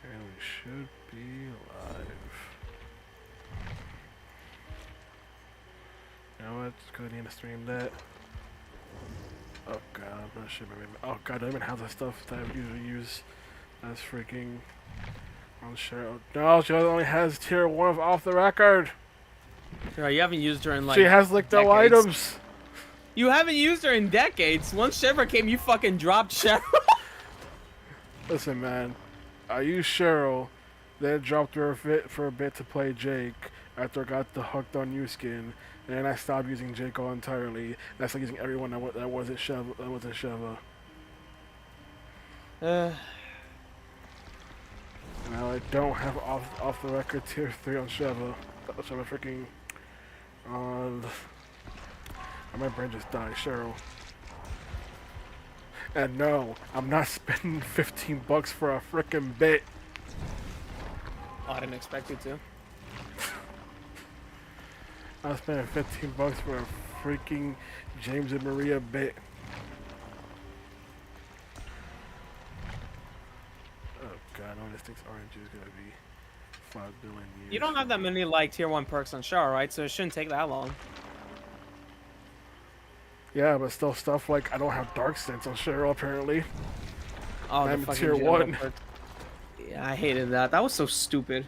And we should be live. You know what? Just go ahead and stream that. Oh god, I'm not sure. Oh god, I don't even have the stuff that I usually use. That's freaking. I'm sure. No, she only has tier 1 of off the record. Girl, you haven't used her in like She has like no decades. items. You haven't used her in decades. Once Cheryl came, you fucking dropped Cheryl. Listen, man. I used Cheryl, then dropped her for a bit to play Jake after I got the Hooked on You skin, and then I stopped using Jake all entirely. And I started using everyone that wasn't Sheva. That wasn't Sheva. Now I don't have off the record tier 3 on Sheva. So I'm freaking on. My brain just died. Cheryl. And no, I'm not spending 15 bucks for a freaking bit. Oh, I didn't expect you to. I'm spending 15 bucks for a freaking James and Maria bit. Oh god, all this thinks RNG is gonna be 5 billion years. You don't have that many like tier 1 perks on Char, right? So it shouldn't take that long. Yeah, but still stuff like I don't have Dark Sense on Cheryl apparently. Oh, I'm the tier fucking 1. perks. Yeah, I hated that. That was so stupid.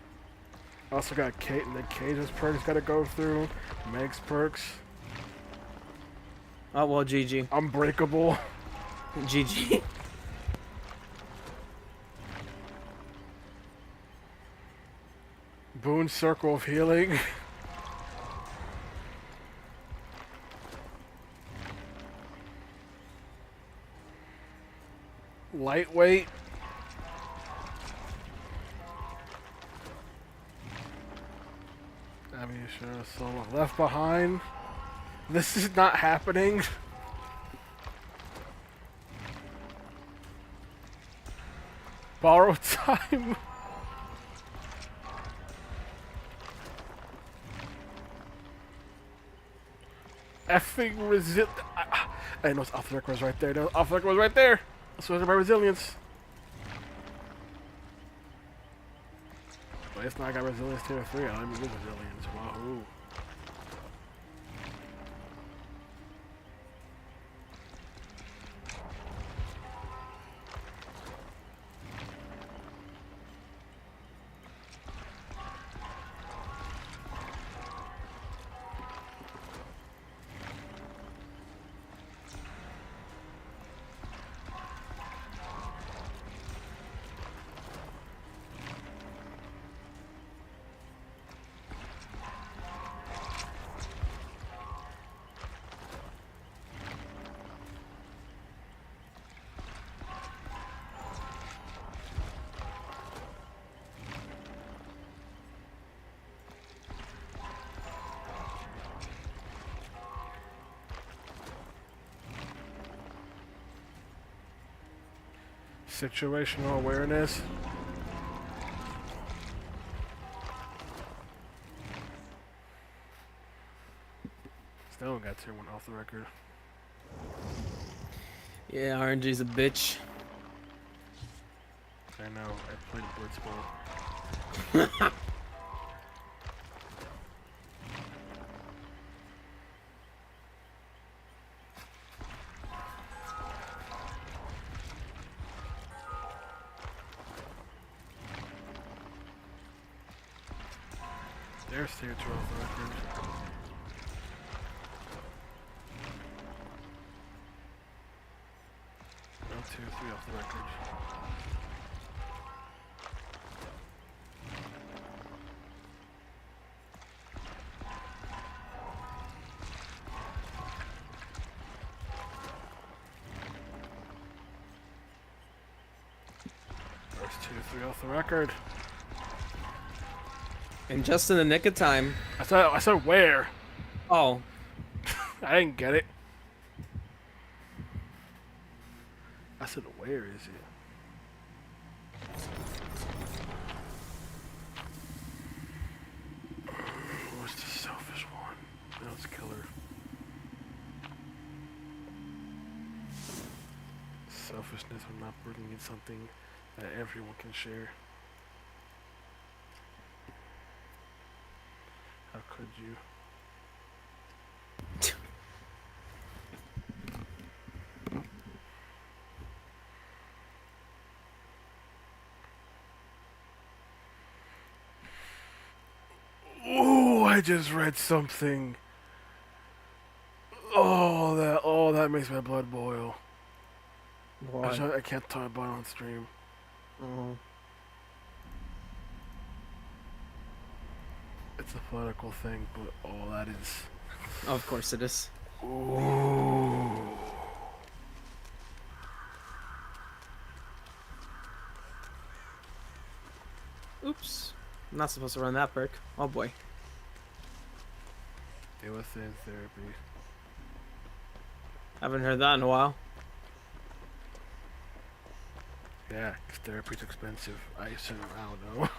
I also got Kate and the Cage's perks gotta go through. Meg's perks. Oh, well, GG. Unbreakable. GG. Boone Circle of Healing. Lightweight. I mean, sure, so left behind. This is not happening. Borrow time. Effing resil. I know it's off the record was right there. No, off the record was right there. So is my resilience. But it's not. I got resilience tier 3. I don't even use resilience. Wahoo. Situational awareness. Still got tier 1 off the record. Yeah, RNG's a bitch. I know. I played Blitzball. There's tier 2 off the record. No, tier 3 off the record. There's tier 3 off the record. And just in the nick of time. I said where? Oh. I didn't get it. I said where is it? What's the selfish one? No, it's killer. Selfishness of not bringing in something that everyone can share. How could you? Ooh, I just read something. Oh, that makes my blood boil. What? I can't talk about it on stream. Oh. It's a political thing, but oh, that is. Of course it is. Ooh. Oops. I'm not supposed to run that perk. Oh boy. Deal with it in therapy. Haven't heard that in a while. Yeah, 'cause therapy's expensive. I don't know.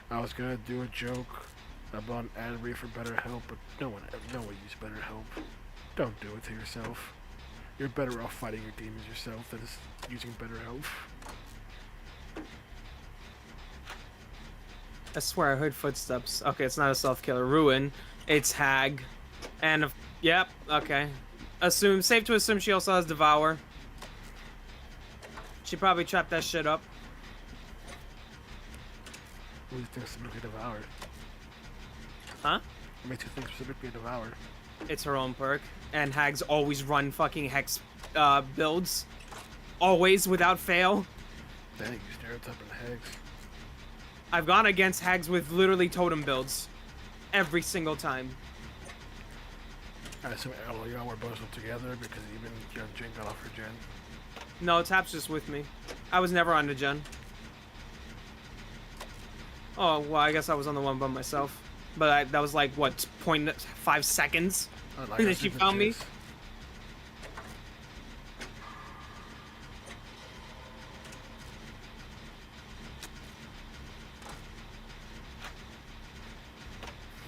I was gonna do a joke about an ad read for BetterHelp, but no one uses BetterHelp. Don't do it to yourself. You're better off fighting your demons yourself than just using BetterHelp. I swear I heard footsteps. Okay, it's not a self-killer. Ruin. It's Hag. And, yep, okay. Safe to assume she also has Devour. She probably trapped that shit up. What do you think specifically devoured? Huh? What makes you think specifically devoured? It's her own perk. And Hags always run fucking Hex builds. Always, without fail. Dang, you stereotyping Hags. I've gone against Hags with literally totem builds. Every single time. I assume all y'all were both together because even Jen got off her gen. No, Tap's just with me. I was never on the gen. Oh, well, I guess I was on the one by myself. But that was like, what, 0.5 seconds? Like, And then she found me? I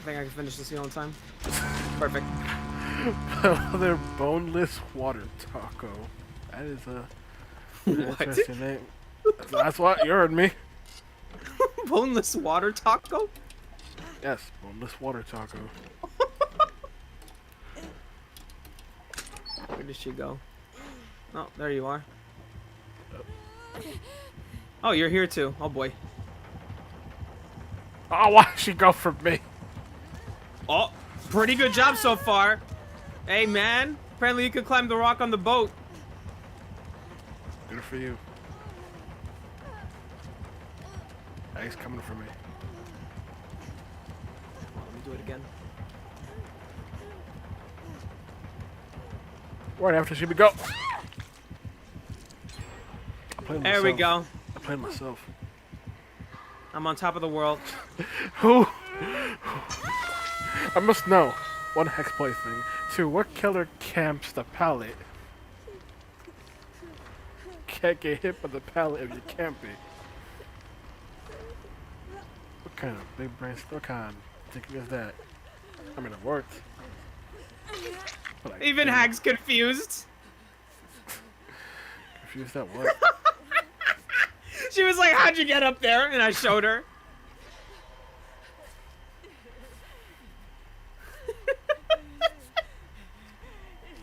think I can finish this heal in time. Perfect. Another boneless water taco. That is a What? interesting name. That's what you heard me. Boneless water taco? Yes, boneless water taco. Where did she go? Oh, there you are. Oh, you're here too. Oh boy. Oh, why did she go for me? Oh, pretty good job so far. Hey man, apparently you can climb the rock on the boat. Good for you. He's coming for me. Let me do it again. Right after she would go. There we go. I played myself. I'm on top of the world. Who? I must know. One, hex play thing. Two, what killer camps the pallet? Can't get hit by the pallet if you camping. What kind of big brain? What kind of thinking is that? I mean, it worked. But like, Even damn, Hag's confused. confused at what? She was like, how'd you get up there? And I showed her.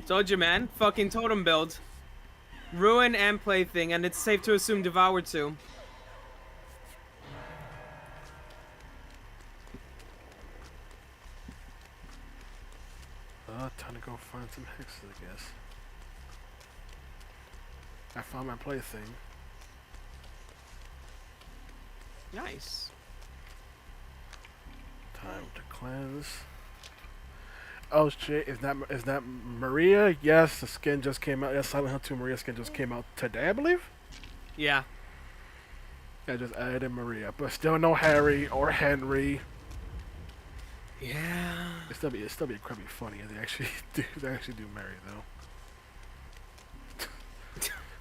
Told you, man. Fucking totem build. Ruin and Plaything, and it's safe to assume Devour too. Time to go find some hexes, I guess. I found my plaything. Nice. Time to cleanse. Oh shit, is that Maria? Yes, the skin just came out. Yes, Silent Hill 2 Maria skin just came out today, I believe. Yeah. I just added in Maria, but still no Harry or Henry. Yeah. It'd still be incredibly funny if they actually do Mary though.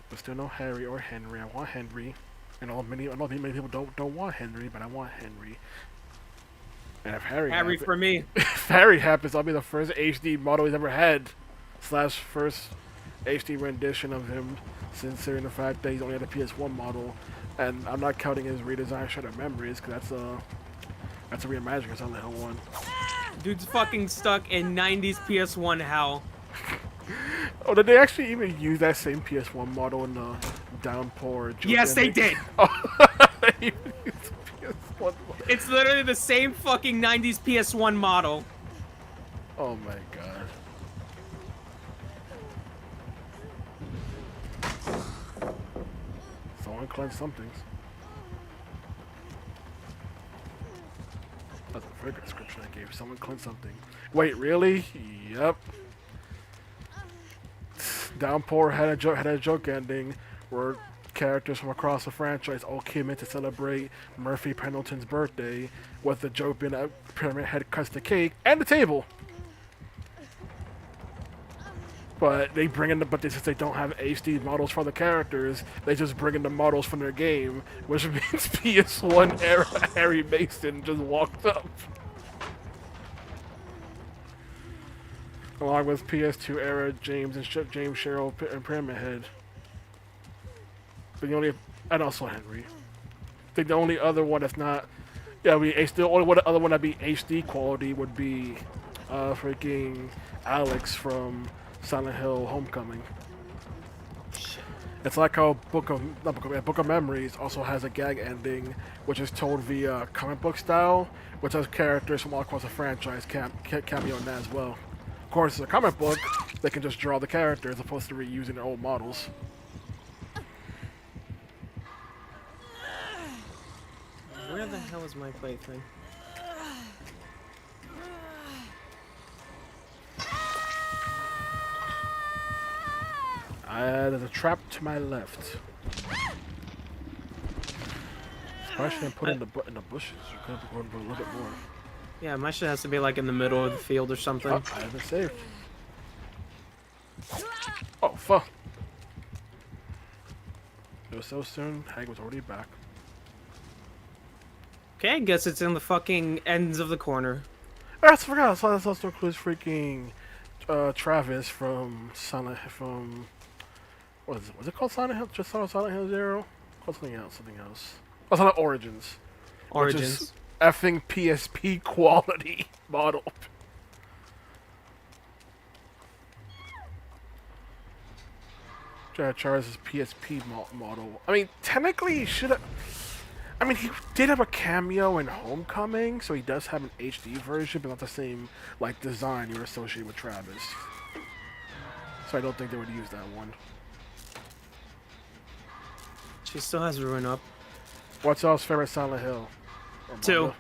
But still no Harry or Henry. I want Henry. And I know many people don't want Henry, but I want Henry. And if Harry For me. if Harry happens, I'll be the first HD model he's ever had. / first HD rendition of him considering the fact that he's only had a PS1 model, and I'm not counting his redesign Shattered Memories, because that's a reimagining of Silent Hill 1. Dude's fucking stuck in 90s PS1 hell. Oh, did they actually even use that same PS1 model in the Downpour? Yes, they did. Oh, they even used the PS1 model. It's literally the same fucking 90s PS1 model. Oh my god. Someone cleanse some things. That's a very good description I gave. Someone cleanse something. Wait, really? Yep. Downpour had a joke ending where characters from across the franchise all came in to celebrate Murphy Pendleton's birthday, with the joke being that Pyramid Head cuts the cake and the table. But they bring in since they don't have HD models for the characters, they just bring in the models from their game, which means PS1 era Harry Mason just walked up. Along with PS2 era James Sherrill and Pyramid Head. But and also Henry. I think the only other one that's not, the only other one that'd be HD quality would be, freaking Alex from Silent Hill Homecoming. It's like how Book of Memories also has a gag ending, which is told via comic book style, which has characters from all across the franchise cameo in that as well. Of course, it's a comic book, they can just draw the characters as opposed to reusing their old models. Where the hell is my plaything? There's a trap to my left. Probably shouldn't put it in the bushes. You could have gone a little bit more. Yeah, my shit has to be like in the middle of the field or something. Oh, I haven't saved. Oh, fuck. It was so soon, Hag was already back. Okay, I guess it's in the fucking ends of the corner. I forgot, that also includes freaking Travis from what is it? Was it called Silent Hill? Just Silent Hill 0? Called something else. Oh, Silent Origins. Which is effing PSP quality model. Chariz's PSP model. I mean, technically he should have. I mean, he did have a cameo in Homecoming, so he does have an HD version, but not the same like design you were associated with Travis. So I don't think they would use that one. She still has Ruin up. What's else favorite Silent Hill? 2.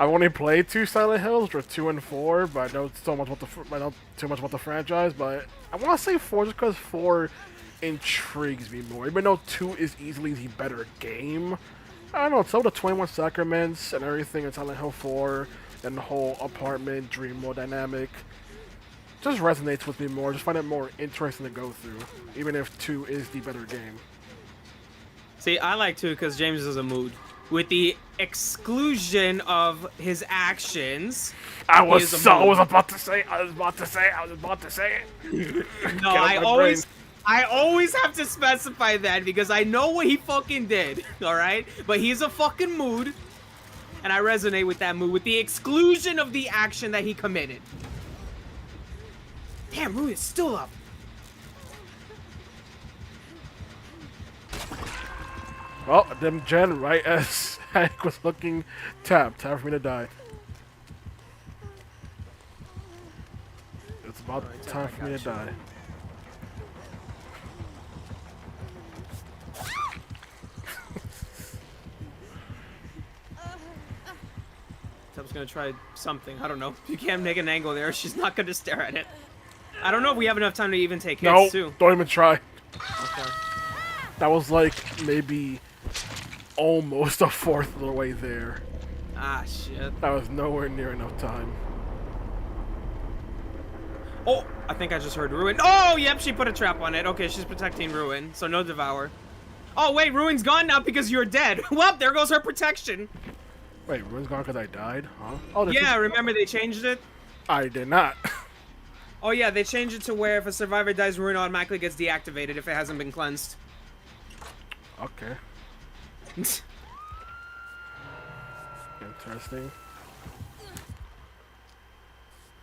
I've only played 2 Silent Hills, or 2 and 4, but I know too much about the franchise. But I want to say 4 just because 4 intrigues me more. Even though 2 is easily the better game, I don't know. Some of the 21 Sacraments and everything in Silent Hill 4, and the whole apartment dream world dynamic just resonates with me more. I just find it more interesting to go through, even if 2 is the better game. See, I like 2 because James is a mood. With the exclusion of his actions. I was about to say it. No, I always have to specify that because I know what he fucking did, alright? But he's a fucking mood. And I resonate with that mood, with the exclusion of the action that he committed. Damn, Rui is still up. Well, them Jen, right as Hank was looking tapped. Time for me to die. It's about time for me to die. Tub's gonna try something. I don't know. You can't make an angle there. She's not gonna stare at it. I don't know if we have enough time to even take hits, too. Don't even try. Okay. That was like maybe almost a fourth of the way there. Ah, shit. That was nowhere near enough time. Oh, I think I just heard Ruin. Oh, yep, she put a trap on it. Okay, she's protecting Ruin, so no Devour. Oh, wait, Ruin's gone now because you're dead. Well, there goes her protection. Wait, Ruin's gone because I died? Huh? Oh, yeah, remember they changed it? I did not. Oh yeah, they changed it to where if a survivor dies, ruin automatically gets deactivated if it hasn't been cleansed. Okay. Interesting.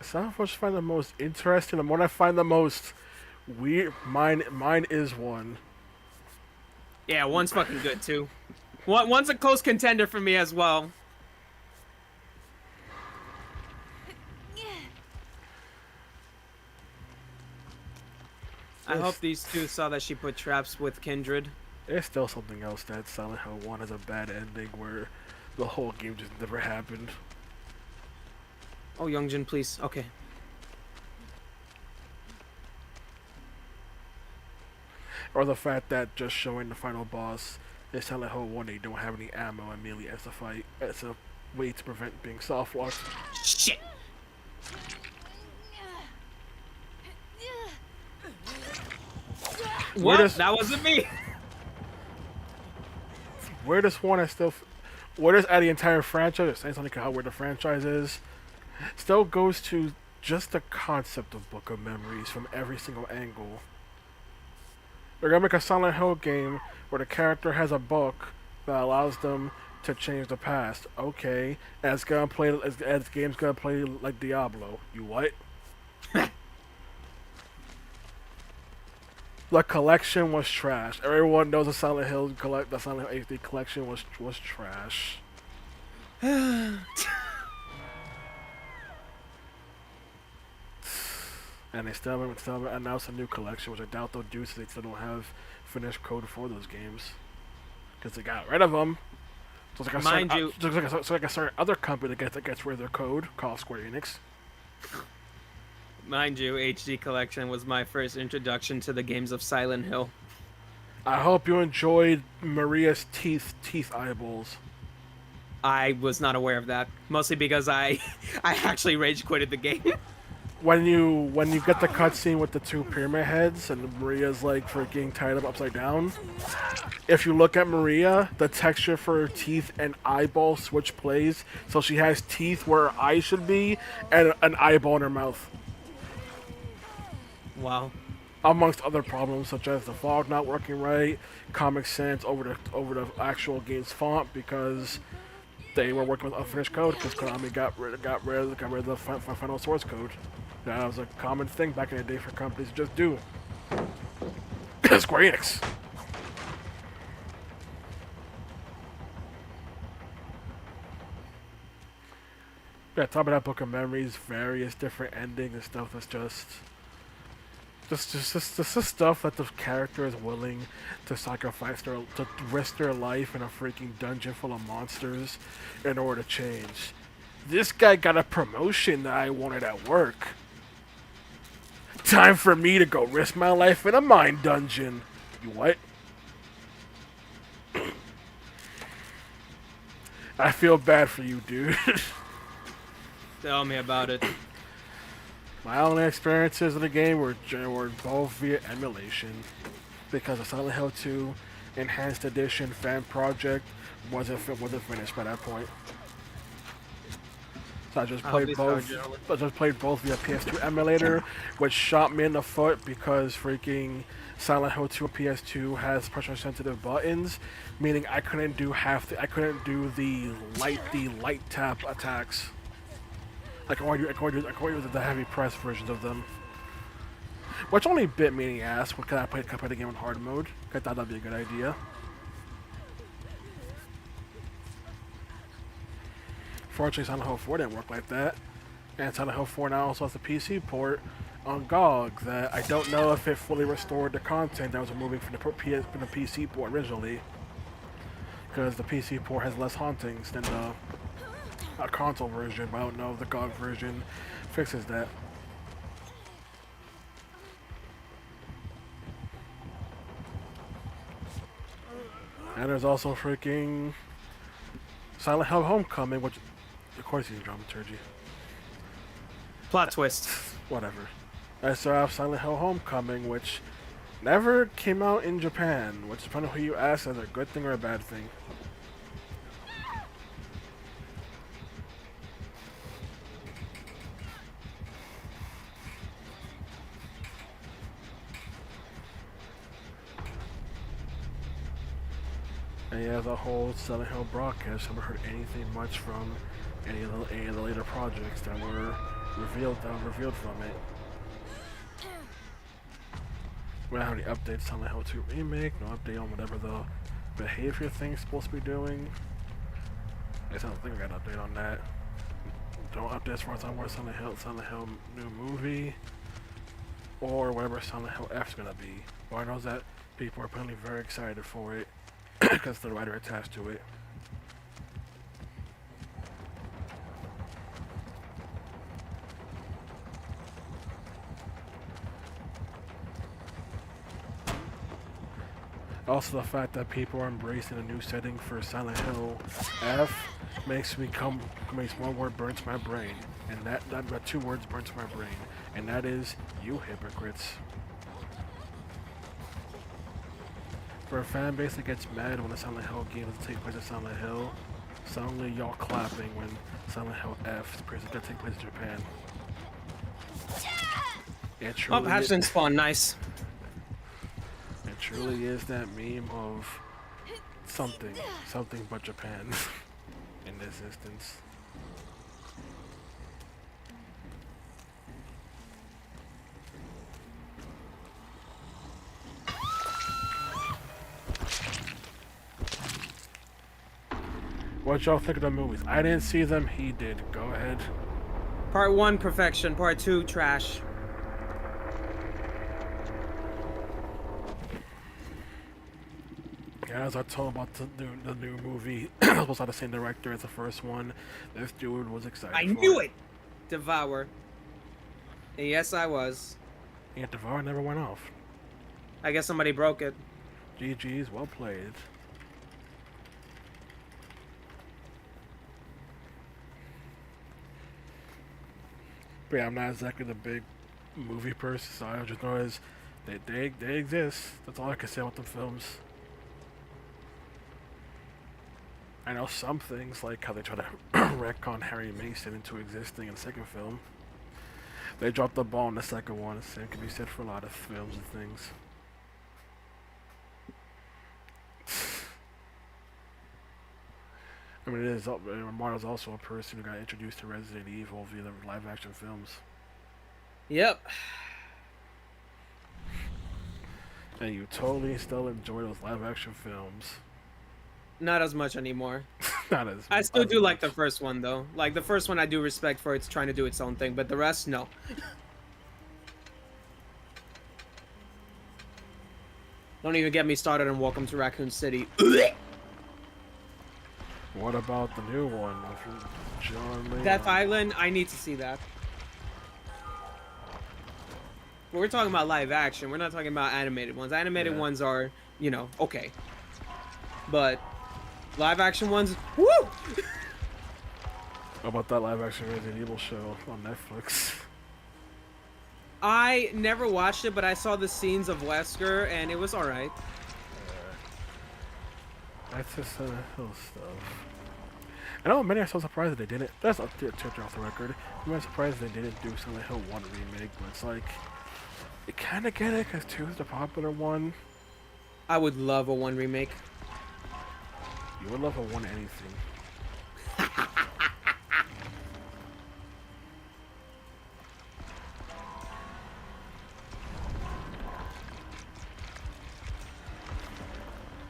It's not what I find the most interesting. The one I find the most weird. Mine is one. Yeah, one's fucking good too. One's a close contender for me as well. I hope these two saw that she put traps with Kindred. There's still something else that Silent Hill 1 has a bad ending where the whole game just never happened. Oh, Youngjin, please. Okay. Or the fact that just showing the final boss in Silent Hill 1 they don't have any ammo immediately as a fight. As a way to prevent being soft locked. Shit! What? That wasn't me! Weirdest one I still... Weirdest out of the entire franchise, saying something about how weird the franchise is, still goes to just the concept of Book of Memories from every single angle. They're gonna make a Silent Hill game where the character has a book that allows them to change the past. Okay, and it's gonna play as the game's gonna play like Diablo. You what? The collection was trash. Everyone knows the Silent Hill the Silent Hill HD collection was trash. And they still haven't announced a new collection, which I doubt they'll do, so they still don't have finished code for those games. Because they got rid of them. So it's like a certain other company that gets rid of their code, called Square Enix. Mind you, HD Collection was my first introduction to the games of Silent Hill. I hope you enjoyed Maria's teeth eyeballs. I was not aware of that, mostly because I actually rage quitted the game. When you get the cutscene with the two pyramid heads and Maria's like freaking tied up upside down, if you look at Maria, the texture for her teeth and eyeball switch plays, so she has teeth where her eyes should be and an eyeball in her mouth. Wow. Amongst other problems such as the fog not working right, Comic Sans over the actual game's font because they were working with unfinished code because Konami got rid of the final source code. That was a common thing back in the day for companies to just do. Square Enix. Yeah, talk about that Book of Memories, various different endings and stuff that's just the stuff that the character is willing to sacrifice to risk their life in a freaking dungeon full of monsters in order to change. This guy got a promotion that I wanted at work. Time for me to go risk my life in a mine dungeon. You what? I feel bad for you, dude. Tell me about it. My only experiences of the game were both via emulation, because the Silent Hill 2 Enhanced Edition fan project wasn't finished by that point. So I just played both. I just played both via PS2 emulator, which shot me in the foot because freaking Silent Hill 2 PS2 has pressure-sensitive buttons, meaning I couldn't do the light tap attacks. I can only do the heavy press versions of them. Which only bit me in the ass because I played the game in hard mode. I thought that'd be a good idea. Fortunately, Silent Hill 4 didn't work like that. And Silent Hill 4 now also has a PC port on GOG that I don't know if it fully restored the content that was removing from the PC port originally. Because the PC port has less hauntings than the console version, but I don't know if the GOG version fixes that. And there's also freaking Silent Hill Homecoming, which of course he's dramaturgy. Plot twist. Whatever. I still have Silent Hill Homecoming, which never came out in Japan, which depending on who you ask is a good thing or a bad thing. And yeah, the whole Silent Hill broadcast, I haven't heard anything much from any of the later projects that were revealed from it. We don't have any updates on the Hell 2 remake, no update on whatever the behavior thing's supposed to be doing. I don't think we got an update on that. Don't update as far as I'm aware, Silent Hill new movie, or whatever Silent Hill F's gonna be. All I know is that people are apparently very excited for it because the writer attached to it. Also, the fact that people are embracing a new setting for Silent Hill F makes one word burn to my brain, and that two words burn to my brain, and that is you hypocrites. For a fan base that gets mad when a Silent Hill game doesn't take place in Silent Hill, suddenly y'all clapping when Silent Hill F is gonna take place in Japan. Oh, Hatchling spawn, nice. It truly is that meme of something but Japan in this instance. What y'all think of the movies? I didn't see them, he did. Go ahead. Part 1, perfection. Part 2, trash. Yeah, as I told about the new movie, it was not the same director as the first one. This dude was excited. I knew it! Devour. And yes, I was. Yeah, Devour never went off. I guess somebody broke it. GG's, well played. But yeah, I'm not exactly the big movie person, so I just know is they exist. That's all I can say about the films. I know some things, like how they try to retcon Harry Mason into existing in the second film. They dropped the ball in the second one. The same can be said for a lot of films and things. I mean, Mario's also a person who got introduced to Resident Evil via the live-action films. Yep. And you totally still enjoy those live-action films. Not as much anymore. Not as I still do much. like the first one, though. Like, the first one I do respect for it's trying to do its own thing, but the rest, no. Don't even get me started on Welcome to Raccoon City. What about the new one with John Leon? Death Island, I need to see that. But we're talking about live action. We're not talking about animated ones. Animated ones are, you know, okay. But live action ones, woo! How about that live action Resident Evil show on Netflix? I never watched it, but I saw the scenes of Wesker, and it was alright. That's just Hill stuff. I know many are so surprised that they didn't. That's up to off the record. I'm surprised they didn't do Silent Hill 1 remake, but it's like, you kind of get it because 2 is the popular one. I would love a 1 remake. You would love a 1 anything.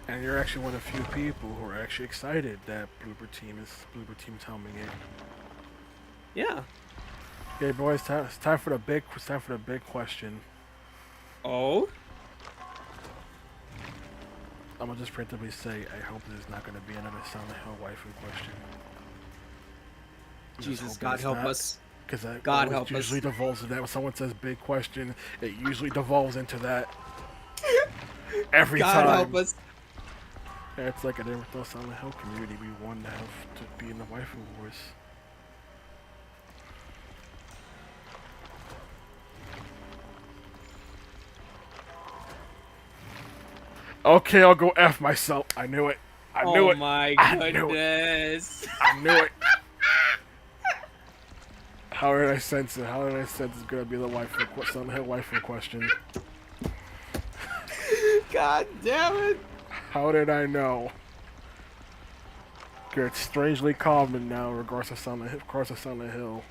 And you're actually one of the few people who are actually excited that Bloober Team's helming it. Yeah. Okay, boys, it's time for the big question. Oh? I'm gonna just preemptively say I hope there's not gonna be another Silent Hill waifu question. Jesus, God help us. Because that God help us. usually devolves into that. When someone says big question, it usually devolves into that. Every time. God help us. Yeah, it's like I never thought Silent Hill community we wanted to have to be in the waifu wars. Okay, I'll go F myself. I knew it. I knew it. Oh my I goodness. I knew it. How did I sense it? How did I sense it's gonna be the Silent Hill waifu question? God damn it. How did I know? You're strangely common now, regardless of Silent Hill.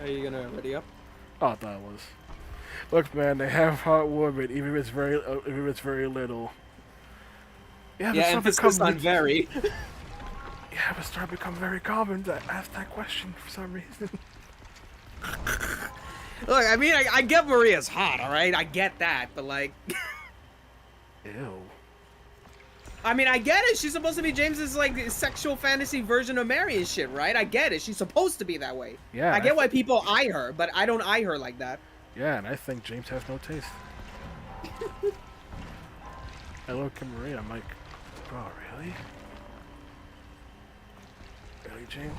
Are you gonna ready up? Oh, I thought it was. Look, man, they have hot women, even if it's very little. Yeah, emphasis on very. Yeah, but starting to become very common to ask that question for some reason. Look, I mean, I get Maria's hot, all right? I get that, but like, Ew. I mean, I get it. She's supposed to be James's like sexual fantasy version of Mary and shit, right? I get it. She's supposed to be that way. Yeah. I get why people eye her, but I don't eye her like that. Yeah, and I think James has no taste. I look at Maria, I'm like, oh, really? Really, James?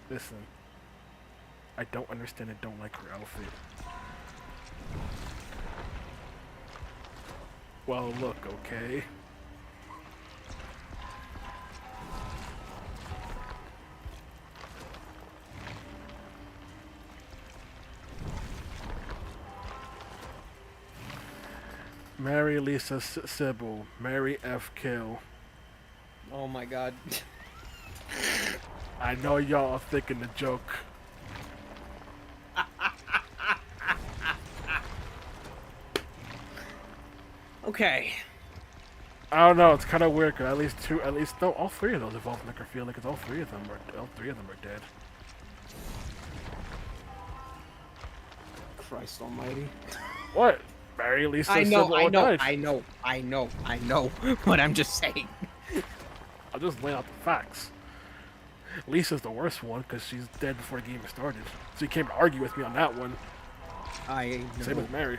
Listen, I don't understand and don't like her outfit. Well, look, okay. Marry Lisa Sybil. Marry F. Kill. Oh my god. I know y'all are thinking the joke. Okay. I don't know. It's kind of weird. Cause no, all three of those involve necrophilia. Because all three of them are dead. Christ Almighty. What? Marry Lisa I Sybil know, died. I know. But I'm just saying. I'll just lay out the facts. Lisa's the worst one because she's dead before the game started. So you can't argue with me on that one. I know. Same with Mary.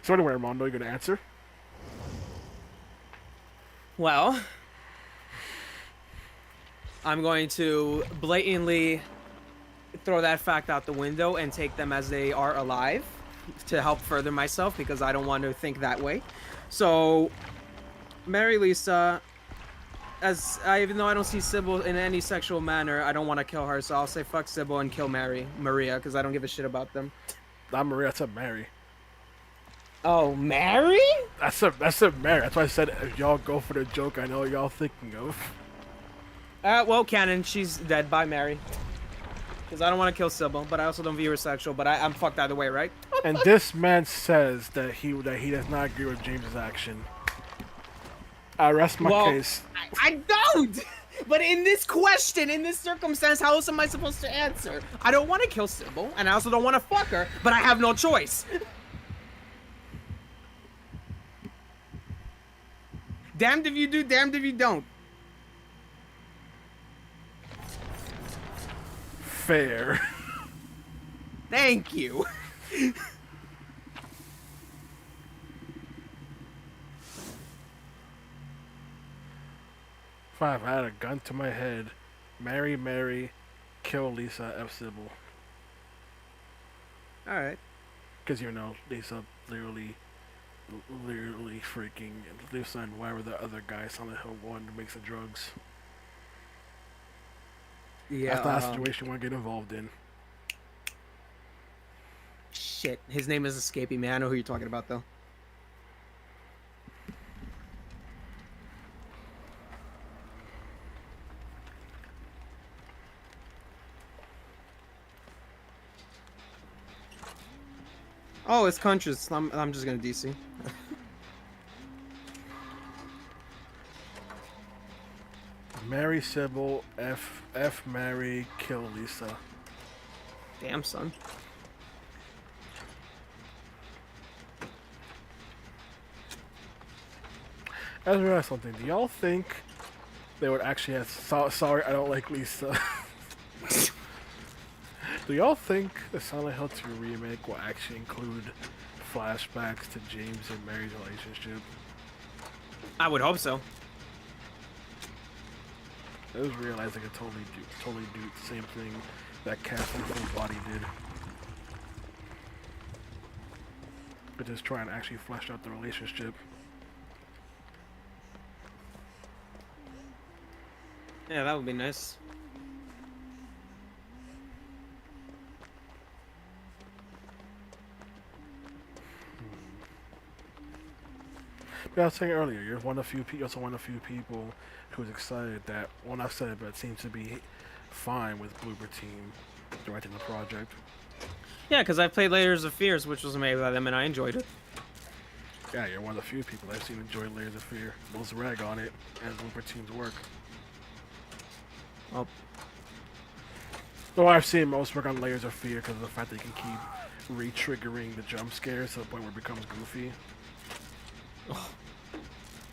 So anyway, Armando, you gonna answer? Well, I'm going to blatantly throw that fact out the window and take them as they are alive to help further myself because I don't want to think that way. So, marry Lisa. Even though I don't see Sybil in any sexual manner, I don't want to kill her, so I'll say fuck Sybil and kill Maria, because I don't give a shit about them. Not Maria, I said Mary. Oh, Mary? That's a Mary. That's why I said if y'all go for the joke I know y'all thinking of. Well, canon, she's dead. Bye, Mary. Because I don't want to kill Sybil, but I also don't view her sexual, but I'm fucked either way, right? And this man says that he does not agree with James's action. I rest my case. I don't! But in this question, in this circumstance, how else am I supposed to answer? I don't want to kill Sybil, and I also don't want to fuck her, but I have no choice. Damned if you do, damned if you don't. Fair. Thank you. If I had a gun to my head, marry Mary, kill Lisa F. Sybil. Alright. Because, you know, Lisa literally freaking Lisa and whatever the other guy, Silent Hill 1, makes the drugs. Yeah. That's not a situation you want to get involved in. Shit. His name is escaping me. I know who you're talking about, though. Oh, it's Conscious. I'm just gonna DC. Marry Sybil, F Mary, kill Lisa. Damn, son. I just realized something. Do y'all think they would actually have... sorry, I don't like Lisa. Do y'all think the Silent Hill 2 remake will actually include flashbacks to James and Mary's relationship? I would hope so. I just realized I could totally do the same thing that Castle Full Body did. But just try and actually flesh out the relationship. Yeah, that would be nice. But I was saying earlier, you're one of few. You're also one of few people who's excited that. Well, not excited, but seems to be fine with Bloober Team directing the project. Yeah, because I played Layers of Fears, which was made by them, and I enjoyed it. Yeah, you're one of the few people I've seen enjoy Layers of Fear. Most rag on it and Bloober Team's work. Oh, Though I've seen most work on Layers of Fear because of the fact that you can keep re-triggering the jump scares to the point where it becomes goofy.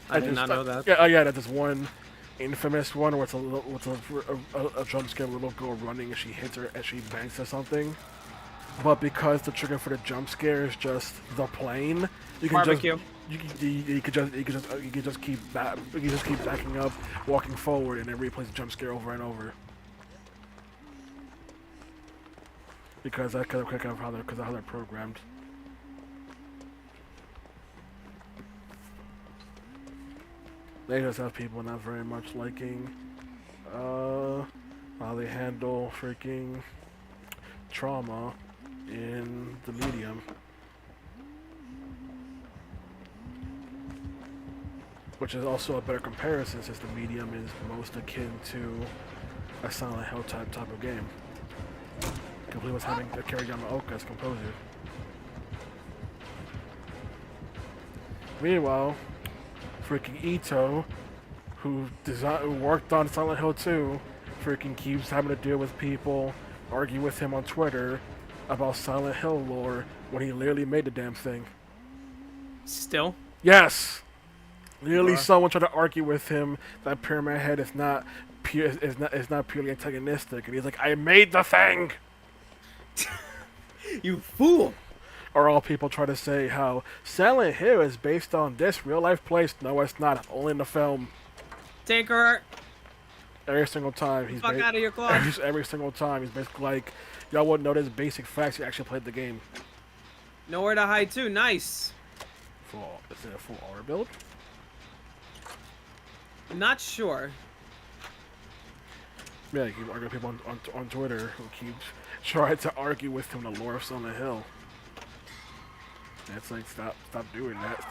I did not know that. Yeah, yeah, that's one infamous one where it's a jump scare, a little girl running and she hits her and she bangs to something. But because the trigger for the jump scare is just the plane, you can Barbecue. you can just keep backing up, walking forward, and then replace the jump scare over and over. Because of how they're programmed. They just have people not very much liking how they handle freaking trauma in the medium. Which is also a better comparison since the medium is most akin to a Silent Hill type of game. Complete with having Akira Yamaoka as composer. Meanwhile, freaking Ito, who worked on Silent Hill 2, freaking keeps having to deal with people argue with him on Twitter about Silent Hill lore when he literally made the damn thing. Still? Yes! Literally, someone tried to argue with him that Pyramid Head is not purely antagonistic, and he's like, "I made the thing." You fool! Or all people try to say how Silent Hill is based on this real life place. No, it's not. Only in the film. Tinker! Every single time he's Fuck out of your claws. every single time he's basically like, y'all wouldn't know this basic facts. You actually played the game. Nowhere to hide too. Nice. Is it a full R build? Not sure. Yeah, you keep arguing with people on Twitter who keep trying to argue with him the lore of Silent Hill. And it's like, stop doing that.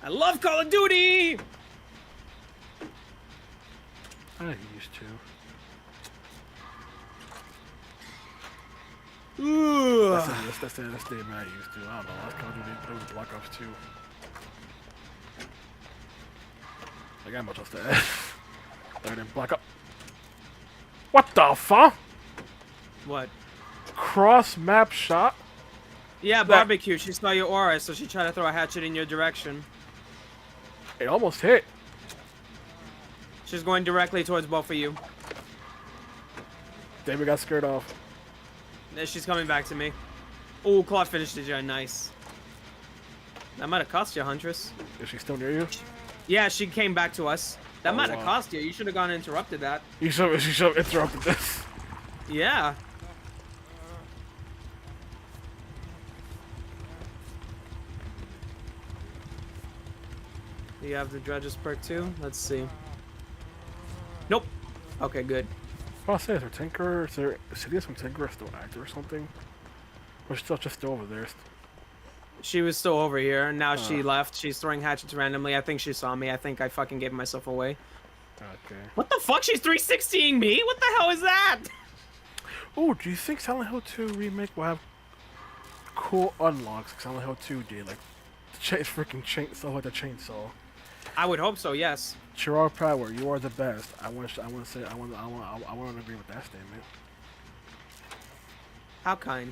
I love Call of Duty! I used to. Ooh. That's the statement I used to. I don't know. Last Call of Duty, it was Black Ops 2. I got much else to add. Better than Black Ops. What the fuck? What? Cross map shot? Yeah, barbecue. She saw your aura, so she tried to throw a hatchet in your direction. It almost hit. She's going directly towards both of you. David got scared off. And she's coming back to me. Oh, Claw finished it, yeah, nice. That might have cost you, Huntress. Is she still near you? Yeah, she came back to us. That might have wow. cost you. You should have gone and interrupted that. She should have interrupted this. Yeah. You have the Dredges perk too? Let's see. Nope. Okay, good. I'll say, is there Tinker? Is there Sidious from Tinker still active or something? Or she's just still over there? She was still over here, and now she left. She's throwing hatchets randomly. I think she saw me. I think I fucking gave myself away. Okay. What the fuck? She's 360ing me? What the hell is that? Oh, do you think Silent Hill 2 remake will have cool unlocks like Silent Hill 2 did? Like, freaking stuff like the chainsaw. I would hope so, yes. Gerard Power, you are the best. I want to agree with that statement. How kind.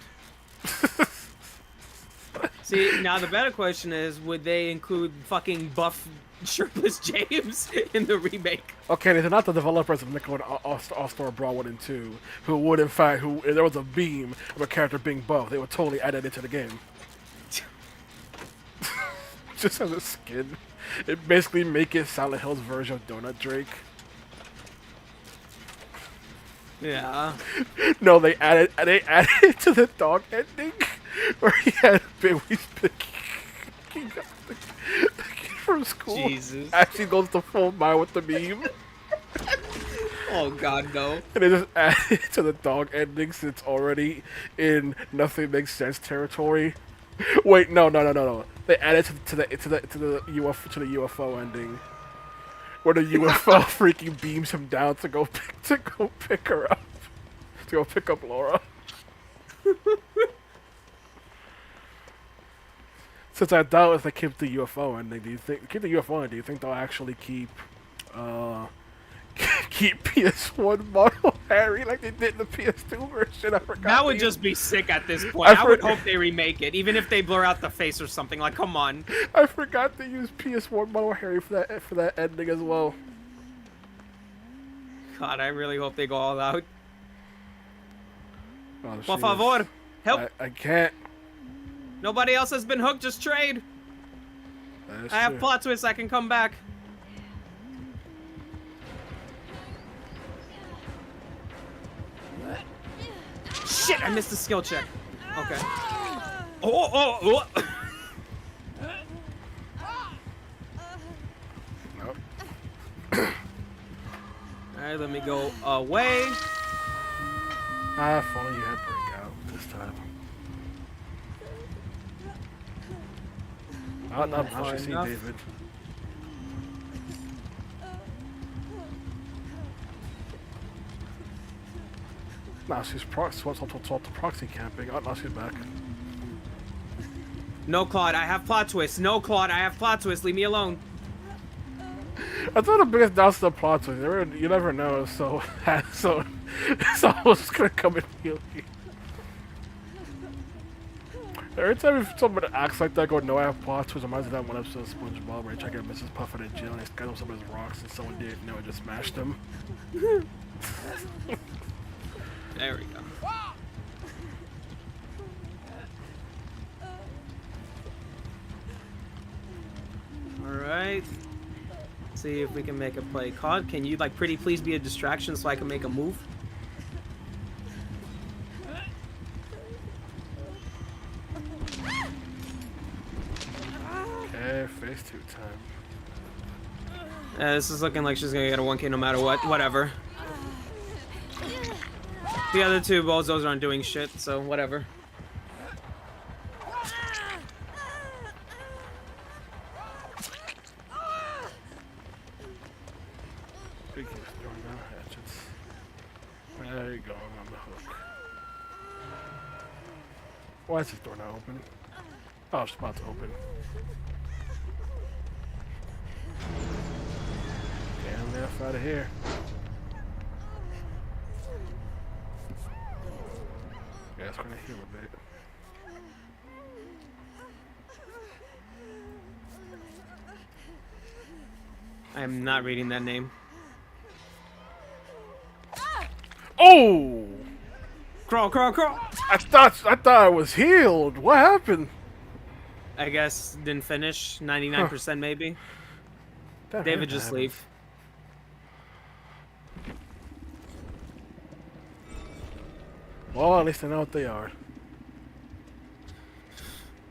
See, now the better question is, would they include fucking buff shirtless James in the remake? Okay, they're not the developers of Nickel and All-Star Brawl 1 and 2, who would, in fact, if there was a beam of a character being buff, they would totally add it into the game. Just as a skin. It basically make it Silent Hill's version of Donut Drake. Yeah. No, they added it to the dog ending, where he had Billy's picking up the kid from school. Jesus. Actually goes the full mile with the meme. Oh God, no. And they just add it to the dog ending since it's already in nothing makes sense territory. Wait, no. They added to the UFO ending, where the UFO freaking beams him down to go pick her up, to go pick up Laura. Since I doubt if they keep the UFO ending, do you think they'll actually keep keep PS1 model Harry like they did in the PS2 version? I forgot. That would just be sick at this point. I would hope they remake it, even if they blur out the face or something. Like, come on. I forgot to use PS1 model Harry for that ending as well. God, I really hope they go all out. Oh, Por favor, help. I can't. Nobody else has been hooked, just trade. I have plot twists, I can come back. Shit, I missed the skill check. Okay. Oh. Nope. Alright, let me go away. If only you had breakout this time. Oh, no, now she see David. Now she's proxy camping. Oh, now she's back. No, Claude, I have plot twists. No, Claude, I have plot twists. Leave me alone. I thought the biggest downside of plot twist, you never know, so I was just gonna come and heal you. Every time someone acts like that, I go, no, I have plot twists. Reminds me of that one episode of SpongeBob where he tried to get Mrs. Puffin in jail and he got some of his rocks and someone didn't know and just smashed him. There we go. Alright. See if we can make a play. Claude, can you, like, pretty please be a distraction so I can make a move? Okay, phase 2 time. This is looking like she's gonna get a 1K no matter what. Whatever. The other two bozos aren't doing shit, so whatever. There you go, I'm on the hook. Why is this door not open? Oh, it's about to open. Get the F out of here. Yeah, it's gonna heal a bit. I am not reading that name. Oh! Crawl, crawl, crawl! I thought I was healed. What happened? I guess didn't finish. 99% maybe. David, just leave. Well, at least I know what they are.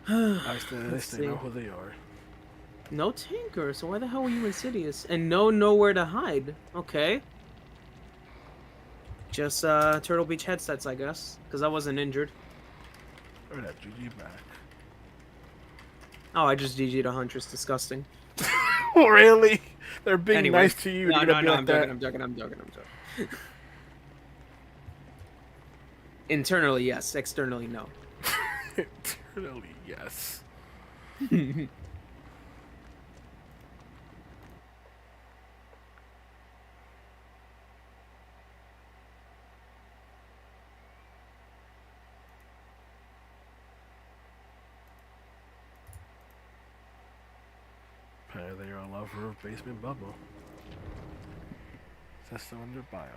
At least they know who they are. No Tinker, so why the hell were you Insidious? And no nowhere to hide. Okay. Just Turtle Beach headsets, I guess, because I wasn't injured. Or that GG back. Oh, I just GG'd a Huntress. Disgusting. Really? They're being Anyway. nice to you. No, You're gonna be like I'm that? joking. Internally, yes. Externally, no. Internally, yes. Apparently you're a lover of Basement Bubble. That's so in their bio.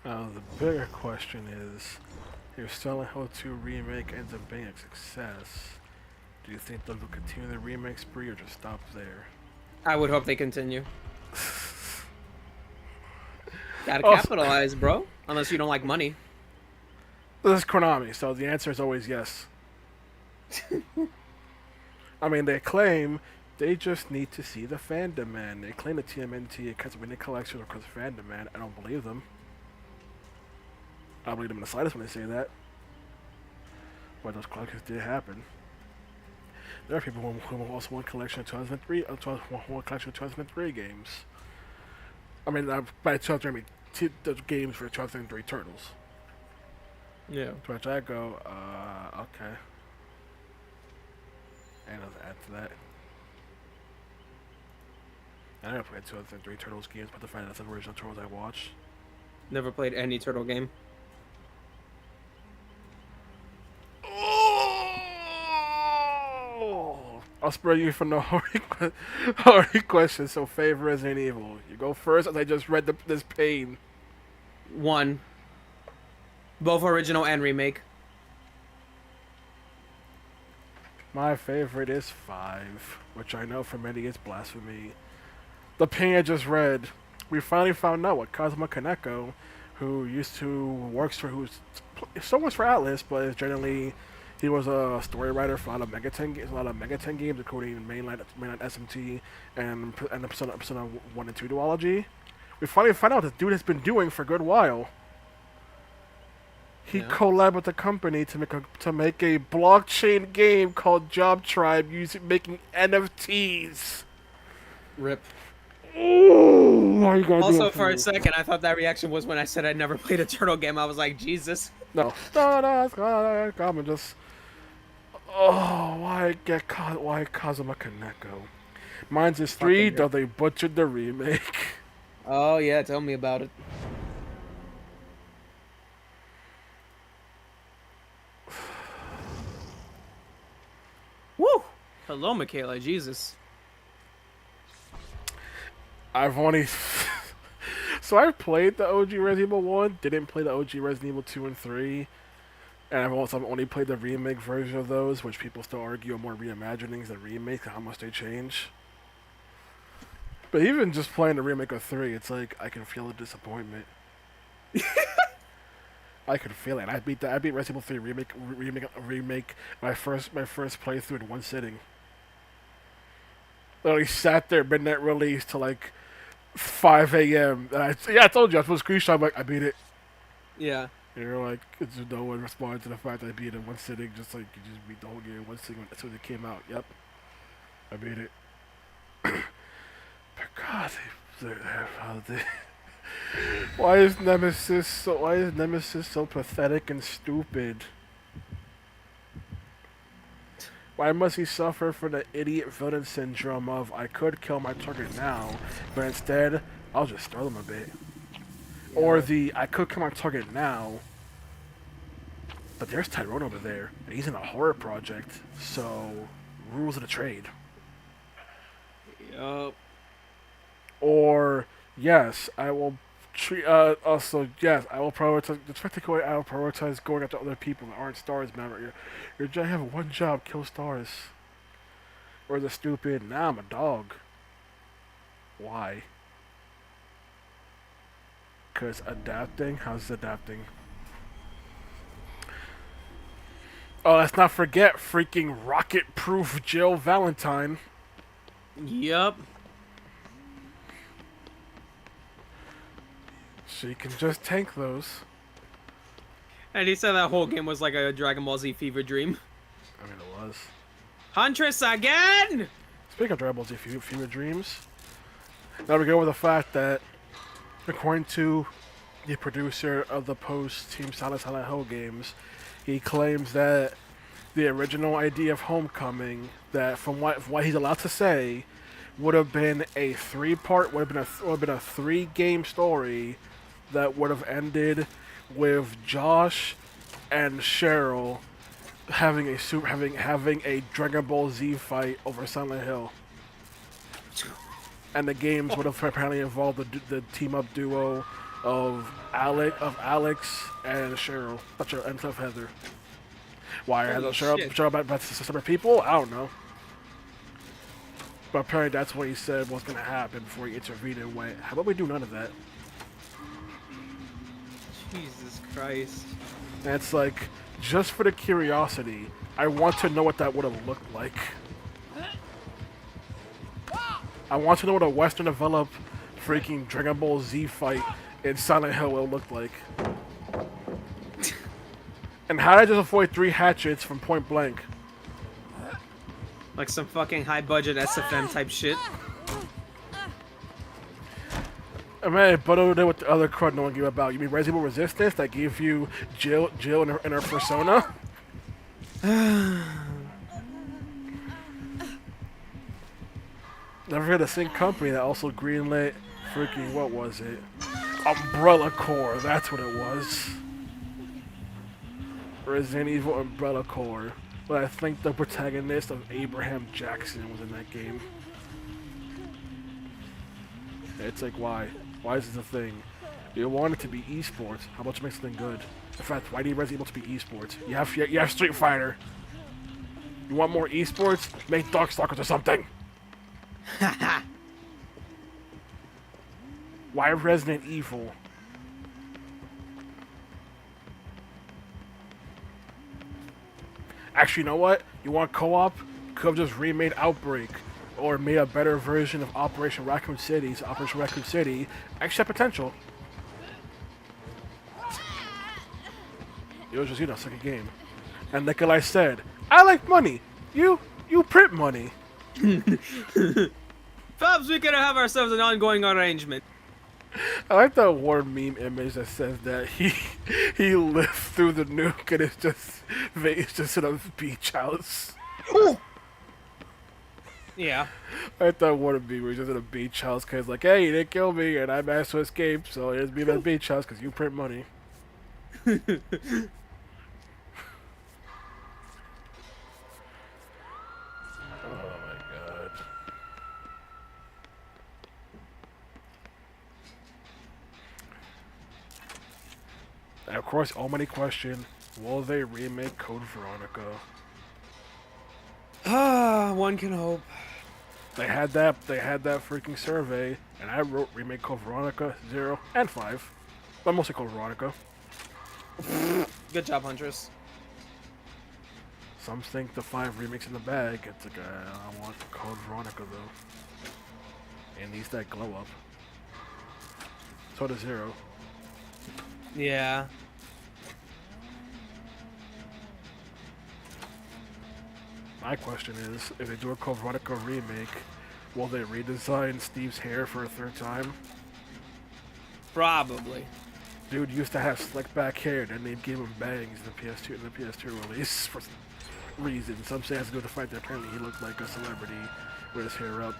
Now the bigger question is, if Silent Hill 2 remake ends up being a success, do you think they'll continue the remake spree or just stop there? I would hope they continue. Gotta Also, capitalize, bro. Unless you don't like money. this is Konami, so the answer is always yes. I mean, they claim they just need to see the fan demand. They claim the TMNT because winning collection or because of fan demand. I don't believe them. I don't believe them in the slightest when they say that. But those collections did happen. There are people who also won collection of 2003, won collection of 2003 games. I mean, by 2003, I mean the games for 2003 Turtles. Yeah. To which I go, okay. And I'll add to that. I never played 2003 Turtles games, but the fact that's the original Turtles I watched. Never played any turtle game. Oh! I'll spare you from the hard question. So, favorite Resident Evil. You go first, as I just read this pain. 1. Both original and remake. My favorite is 5, which I know for many is blasphemy. The pain I just read. We finally found out what Kazuma Kaneko, who used to works for who's still works for Atlas, but is generally he was a story writer for a lot of Megaten games, including mainline SMT and Persona 1 and 2 duology. We finally found out what this dude has been doing for a good while. He collabed with the company to make a blockchain game called Job Tribe making NFTs. Rip. Ooh, Also, for a second, I thought that reaction was when I said I'd never played a turtle game. I was like, Jesus. No, it's common. Just why Kazuma Kaneko? Mine's is 3, though they butchered the remake. Oh yeah, tell me about it. Woo! Hello, Michaela. Jesus. I've only so I played the OG Resident Evil 1, didn't play the OG Resident Evil 2 and 3, and I've only played the remake version of those, which people still argue are more reimaginings than remakes and how much they change. But even just playing the remake of 3, it's like I can feel the disappointment. I could feel it. I beat Resident Evil 3 remake my first playthrough in one sitting. Literally sat there midnight release till like 5 a.m. I told you I was supposed to screenshot. I'm like, I beat it. Yeah. And you're like, no one responded to the fact that I beat it in one sitting, just like you just beat the whole game in one sitting as soon as it came out. Yep, I beat it. But God, why is Nemesis so pathetic and stupid? Why must he suffer from the idiot villain syndrome of I could kill my target now, but instead I'll just throw them a bit? Yeah. Or the I could kill my target now, but there's Tyrone over there, and he's in a horror project, so rules of the trade. Yup. Or yes, I will also, yes, I will prioritize. I will prioritize going after other people that aren't stars. Man, you have one job: kill stars. Or the stupid. Nah, I'm a dog. Why? 'Cause adapting. How's adapting? Oh, let's not forget freaking rocket-proof Jill Valentine. Yup. So you can just tank those. And he said that whole game was like a Dragon Ball Z fever dream. I mean, it was. Huntress again! Speaking of Dragon Ball Z fever dreams, now we go with the fact that, according to the producer of the post-Team Silent Hill games, he claims that the original idea of Homecoming, that from what he's allowed to say, would have been a 3-part, would have been a 3-game story that would have ended with Josh and Cheryl having a Dragon Ball Z fight over Silent Hill, and the games would have apparently involved the team up duo of Alex and Cheryl, and Heather. Why are Cheryl about separate people? I don't know. But apparently that's what he said was going to happen before he intervened and went, how about we do none of that? Jesus Christ. And it's like, just for the curiosity, I want to know what that would have looked like. I want to know what a Western developed freaking Dragon Ball Z fight in Silent Hill will look like. And how did I just avoid 3 hatchets from point blank? Like some fucking high budget SFM type shit. I mean, but over there with the other crud no one gave about. You mean Resident Evil Resistance that gave you Jill in her persona? Never heard of the same company that also greenlit freaking, what was it? Umbrella Corps, that's what it was. Resident Evil Umbrella Corps. But I think the protagonist of Abraham Jackson was in that game. It's like, why? Why is this a thing? You want it to be esports. How about you make something good? In fact, why do you Resident Evil to be esports? You have Street Fighter. You want more esports? Make Darkstalkers or something. Why Resident Evil? Actually, you know what? You want co-op? Could have just remade Outbreak. Or made a better version of Operation Raccoon City. So Operation Raccoon City actually had potential. It was just, it's like a game. And Nikolai said, I like money. You print money. Perhaps we could have ourselves an ongoing arrangement. I like that war meme image that says that he lived through the nuke and it's just in a beach house. Yeah. I like that war meme where he's just in a beach house because like, hey, you didn't kill me and I managed to escape, so here's me in a beach house because you print money. And of course, almighty question, will they remake Code Veronica? One can hope. They had that freaking survey, and I wrote remake Code Veronica 0 and 5. But mostly Code Veronica. Good job, Huntress. Some think the 5 remakes in the bag. It's like, I want Code Veronica though. It needs that glow up. So does 0. Yeah. My question is, if they do a Code Veronica remake, will they redesign Steve's hair for a 3rd time? Probably. Dude used to have slick back hair, then they gave him bangs in the PS2 release for some reason. Some say it has to go to the fact that apparently he looked like a celebrity with his hair up.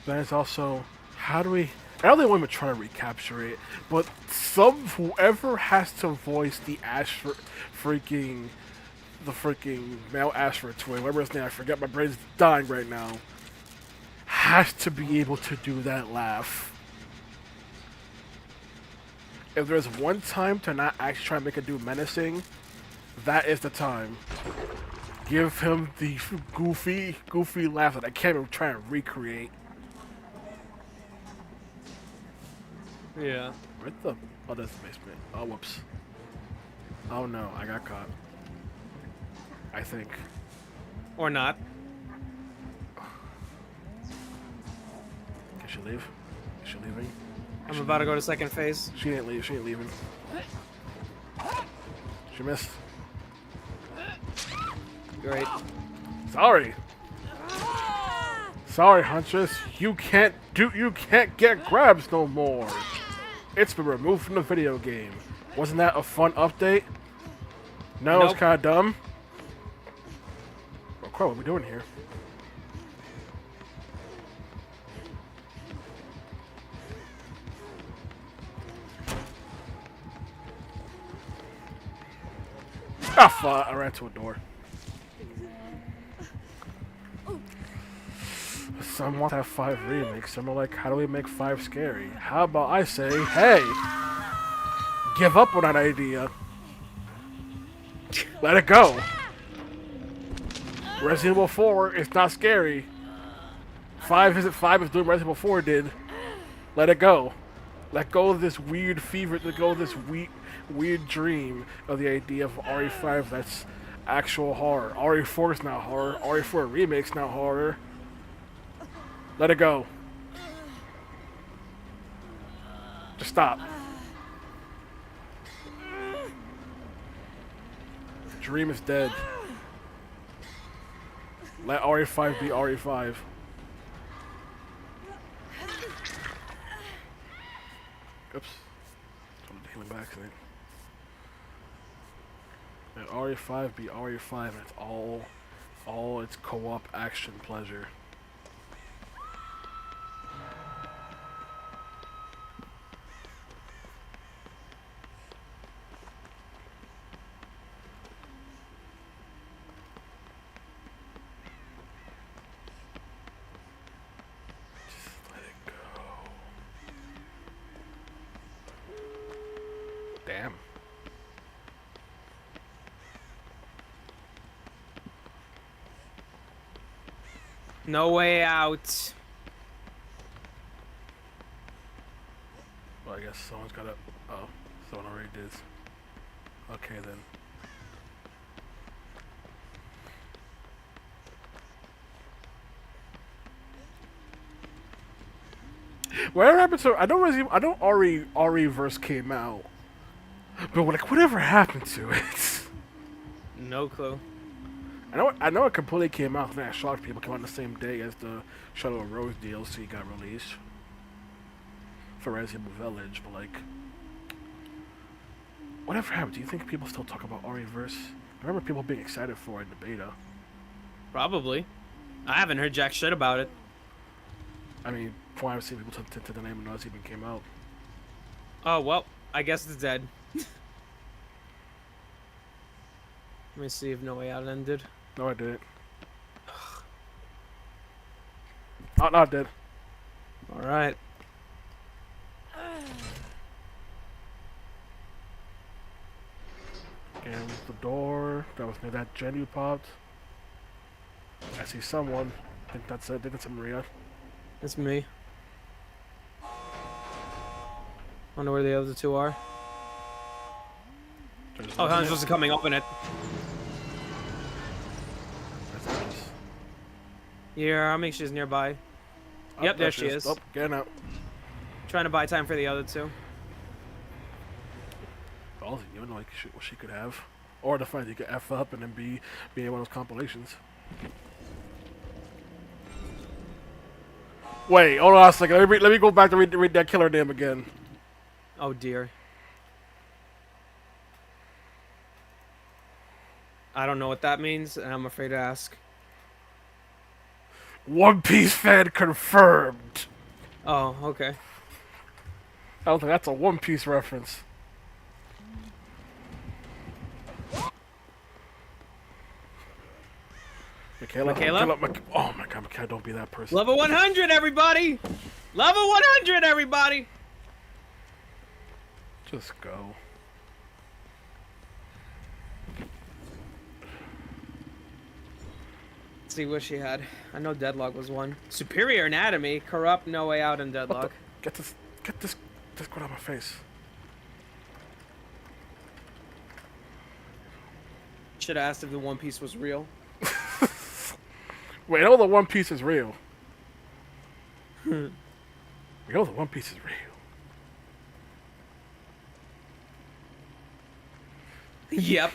Then it's also, how do we... I know they weren't even trying to recapture it, but whoever has to voice the freaking male Ashford twin, whatever his name, I forget, my brain's dying right now, has to be able to do that laugh. If there's one time to not actually try to make a dude menacing, that is the time. Give him the goofy laugh that I can't even try and recreate. Yeah. Where's the... Oh, that's the basement. Oh, whoops. Oh no, I got caught. I think. Or not. Can she leave? Is she leaving? I'm about to go to second phase. She ain't leave. She ain't leaving. She missed. Great. Sorry. Sorry, Huntress. You can't get grabs no more. It's been removed from the video game. Wasn't that a fun update? No, Nope. It's kind of dumb. Oh crap! What are we doing here? Ah, fuck! I ran to a door. Some want to have 5 remakes. Some are like, how do we make 5 scary? How about I say, hey, give up on that idea. Let it go. Resident Evil 4 is not scary. 5 isn't 5 is doing Resident Evil 4 did. Let it go. Let go of this weird fever. Let go of this weird dream of the idea of RE5 that's actual horror. RE4 is not horror. RE4 Remake's not horror. Let it go. Just stop. The dream is dead. Let RE5 be RE5. Oops. I'm healing by accident. Let RE5 be RE5 and it's all its co-op action pleasure. Damn. No Way Out. Well, I guess someone's gotta. Oh, someone already did. Okay then. Whatever happened to? I know RE verse came out, but like whatever happened to it? No clue. I know it completely came out. And that shocked people. Came out on the same day as the Shadow of Rose DLC got released for Resident Evil Village, but like, whatever happened? Do you think people still talk about RE verse? I remember people being excited for it in the beta. Probably. I haven't heard jack shit about it. I mean, from what I've seen, people to the name and it even came out. Oh, well, I guess it's dead. Let me see if No Way Out ended. No, I didn't. Oh, no, I did. Alright. And the door that was near that gen you popped. I see someone. I think that's it. I think it's Maria. It's me. Wonder where the other two are. Oh, Helen's supposed to coming up in it. Yeah, I'll make sure she's nearby. Oh, Yep, there she is. Oh, getting out. Trying to buy time for the other two. Well, you know, like what she could have, or the fact that you could f up and then be in one of those compilations. Wait, hold on a second. Let me go back to read that killer name again. Oh dear. I don't know what that means, and I'm afraid to ask. One Piece fan confirmed. Oh, okay. I don't think that's a One Piece reference. Michaela? Oh my god, Michaela, don't be that person. Level 100, everybody! Level 100, everybody! Just go. Let's see what she had. I know Deadlock was one. Superior Anatomy, Corrupt, No Way Out, and Deadlock. Get this out of my face. Should have asked if the One Piece was real. Wait, all the One Piece is real. We know the One Piece is real. Yep.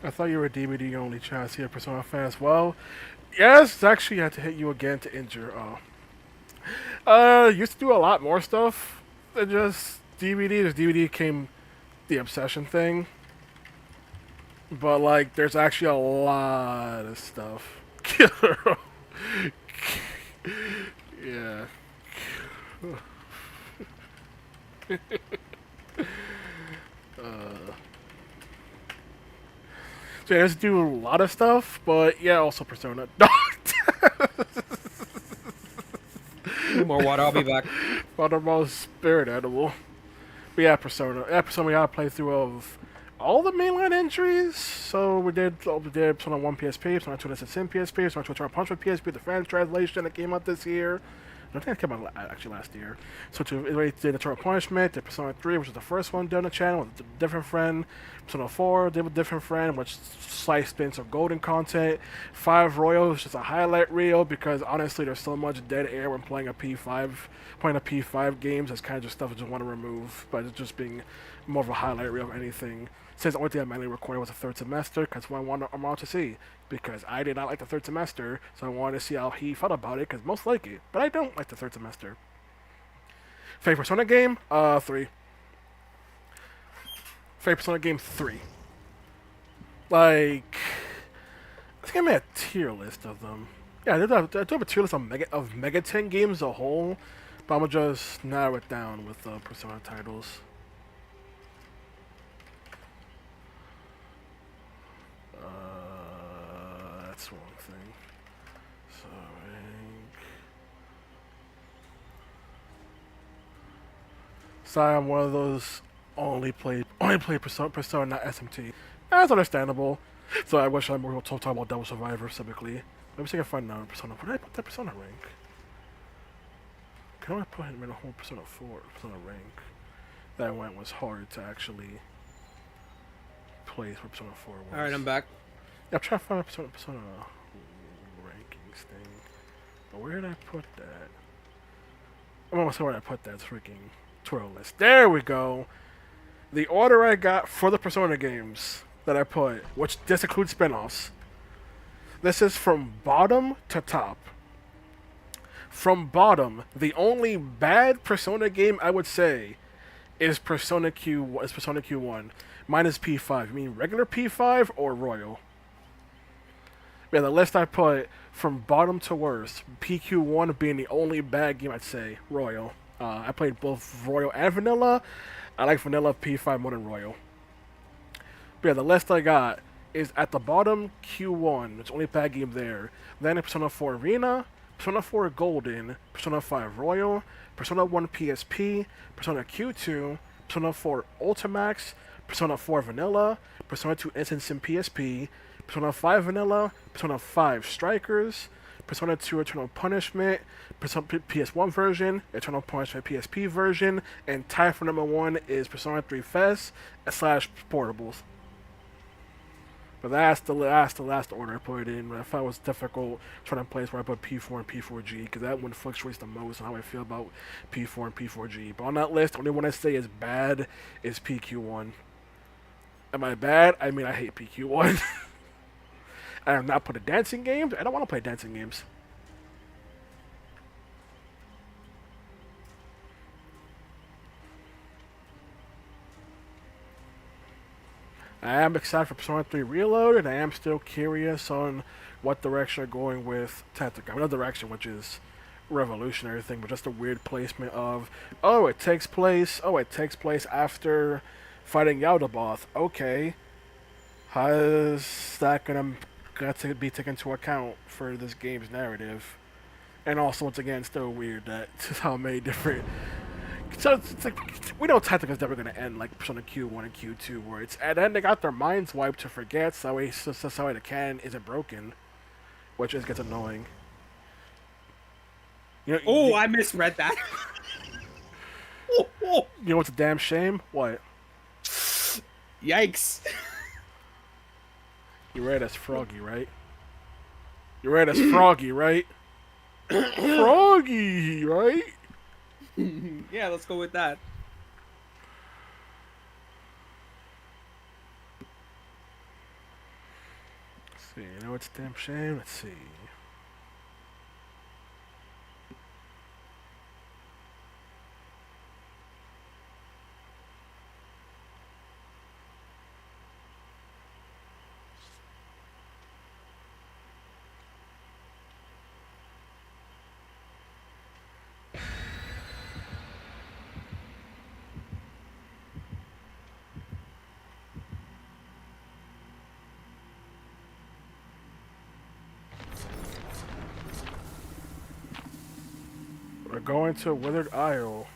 I thought you were a DVD only chassis of Persona fan as well. Yes, actually, I had to hit you again to injure. Used to do a lot more stuff than just DVD. Just DVD came the obsession thing, but like, there's actually a lot of stuff. Yeah. So yeah, just do a lot of stuff, but yeah, also Persona. Need more water. I'll be back. Buttermall's spirit animal. But yeah, Persona. Yeah, Persona, we got a playthrough of all the mainline entries. So we did Persona 1 PSP, Persona 2 SSN PSP, Persona 2 Eternal Punishment PSP, the fan translation that came out this year. I think it came out actually last year. So we did Eternal Punishment, did Persona 3, which was the first one done on the channel with a different friend. Persona 4 did with a different friend, which sliced in some golden content. 5 Royal is just a highlight reel because honestly there's so much dead air when playing a P5 games. That's kind of just stuff I just want to remove, but it's just being more of a highlight reel of anything. Since the only thing I mainly recorded was the third semester, because what I wanted Armand to see. Because I did not like the third semester, so I wanted to see how he felt about it, because most like it. But I don't like the third semester. Favorite Persona game? 3. Favorite Persona game? 3. Like, I think I made a tier list of them. Yeah, I do have a tier list of Megaten games as a whole, but I'm gonna just narrow it down with Persona titles. That's the wrong thing. So rank. Sorry, I'm one of those only play Persona, not SMT. That's understandable. So I wish I more will talk about Devil Survivor typically. Let me see if I can find another Persona. Where did I put that Persona rank? Can I put him in a whole Persona 4 Persona rank? That one was hard to actually place where Persona 4 was. All right, I'm back. Yeah, I'm trying to find a Persona rankings thing. But where did I put that? I'm almost sure where I put that freaking twirl list. There we go. The order I got for the Persona games that I put, which this includes spin-offs. This is from bottom to top. From bottom, the only bad Persona game I would say is Persona Q1. Mine is P5. You mean regular P5 or Royal? Yeah, the list I put from bottom to worst, PQ1 being the only bad game I'd say, Royal. I played both Royal and Vanilla. I like Vanilla P5 more than Royal. But yeah, the list I got is at the bottom Q1. It's the only bad game there. Then Persona 4 Arena, Persona 4 Golden, Persona 5 Royal, Persona 1 PSP, Persona Q2, Persona 4 Ultimax, Persona 4 Vanilla, Persona 2 Instant Sim PSP, Persona 5 Vanilla, Persona 5 Strikers, Persona 2 Eternal Punishment, Persona PS1 version, Eternal Punishment PSP version, and tied for number 1 is Persona 3 Fest / Portables. But that's the last order I put it in. But I thought it was difficult trying to place where I put P4 and P4G because that one fluctuates the most on how I feel about P4 and P4G. But on that list, the only one I say is bad is PQ1. Am I bad? I mean, I hate PQ1. I have not put a dancing games. I don't want to play dancing games. I am excited for Persona 3 Reload, and I am still curious on what direction they're going with Tactica. Another direction, which is revolutionary thing, but just a weird placement of, it takes place after fighting Yaldabaoth. Okay. How is that going to be taken into account for this game's narrative? And also, once again, still weird that how many different... So it's like, we know Tactica's never going to end like Persona Q1 and Q2, where it's, and then they got their minds wiped to forget, so the canon isn't broken, which just gets annoying. You know, I misread that. You know what's a damn shame? What? Yikes. You read as Froggy, right? You read as Froggy, right? Froggy, right? Yeah, let's go with that. You know it's a damn shame. Let's see. We're going to Withered Isle.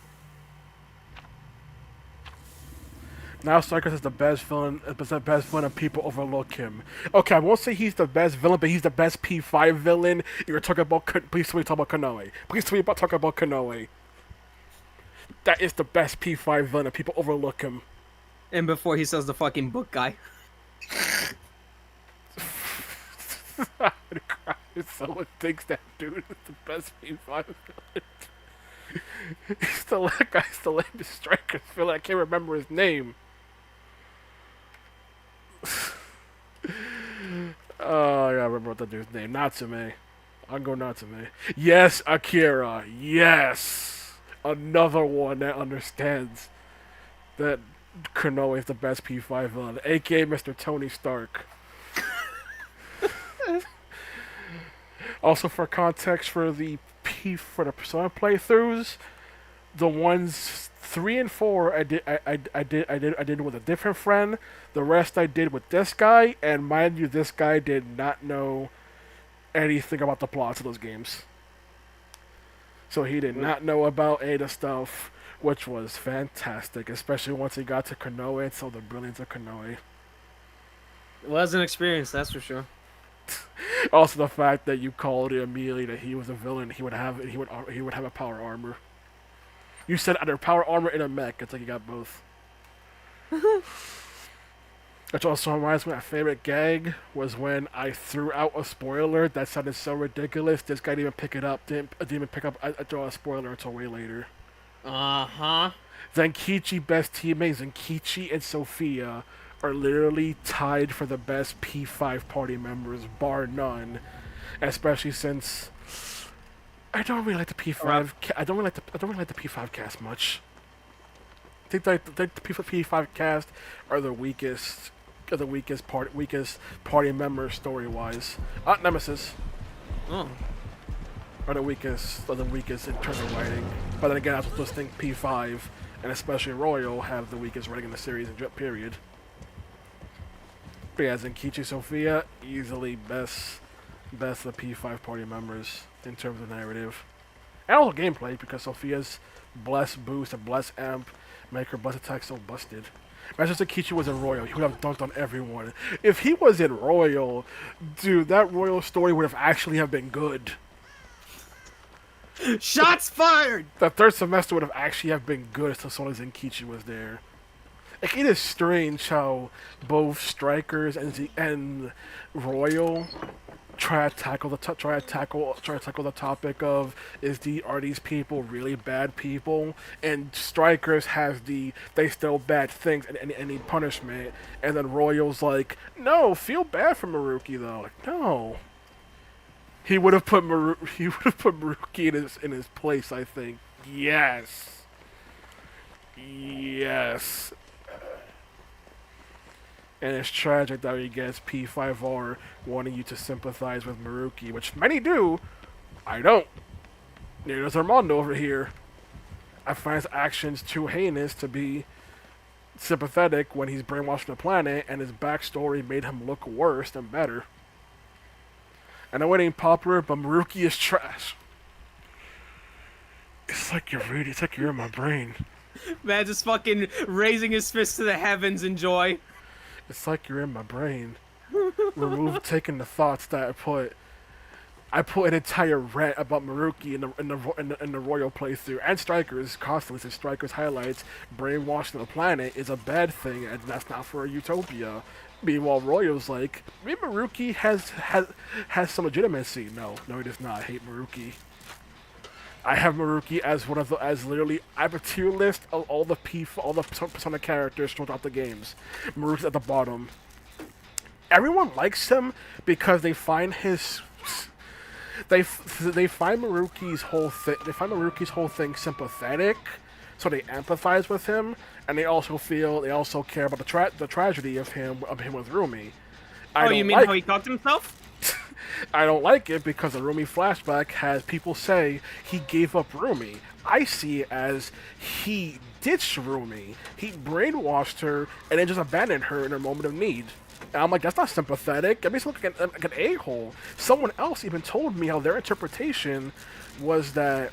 Now Strikers is the best villain, and people overlook him. Okay, I won't say he's the best villain, but he's the best P5 villain. You're talking about, please tell me talk about Konoe. Please tell me talk about Konoe. That is the best P5 villain, and people overlook him. And before he says the fucking book guy. Someone thinks that dude is the best P5 villain. He's the guy's the lamest Strikers villain. I can't remember his name. Oh, I gotta remember what the dude's name. Natsume. I'll go Natsume. Yes, Akira. Yes. Another one that understands that Konoe is the best P5 villain, aka Mr. Tony Stark. Also, for context, for the Persona playthroughs, the ones 3 and 4 I did with a different friend. The rest I did with this guy, and mind you, this guy did not know anything about the plots of those games. So he did not know about Ada stuff, which was fantastic, especially once he got to Konoe and saw the brilliance of Konoe. It was an experience, that's for sure. Also, the fact that you called it immediately that he was a villain, he would have a power armor. You said either power armor and a mech. It's like you got both. Which also reminds me, my favorite gag was when I threw out a spoiler that sounded so ridiculous. This guy didn't even pick it up. Didn't even pick up. I threw out a spoiler until way later. Zenkichi best teammates, Zenkichi and Sophia are literally tied for the best P5 party members, bar none. Especially since I don't really like the P5. I don't really like the P5 cast much. I think the P5 cast are the weakest party members story wise. Nemesis. Oh. Are the weakest in terms of writing. But then again, I also just think P5 and especially Royal have the weakest writing in the series in period. But yeah, Zenkichi Sophia, easily best of the P5 party members in terms of narrative. And also gameplay, because Sophia's bless boost and bless amp make her bless attack so busted. Imagine Zenkichi was in Royal, he would have dunked on everyone. If he was in Royal, dude, that Royal story would have actually have been good. Shots fired! The third semester would have actually have been good as long as Zenkichi was there. Like, it is strange how both Strikers and Royal try to tackle the topic of are these people really bad people, and Strikers has they still bad things and need punishment, and then Royal's like, no, feel bad for Maruki though. Like, no. He would have put Maruki in his place, I think. Yes. Yes. And it's tragic that he gets P5R wanting you to sympathize with Maruki, which many do. I don't. Neither does Armando over here. I find his actions too heinous to be sympathetic when he's brainwashing the planet, and his backstory made him look worse than better. I know it ain't popular, but Maruki is trash. It's like you're in my brain. Man, just fucking raising his fist to the heavens in joy. It's like you're in my brain. Taking the thoughts that I put an entire rant about Maruki in the Royal playthrough, and Strikers constantly says Strikers highlights brainwashing the planet is a bad thing, and that's not for a utopia. Meanwhile, Royal's like, maybe Maruki has some legitimacy. No, he does not. I hate Maruki. I have Maruki as literally, I have a tier list of all the Persona characters throughout the games. Maruki's at the bottom. everyone likes him because they find his they find Maruki's whole thing. They find Maruki's whole thing sympathetic, so they empathize with him, and they also care about the tragedy of him with Rumi. Oh, you mean how he talked to himself? I don't like it because the Rumi flashback has people say he gave up Rumi. I see it as he ditched Rumi. He brainwashed her and then just abandoned her in her moment of need. And I'm like, that's not sympathetic. That makes me look like an a-hole. Someone else even told me how their interpretation was that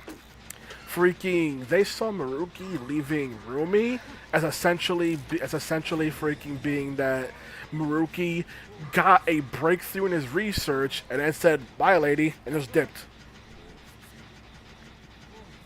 they saw Maruki leaving Rumi as essentially freaking being that Maruki got a breakthrough in his research and then said, "Bye, lady," and just dipped.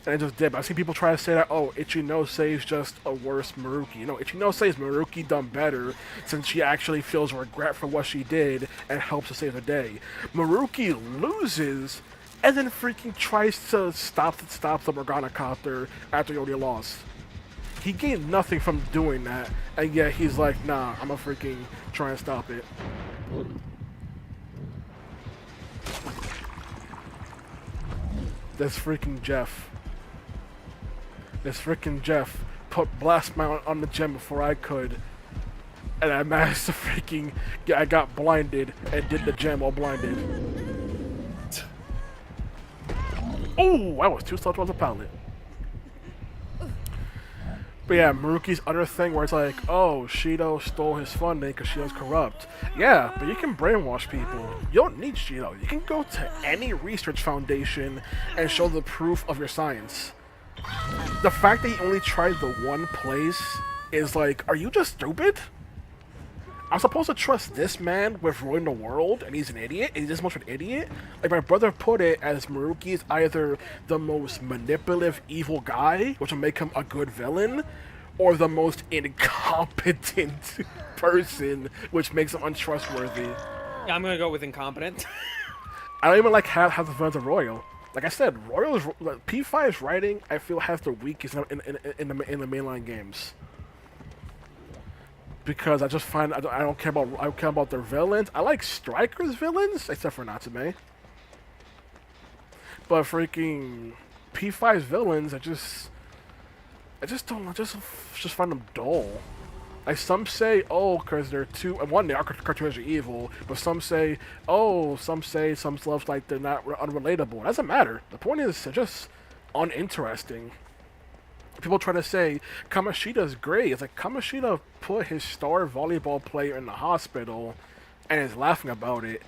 I've seen people try to say that, oh, Ichinose is just a worse Maruki. No, Ichinose is Maruki done better since she actually feels regret for what she did and helps to save the day. Maruki loses and then freaking tries to stop the Morgana Copter after he already lost. He gained nothing from doing that, and yet he's like, nah, I'm gonna freaking try and stop it. This freaking Jeff put Blast Mount on the gem before I could, and I managed to I got blinded and did the gem while blinded. Oh, I was too slow towards the pallet. But yeah, Maruki's other thing where it's like, oh, Shido stole his funding because Shido's corrupt. Yeah, but you can brainwash people. You don't need Shido. You can go to any research foundation and show the proof of your science. The fact that he only tried the one place is like, are you just stupid? I'm supposed to trust this man with ruining the world, and he's an idiot? He's this much of an idiot? Like my brother put it, as Maruki is either the most manipulative, evil guy, which will make him a good villain, or the most incompetent person, which makes him untrustworthy. Yeah, I'm gonna go with incompetent. I don't even like half the villains of Royal. Like I said, Royal's P5's writing, I feel, has the weakest in the mainline games. Because I just find I don't care about their villains. I like Striker's villains, except for Natsume. But freaking P5's villains, I just find them dull. Like some say, oh, because they're too. One, they are cartoons are evil, but some say some stuff like they're not unrelatable. It doesn't matter. The point is, they're just uninteresting. People try to say Kamoshida's great. It's like Kamoshida put his star volleyball player in the hospital and is laughing about it.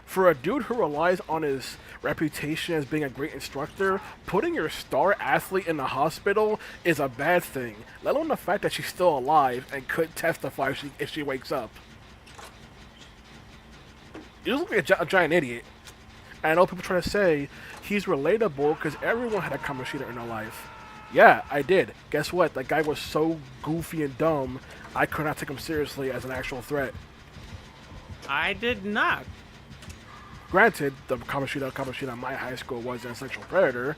For a dude who relies on his reputation as being a great instructor, putting your star athlete in the hospital is a bad thing, let alone the fact that she's still alive and could testify if she wakes up. You look like a giant idiot. And I know people try to say he's relatable because everyone had a Kamoshida in their life. Yeah, I did. Guess what? That guy was so goofy and dumb, I could not take him seriously as an actual threat. I did not. Granted, the Kamoshida in my high school was a sexual predator.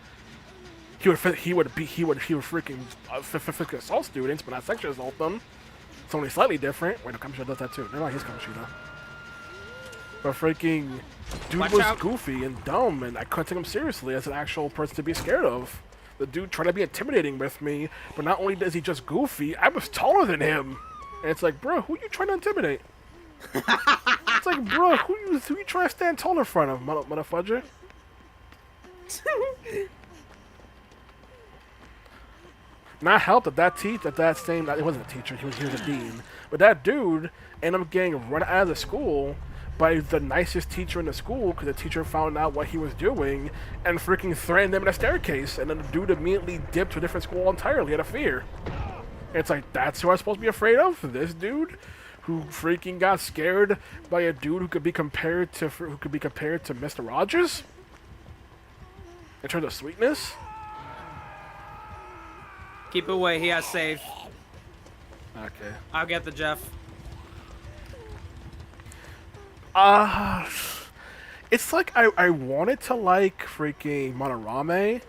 He would freaking physically assault students, but not sexually assault them. It's only slightly different. Wait, no, Kamoshida does that too. They're not his Kamoshida. But freaking dude was goofy and dumb, and I couldn't take him seriously as an actual person to be scared of. The dude tried to be intimidating with me, but not only is he just goofy, I was taller than him. And it's like, bro, who you trying to intimidate? It's like, bro, who you trying to stand tall in front of, motherfudger? Not helped that it wasn't a teacher, he was a dean. But that dude ended up getting run out of the school by the nicest teacher in the school because the teacher found out what he was doing and freaking threatened him in a staircase, and then the dude immediately dipped to a different school entirely out of fear. And it's like, that's who I'm supposed to be afraid of? This dude who freaking got scared by a dude who could be compared to Mr. Rogers in terms of sweetness? Keep away, he has safe. Okay. I'll get the Jeff. It's like I wanted to like freaking Monorame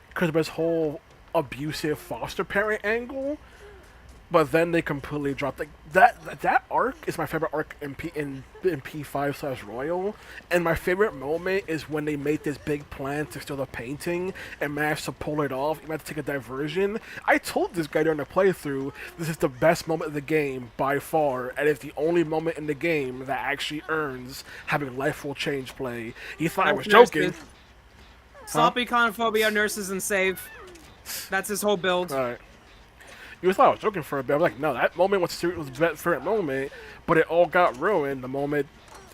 because of his whole abusive foster parent angle, But then they completely dropped that arc is my favorite arc in P5/Royal, and my favorite moment is when they made this big plan to steal the painting and managed to pull it off. You had to take a diversion. I told this guy during the playthrough, this is the best moment of the game by far, and it's the only moment in the game that actually earns having life will change play. He thought I was joking. Stop Econophobia, nurses, and save. That's his whole build. All right. You thought I was joking for a bit. I was like, no, that moment was the favorite moment, but it all got ruined the moment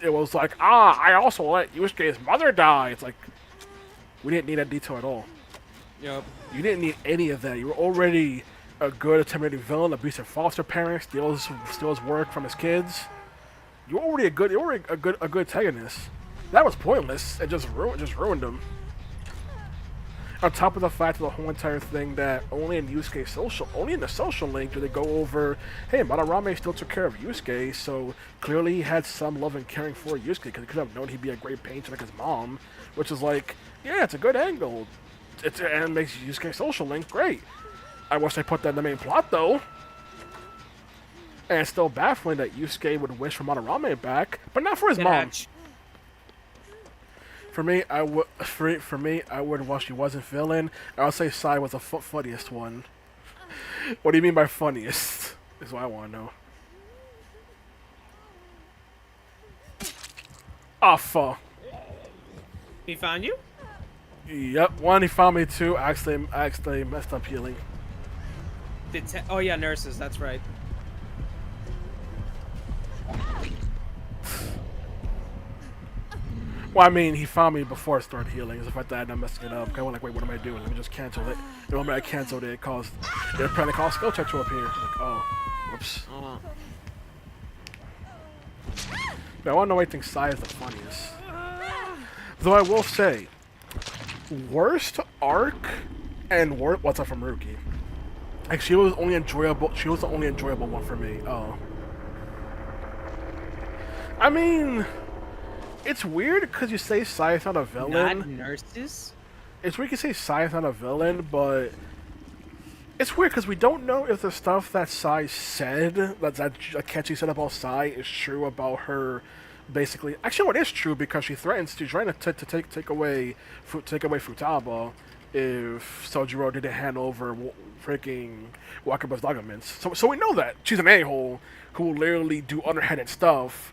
it was like, I also let Yusuke's mother die. It's like, we didn't need that detail at all. Yep. You didn't need any of that. You were already a good intimidating villain, abusive foster parent, steals his work from his kids. You were already a good antagonist. That was pointless. It just ruined him. On top of the fact of the whole entire thing that only in the social link do they go over, hey, Madarame still took care of Yusuke, so clearly he had some love and caring for Yusuke because he could have known he'd be a great painter like his mom, which is like, yeah, it's a good angle. And it makes Yusuke social link great. I wish they put that in the main plot though. And it's still baffling that Yusuke would wish for Madarame back, but not for his mom. For me, I would. While she wasn't villain, I would say Sai was the funniest one. What do you mean by funniest? Is what I want to know. Ah, fuck. He found you? Yep. One, he found me. Two, I actually messed up healing. Oh yeah, nurses. That's right. Well, I mean, he found me before I started healing. As if I died and I'm messing it up. I went like, wait, what am I doing? Let me just cancel it. The moment I canceled it, it apparently caused skill check to appear. Like, oh, whoops. But I want to know why I think Sai is the funniest. Though I will say, worst arc and what's up from Rookie? Like, she was the only enjoyable one for me. Oh. I mean, it's weird because you say Sai is not a villain. Not nurses? It's weird you say Sai is not a villain, but it's weird because we don't know if the stuff that Sai said, that Akechi said about Sai, is true about her. Basically, actually, what is true because she's trying to take away Futaba if Sojiro didn't hand over freaking Wakaba's documents. So we know that she's an a-hole who will literally do underhanded stuff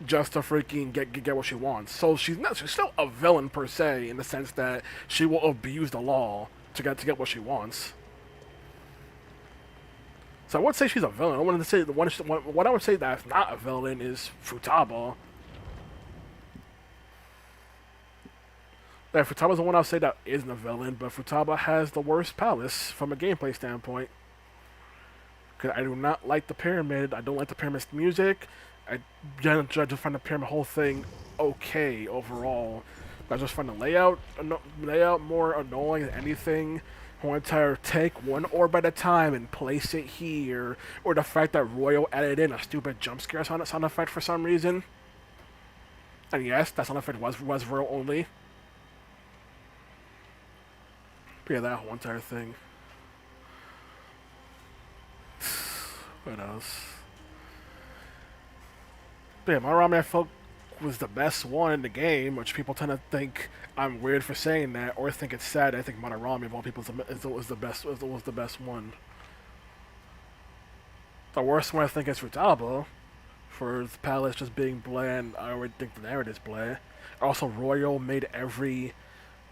just to freaking get what she wants. So she's still a villain per se in the sense that she will abuse the law to get what she wants. So I would say she's a villain. I wanted to say what I would say that's not a villain is Futaba. Yeah, Futaba's the one I'll say that isn't a villain, but Futaba has the worst palace from a gameplay standpoint. Because I do not like the pyramid. I don't like the pyramid's music. I just find the pyramid whole thing okay overall. I just find the layout more annoying than anything. Whole entire take one orb at a time and place it here, or the fact that Royal added in a stupid jump scare sound effect for some reason. And yes, that sound effect was Royal only. But yeah, that whole entire thing. What else? But yeah, Madarame I felt was the best one in the game, which people tend to think I'm weird for saying that, or think it's sad. I think Madarame of all people was the best one. The worst one I think is Futaba, for the palace just being bland. I already think the narrative's bland. Also, Royal made every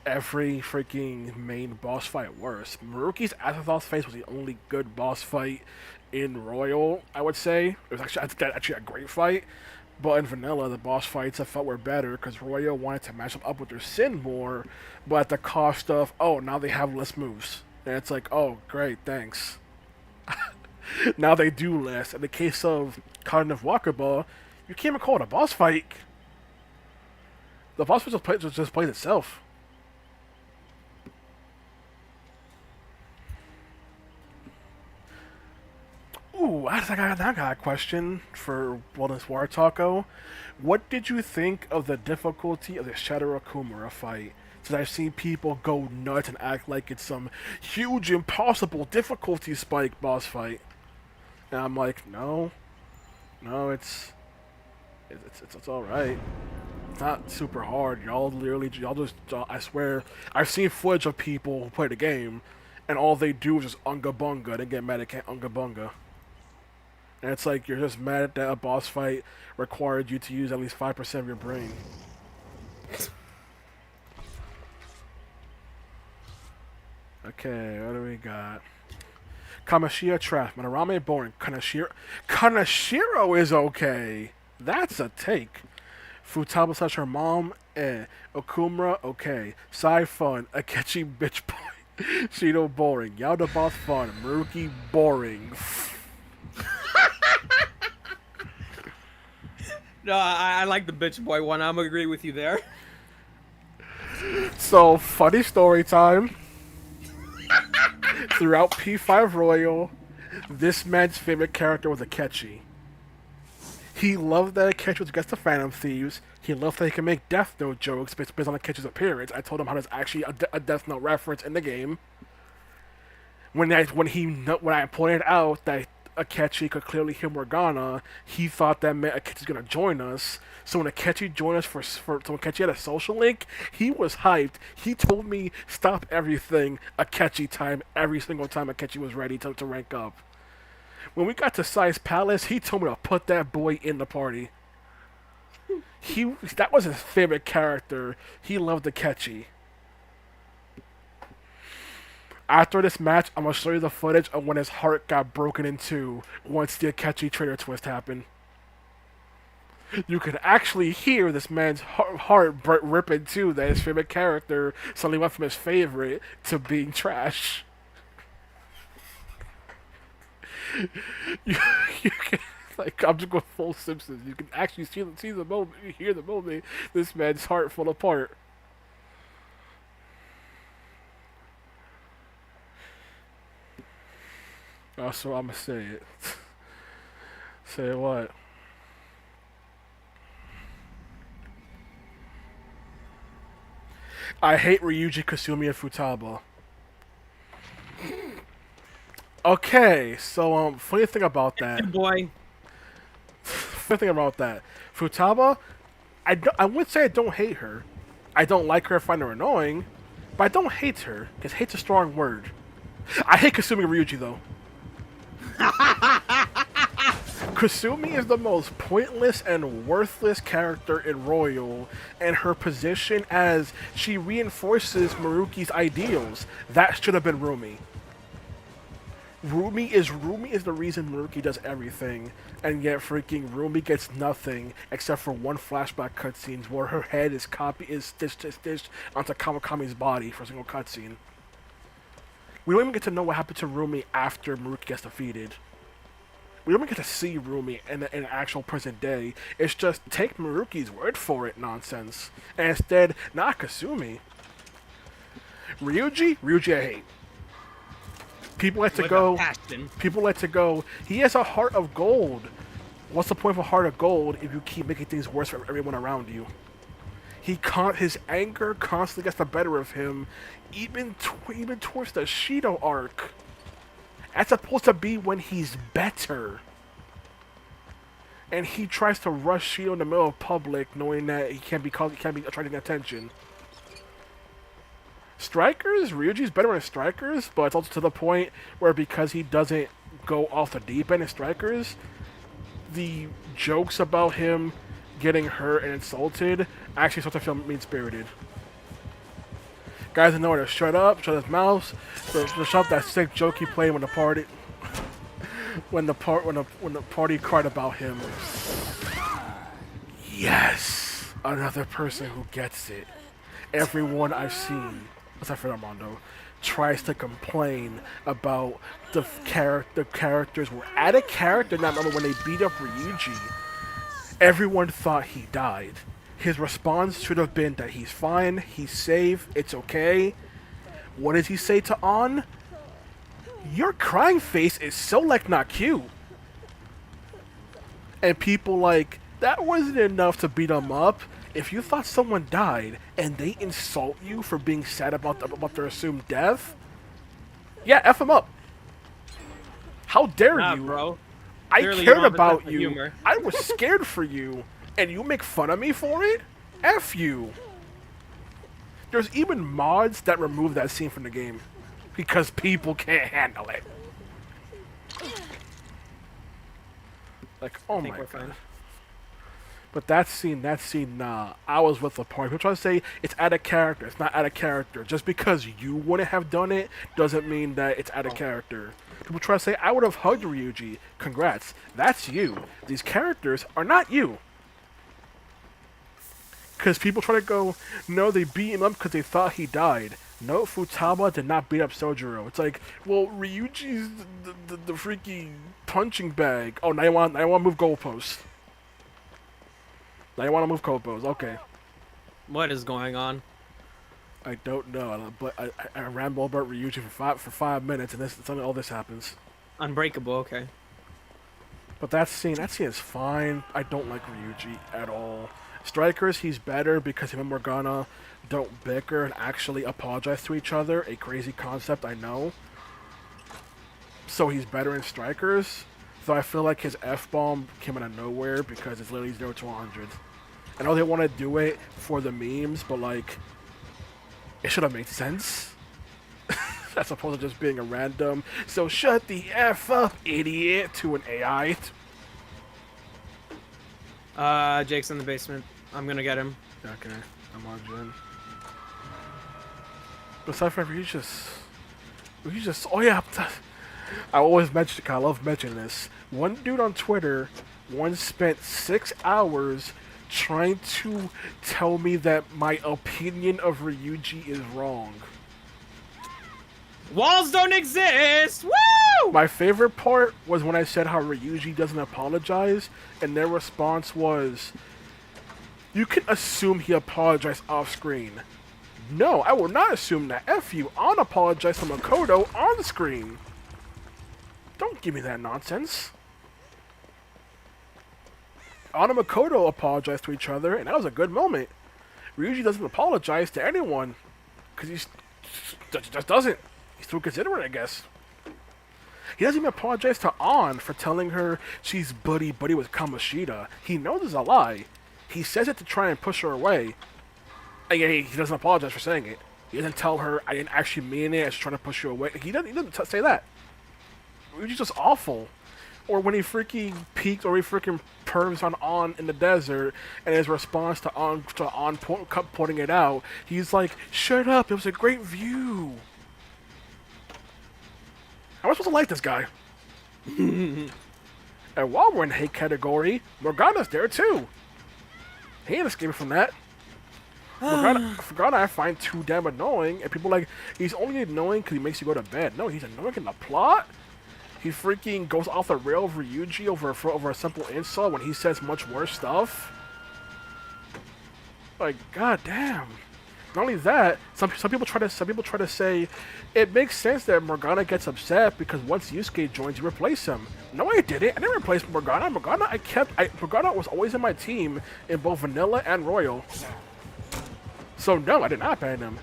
freaking main boss fight worse. Maruki's Azathoth's face was the only good boss fight in Royal, I would say. It was actually a great fight. But in Vanilla, the boss fights I felt were better because Royal wanted to match them up with their Sin more, but at the cost of, oh, now they have less moves. And it's like, oh, great, thanks. Now they do less. In the case of Garden of Wakaba, you can't even call it a boss fight. The boss fight just plays itself. Ooh, I got a question for Wellness War Taco. What did you think of the difficulty of the Shadow Kumura fight? Since I've seen people go nuts and act like it's some huge impossible difficulty spike boss fight. And I'm like, no, it's all right. It's not super hard. Y'all just, I swear, I've seen footage of people who play the game, and all they do is just unga bunga. They get mad at unga bunga. And it's like, you're just mad that a boss fight required you to use at least 5% of your brain. Okay, what do we got? Kamoshida trash. Madarame boring. Kanashiro is okay. That's a take. Futaba slash her mom, Okumura, okay. Sai fun. Akechi bitch boy. Shido boring. Yauda boss fun. Maruki boring. No, I like the bitch boy one. I'm agree with you there. So, funny story time. Throughout P5 Royal, this man's favorite character was Akechi. He loved that Akechi was against the Phantom Thieves. He loved that he can make Death Note jokes based on Akechi's appearance. I told him how there's actually a Death Note reference in the game. When I pointed out that Akechi could clearly hear Morgana, he thought that meant Akechi's gonna join us. So when Akechi joined us so when Akechi had a social link, he was hyped. He told me stop everything Akechi time every single time Akechi was ready to rank up. When we got to Sai's Palace, he told me to put that boy in the party. That was his favorite character. He loved Akechi. After this match, I'm going to show you the footage of when his heart got broken in two once the Akechi traitor twist happened. You can actually hear this man's heart rip in two that his favorite character suddenly went from his favorite to being trash. you can, like, I'm just going full Simpsons. You can actually see the moment, you hear the moment this man's heart fall apart. So I'm gonna say it. Say what? I hate Ryuji, Kasumi, and Futaba. Okay, so funny thing about that. Boy. Funny thing about that. Futaba, I wouldn't say I don't hate her. I don't like her, I find her annoying, but I don't hate her, because hate's a strong word. I hate Kasumi and Ryuji though. Kasumi is the most pointless and worthless character in Royal, and her position as she reinforces Maruki's ideals. That should have been Rumi. Rumi is the reason Maruki does everything, and yet freaking Rumi gets nothing except for one flashback cutscene where her head is stitched onto Kawakami's body for a single cutscene. We don't even get to know what happened to Rumi after Maruki gets defeated. We don't even get to see Rumi in actual present day. It's just take Maruki's word for it nonsense. And instead, not Kasumi. Ryuji I hate. People let to go. He has a heart of gold. What's the point of a heart of gold if you keep making things worse for everyone around you? His anger constantly gets the better of him, even towards the Shido arc. That's supposed to be when he's better. And he tries to rush Shido in the middle of public, knowing that he can't be attracting attention. Strikers, Ryuji's better in Strikers, but it's also to the point where because he doesn't go off the deep end in Strikers, the jokes about him getting hurt and insulted actually starts to feel mean-spirited. Guys know where to shut up, shut his mouth, shut that sick joke he played when the party cried about him. Yes, another person who gets it. Everyone I've seen, except for Armando, tries to complain about the characters were at a character. Not remember when they beat up Ryuji. Everyone thought he died. His response should have been that he's fine, he's safe, it's okay. What does he say to An? Your crying face is so not cute. And people like, that wasn't enough to beat him up. If you thought someone died and they insult you for being sad about their assumed death, yeah, F him up. How dare you? Bro. I Clearly you cared don't have a about sense of you. humor. I was scared for you, and you make fun of me for it? F you. There's even mods that remove that scene from the game because people can't handle it. Like, oh I think my we're god. fine. But that scene, nah. I was with the party. People try to say it's out of character. It's not out of character. Just because you wouldn't have done it doesn't mean that it's out of character. People try to say I would have hugged Ryuji. Congrats. That's you. These characters are not you. Because people try to go, no, they beat him up because they thought he died. No, Futaba did not beat up Sojiro. It's like, well, Ryuji's the freaky punching bag. Oh, now you want to move goalposts. Now you want to move goalposts. Okay. What is going on? I don't know, but I ramble about Ryuji for 5 minutes, and suddenly all this happens. Unbreakable, okay. But that scene is fine. I don't like Ryuji at all. Strikers, he's better because him and Morgana don't bicker and actually apologize to each other. A crazy concept, I know. So he's better in Strikers. So I feel like his F-bomb came out of nowhere because it's literally 0 to 100. I know they want to do it for the memes, but like, it should have made sense. As opposed to just being a random, so shut the F up, idiot, to an AI. Jake's in the basement. I'm gonna get him. Okay, I'm on Jen. Besides from you just, oh yeah, I always mention, I love mentioning this. One dude on Twitter once spent 6 hours trying to tell me that my opinion of Ryuji is wrong. Walls don't exist! Woo! My favorite part was when I said how Ryuji doesn't apologize, and their response was, you can assume he apologized off screen. No, I will not assume that. F you, I'll apologize to Makoto on screen. Don't give me that nonsense. Anna and Makoto apologized to each other, and that was a good moment. Ryuji doesn't apologize to anyone, because he just doesn't. He's too considerate, I guess. He doesn't even apologize to An for telling her she's buddy-buddy with Kamoshida. He knows it's a lie. He says it to try and push her away. And he doesn't apologize for saying it. He doesn't tell her, I didn't actually mean it, I was trying to push you away. He doesn't say that. Ryuji's just awful. Or when he freaking peeks or he freaking pervs on An in the desert, and his response to An pointing it out, he's like, shut up, it was a great view. How am I supposed to like this guy? And while we're in hate category, Morgana's there too. He ain't escaping from that. Morgana I find too damn annoying, and people like, he's only annoying because he makes you go to bed. No, he's annoying in the plot. He freaking goes off the rail of Ryuji over a simple insult when he says much worse stuff. Like, god damn. Not only that, some people try to say it makes sense that Morgana gets upset because once Yusuke joins, you replace him. No, I didn't. I didn't replace Morgana. Morgana was always in my team in both Vanilla and Royal. So no, I did not ban him.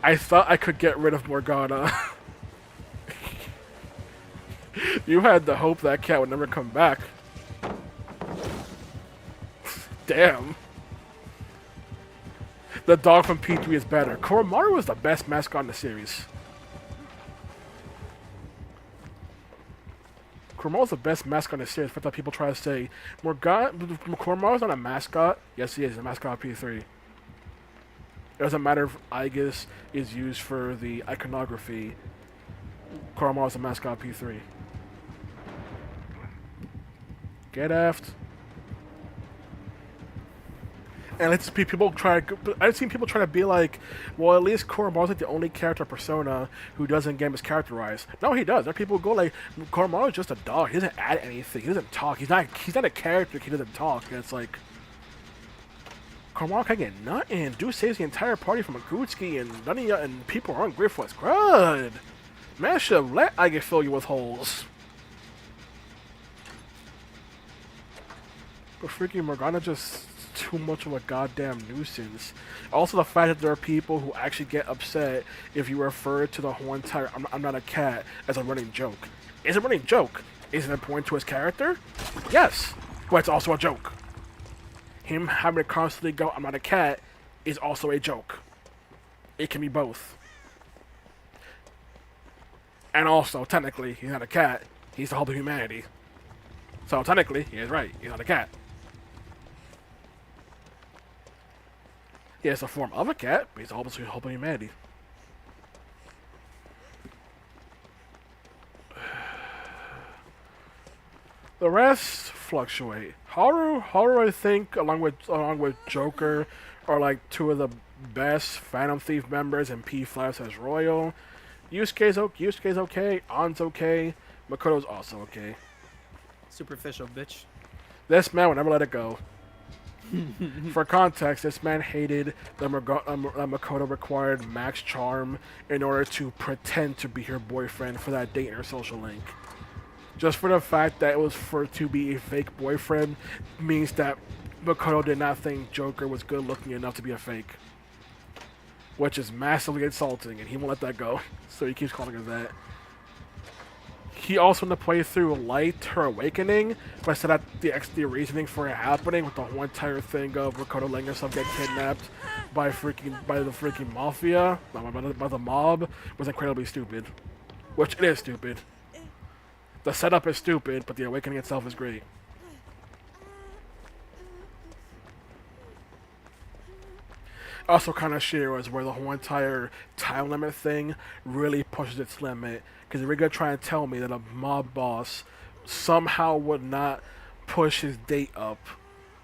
I thought I could get rid of Morgana. You had the hope that cat would never come back. Damn. The dog from P3 is better. Koromaru is the best mascot in the series. Koromaru's the best mascot in the series. But that people try to say, Koromaru's not a mascot. Yes, he is. He's a mascot of P3. It doesn't matter if Aegis is used for the iconography. Koromaru's a mascot of P3. Get effed. And it's people try. I've seen people try to be like, well, at least Koromaru's like the only character Persona who doesn't get mischaracterized. No, he does. There are people who go like, Koromaru's just a dog. He doesn't add anything. He doesn't talk. He's not a character. He doesn't talk. And it's like, Koromaru can't get nothing. Dude saves the entire party from Agutsuki, and none of you and people are hungry for his crud. Man, should have let Aige fill you with holes. But freaking Morgana just too much of a goddamn nuisance. Also, the fact that there are people who actually get upset if you refer to the whole entire I'm not a cat as a running joke. It's a running joke. Is it important to his character? Yes, but it's also a joke. Him having to constantly go, I'm not a cat, is also a joke. It can be both. And also, technically, he's not a cat, he's the hope of humanity. So technically, he is right, he's not a cat. He has the form of a cat, but he's the hope of humanity. The rest fluctuate. Haru, I think, along with Joker, are like two of the best Phantom Thief members, and P5 as Royal. Yusuke's okay. An's okay. Makoto's also okay. Superficial, bitch. This man will never let it go. For context, this man hated that Makoto required max charm in order to pretend to be her boyfriend for that date in her social link. Just for the fact that it was to be a fake boyfriend means that Makoto did not think Joker was good looking enough to be a fake. Which is massively insulting, and he won't let that go. So he keeps calling her that. He also in the playthrough liked her awakening, but said that the reasoning for it happening with the whole entire thing of Makoto letting herself get kidnapped by the freaking mafia, by the mob, was incredibly stupid. Which it is stupid. The setup is stupid, but the awakening itself is great. Also kind of share is where the whole entire time limit thing really pushes its limit, because they're gonna try and tell me that a mob boss somehow would not push his date up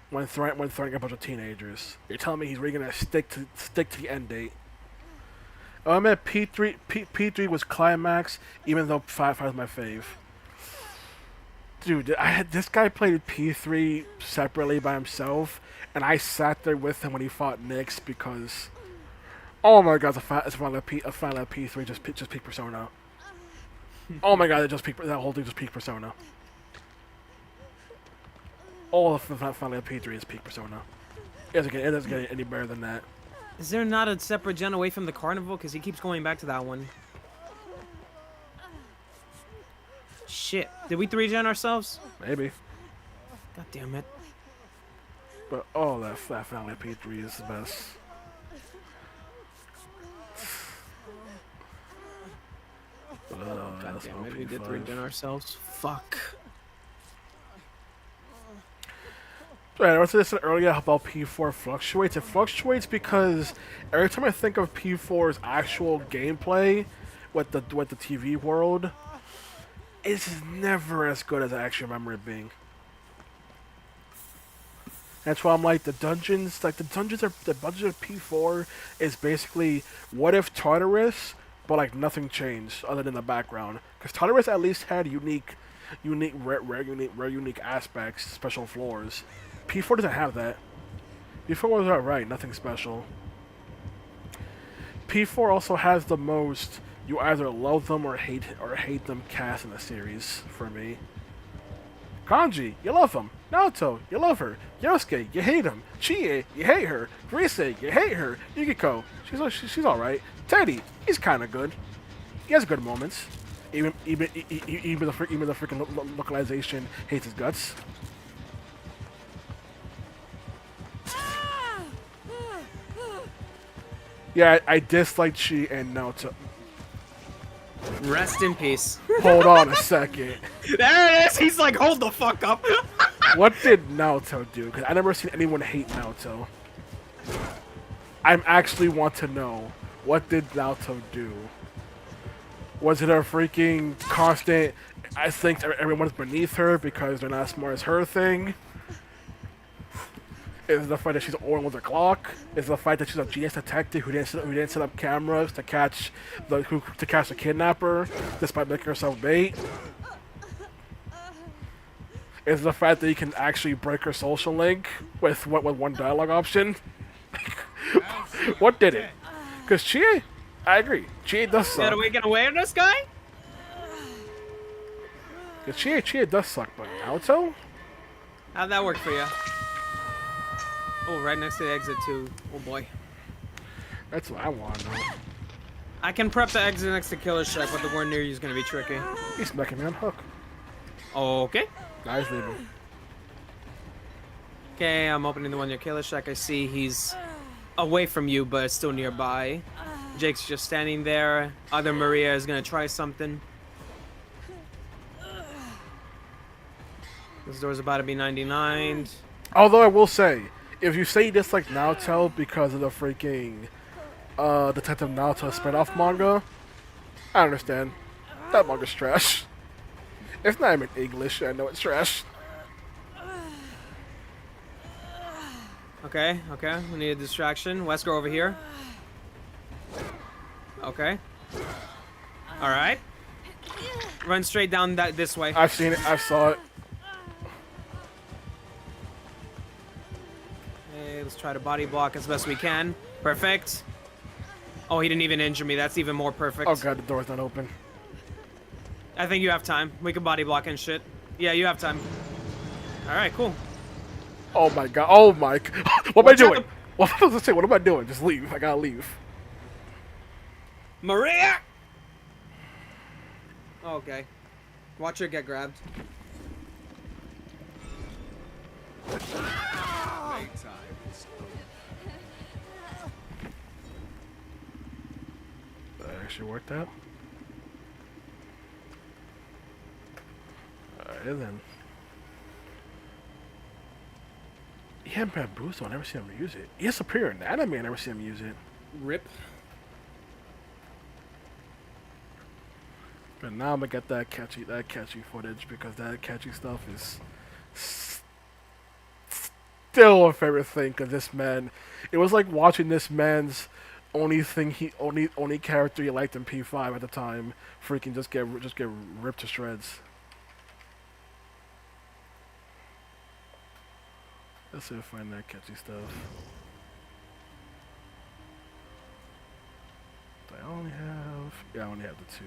when threatening a bunch of teenagers. You're telling me he's really gonna stick to the end date? I admit P3 was climax, even though 5 is my fave. Dude, this guy played P3 separately by himself, and I sat there with him when he fought Nyx because, oh my god, it's finally P3 just peak Persona. Oh my god, that whole thing just peak Persona. All of finally P3 is peak Persona. It doesn't get any better than that. Is there not a separate gen away from the carnival? Because he keeps going back to that one. Shit. Did we 3-gen ourselves? Maybe. God damn it. But oh, that finally P3 is the best. God damn it, we did 3-gen ourselves. Fuck. Right, I was saying earlier about P4 fluctuates. It fluctuates because every time I think of P4's actual gameplay with the TV world, it's never as good as I actually remember it being. That's why I'm like, the dungeons of P4 is basically what if Tartarus, but like nothing changed other than the background. Because Tartarus at least had rare unique aspects, special floors. P4 doesn't have that. P4 was alright, nothing special. P4 also has the most you either love them or hate them cast in the series for me. Kanji, you love him. Naoto, you love her. Yosuke, you hate him. Chie, you hate her. Grise, you hate her. Yukiko, she's alright. Teddy, he's kind of good. He has good moments. Even the freaking localization hates his guts. Yeah, I dislike Chi and Naoto. Rest in peace. Hold on a second. There it is. He's like, hold the fuck up. What did Naoto do? Because I never seen anyone hate Naoto. I actually want to know, what did Naoto do? Was it a freaking constant, I think everyone's beneath her because they're not as smart as her thing? Is the fact that she's old with a clock? Is the fact that she's a genius detective who didn't set up cameras to catch the kidnapper, despite making herself bait? Is the fact that you can actually break her social link with one dialogue option? What did it? Because Chie, I agree, Chie does suck. Did we get away with this guy? Because Chie does suck, but Naoto? How'd that work for you? Oh, right next to the exit too. Oh boy. That's what I want to know. I can prep the exit next to Killer Shack, but the one near you is gonna be tricky. He's making me on hook. Okay. Nice leaving. Okay, I'm opening the one near Killer Shack. I see he's away from you, but still nearby. Jake's just standing there. Other Maria is gonna try something. This door's about to be 99. Although I will say, if you say you dislike Naruto because of the freaking Detective Naruto spin-off manga, I understand. That manga's trash. It's not even English. I know it's trash. Okay, okay. We need a distraction. Wesker over here. Okay. All right. Run straight down this way. I've seen it. I saw it. Okay, let's try to body block as best we can. Perfect. Oh, he didn't even injure me. That's even more perfect. Oh god, the door's not open. I think you have time. We can body block and shit. Yeah, you have time. All right, cool. Oh my god. Oh my. What am I Watch out doing? What was I say? What am I doing? Just leave. I gotta leave. Maria! Okay. Watch her get grabbed. That actually worked out. Alright then. Yeah, Bamboozle, I never seen him use it. He has Superior in anime, I never seen him use it. Rip. But now I'm gonna get that catchy footage because that catchy stuff is still a favorite thing. Cause this man, it was like watching this man's only character he liked in P5 at the time, freaking just get ripped to shreds. Let's see if I find that catchy stuff. Do I only have? Yeah, I only have the 2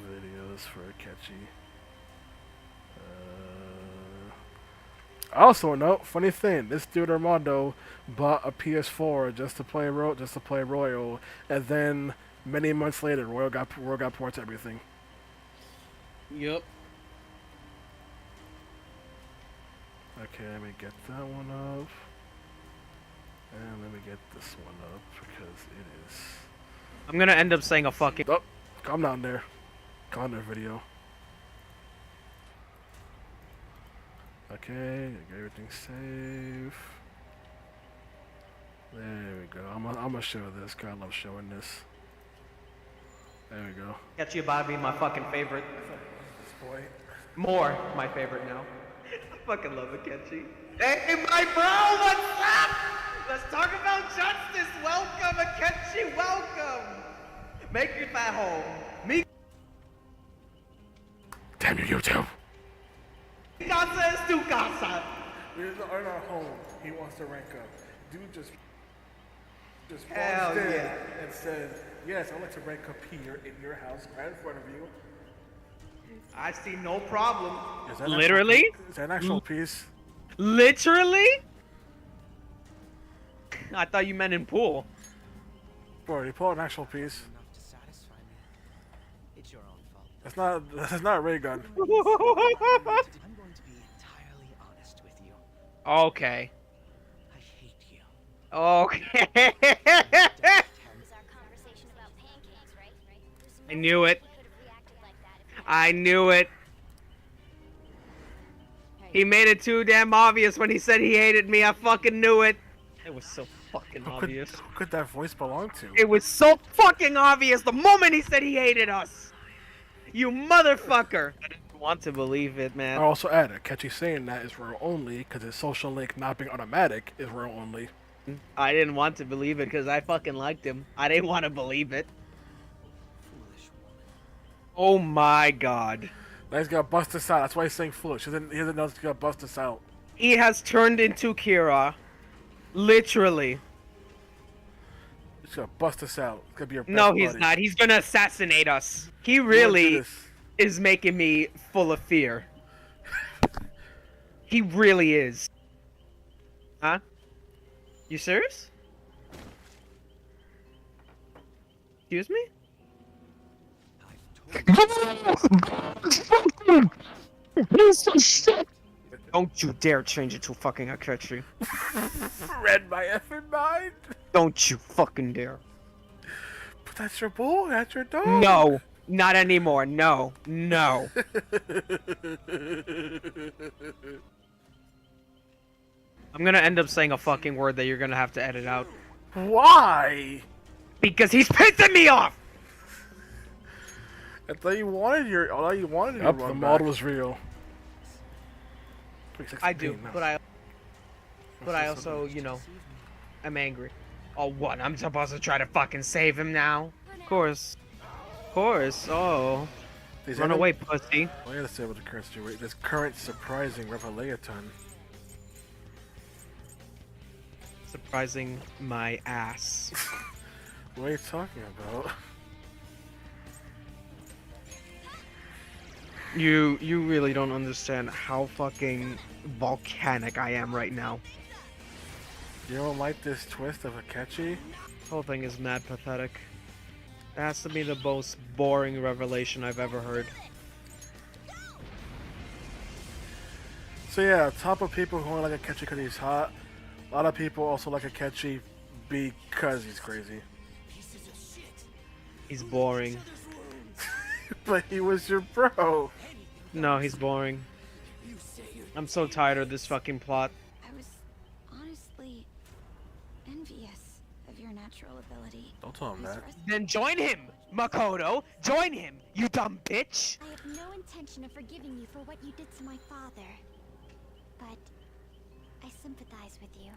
videos for catchy. Also, no funny thing. This dude Armando bought a PS4 just to play Royal, and then many months later, Royal got ports everything. Yep. Okay, let me get that one up, and let me get this one up because it is. I'm gonna end up saying a fucking. Oh, calm down there. Calm down, video. Okay, get everything safe. There we go. I'm gonna show this. God, I love showing this. There we go. Catch You Bobby, my fucking favorite. This boy. More my favorite now. I fucking love Akechi. Hey, my bro, what's up? Let's talk about justice. Welcome, Akechi, welcome. Make it at home. Me. Damn you, YouTube. Casa es tu casa. We're in our home. He wants to rank up. Dude just Hell buzzed in yeah. and said, "Yes, I want to rank up here in your house, right in front of you." I see no problem. Is that Literally? Is that an actual piece? Literally? I thought you meant in pool. Bro, you pull an actual piece. Enough to satisfy me. It's your own fault. That's not a ray gun. I'm going to be entirely honest with you. Okay. I hate you. Okay. was our conversation about pancakes, right? There's I no knew way it. he could have reacted like that if he I knew it. He made it too damn obvious when he said he hated me. I fucking knew it. It was so fucking obvious. Who could that voice belong to? It was so fucking obvious the moment he said he hated us. You motherfucker. I didn't want to believe it, I man. also added, Catchy saying that is royal only because his social link not being automatic is royal only. I didn't want to believe it because I fucking liked him. I didn't want to believe it. Foolish woman. Oh my god. Now he's gonna bust us out. That's why he's saying foolish. He doesn't know he's gonna bust us out. He has turned into Kira. Literally. He's gonna bust us out. It's gonna be your best No, he's buddy. not. He's gonna assassinate us. He You wanna do really this. is making me full of fear. He really is. Huh? You serious? Excuse me? I've Don't you dare change it to fucking Akechi. Read my effing mind. Don't you fucking dare. But that's your bull. That's your dog. No, not anymore. No, no. I'm gonna end up saying a fucking word that you're gonna have to edit out. Why? Because he's pissing me off! I thought you wanted your. I thought you wanted your. Yep, run the back. mod was real. I do, 2016, but I also, you know, I'm angry. Oh, what? I'm supposed to try to fucking save him now? Of course. Of course. Oh. These Run enem- away, pussy. I gotta say about the current situation. This current surprising revelation. Surprising my ass. What are you talking about? You really don't understand how fucking volcanic I am right now. You don't like this twist of Akechi? This whole thing is mad pathetic. It has to be the most boring revelation I've ever heard. So yeah, top of people who only like Akechi because he's hot. A lot of people also like Akechi because he's crazy. He's boring. But he was your bro. No, he's boring. I'm so tired of this fucking plot. I was honestly envious of your natural ability. Don't tell him that. Then join him, Makoto! Join him, you dumb bitch! I have no intention of forgiving you for what you did to my father. But I sympathize with you.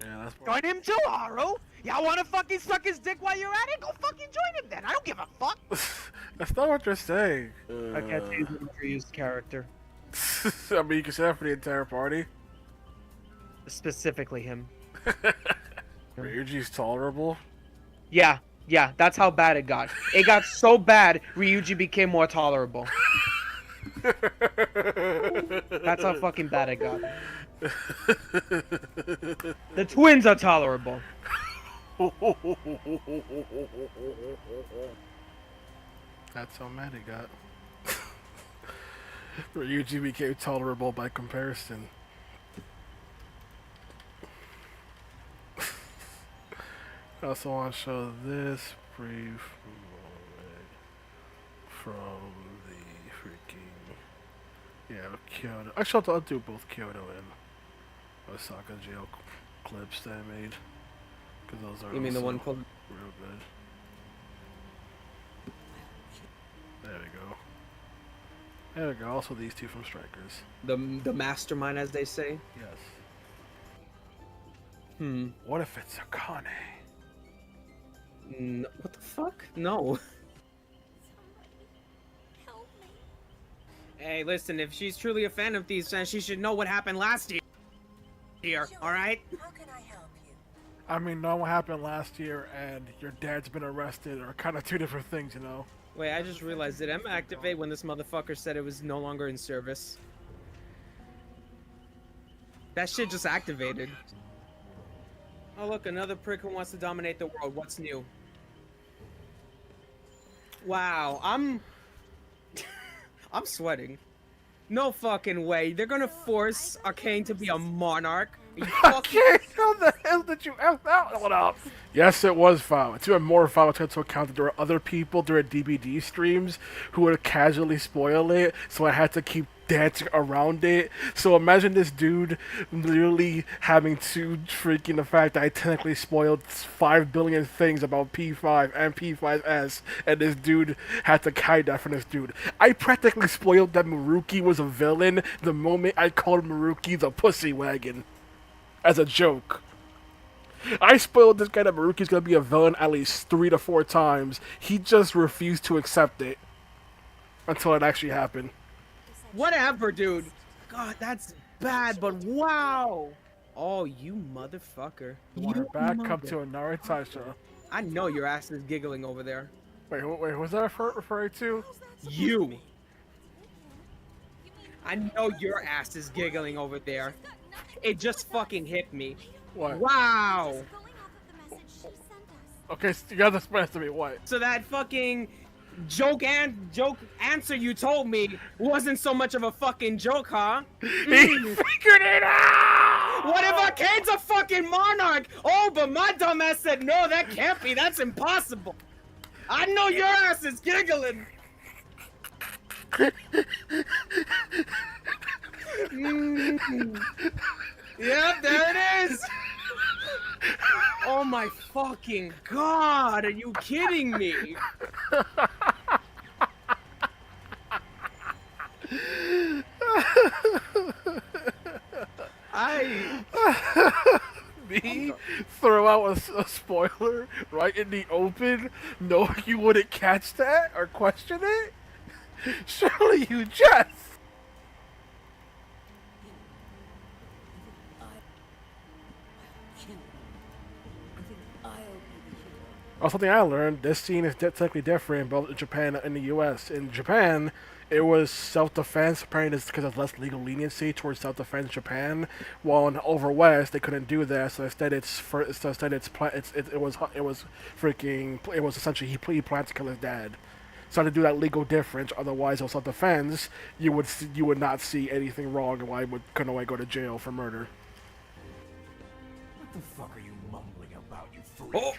Yeah, that's Join him too, Haru! Y'all wanna fucking suck his dick while you're at it? Go fucking join him then! I don't give a fuck! That's not what you're saying. Akechi is an overused character. I mean, you can say that for the entire party. Specifically him. Ryuji's tolerable. Yeah, that's how bad it got. It got so bad, Ryuji became more tolerable. That's how fucking bad it got. The twins are tolerable. That's how mad it got. Ryuji became tolerable by comparison. I also want to show this brief moment from the freaking Kyoto. Actually, I'll do both Kyoto and Osaka jail clips that I made because those are. You mean the also one called? real good. There we go. There we go. Also, these two from Strikers. The mastermind, as they say. Yes. What if it's Akane? What the fuck? No. Help me. Hey, listen, if she's truly a fan of these, then she should know what happened last year. All right? How can I help you? I mean, knowing what happened last year and your dad's been arrested are kind of two different things, you know? Wait, I just realized, did Emma activate when this motherfucker said it was no longer in service? That shit just activated. Oh look, another prick who wants to dominate the world. What's new? Wow, I'm sweating. No fucking way. They're gonna force Arcane to be a monarch. Are you fucking... How the hell did you F that one up? Yes, it was foul. It's even more foul to take into account that there were other people during DVD streams who would casually spoil it, so I had to keep dancing around it. So imagine this dude literally having to freaking the fact that I technically spoiled 5 billion things about P5 and P5S, and this dude had to hide that from this dude. I practically spoiled that Maruki was a villain the moment I called Maruki the pussy wagon. As a joke. I spoiled this guy that Maruki's gonna be a villain at least 3 to 4 times. He just refused to accept it. Until it actually happened. Whatever, dude. God, that's bad, but wow. Oh, you motherfucker. We're back, come to a Naruto. I know your ass is giggling over there. Wait, was that referring to? You. I know your ass is giggling over there. It just fucking hit me. What? Wow. Going off of the message she sent us. Okay, so you gotta explain to me what. So that fucking joke answer you told me wasn't so much of a fucking joke, huh? He figured it out! What if Arcade's a fucking monarch? Oh, but my dumbass said no, that can't be. That's impossible. I know your ass is giggling. Yep, there it is. Oh my fucking god, are you kidding me? Me throw out a spoiler right in the open, knowing you wouldn't catch that or question it? Surely you just. Oh, something I learned, this scene is technically different in both Japan and the US. In Japan, it was self-defense, apparently it's because of less legal leniency towards self-defense in Japan, while in over West, they couldn't do that, so instead it was essentially he planned to kill his dad. So to do that legal difference, otherwise on self-defense, you would not see anything wrong and why couldn't only go to jail for murder. What the fuck are you mumbling about, you freak? Oh.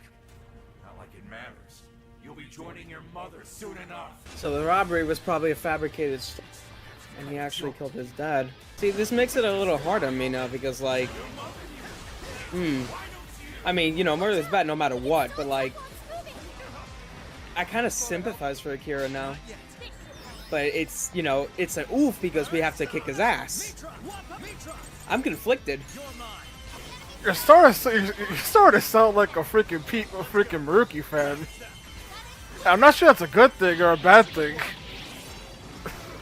Not like it matters. You'll be joining your mother soon enough. So the robbery was probably a fabricated story, and he actually killed his dad. See, this makes it a little hard on me now because, like, I mean, you know, murder is bad no matter what, but like, I kind of sympathize for Akira now. But it's, you know, it's an oof because we have to kick his ass. I'm conflicted. You're starting to sound like a freaking Maruki fan. I'm not sure that's a good thing or a bad thing.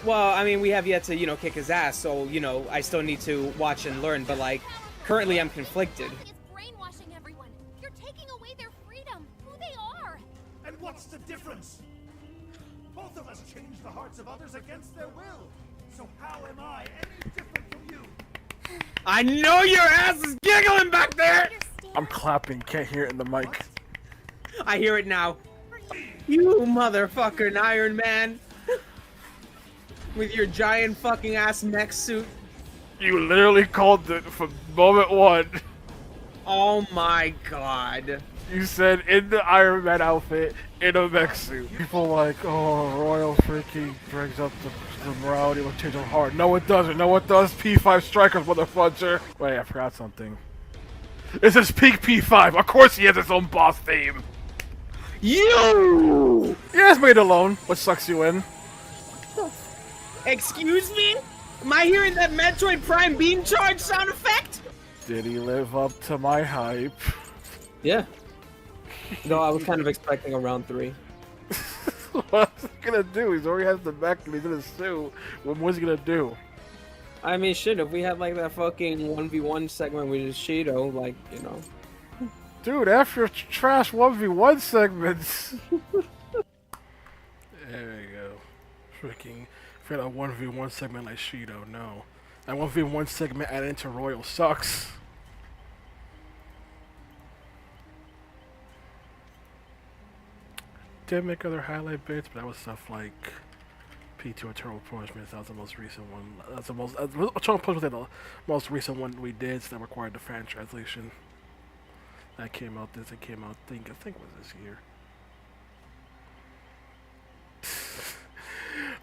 Well, I mean, we have yet to, you know, kick his ass, so, you know, I still need to watch and learn, but, like, currently I'm conflicted. Is brainwashing everyone. You're taking away their freedom, who they are. And what's the difference? Both of us change the hearts of others against their will. So how am I any different from you? I know your ass is giggling back there. I'm clapping, can't hear it in the mic. I hear it now. You motherfucking Iron Man. With your giant fucking ass mech suit. You literally called it from moment one. Oh my god. You said in the Iron Man outfit, in a mech suit. People like, oh, Royal freaking brings up the morality will change of heart. No, it doesn't. No, it does. P5 Strikers, motherfucker. Wait, I forgot something. This is peak P5. Of course he has his own boss theme. You! Yeah, it's made alone, which sucks you in. Excuse me? Am I hearing that Metroid Prime beam charge sound effect? Did he live up to my hype? Yeah. No, I was kind of expecting a round 3. What's he gonna do? He's already has the mech and he's in his suit. What's he gonna do? I mean, shit, if we had, like, that fucking 1v1 segment with Shido, like, you know. Dude, after trash 1v1 segments. There you go. Freaking, for a 1v1 segment like Shido, no. That 1v1 segment added into Royal sucks. Did make other highlight bits, but that was stuff like P2 Eternal Punishment. That was the most recent one. That's the most. Eternal Punishment was the most recent one we did, so that required the fan translation. That came out. It came out. I think it was this year.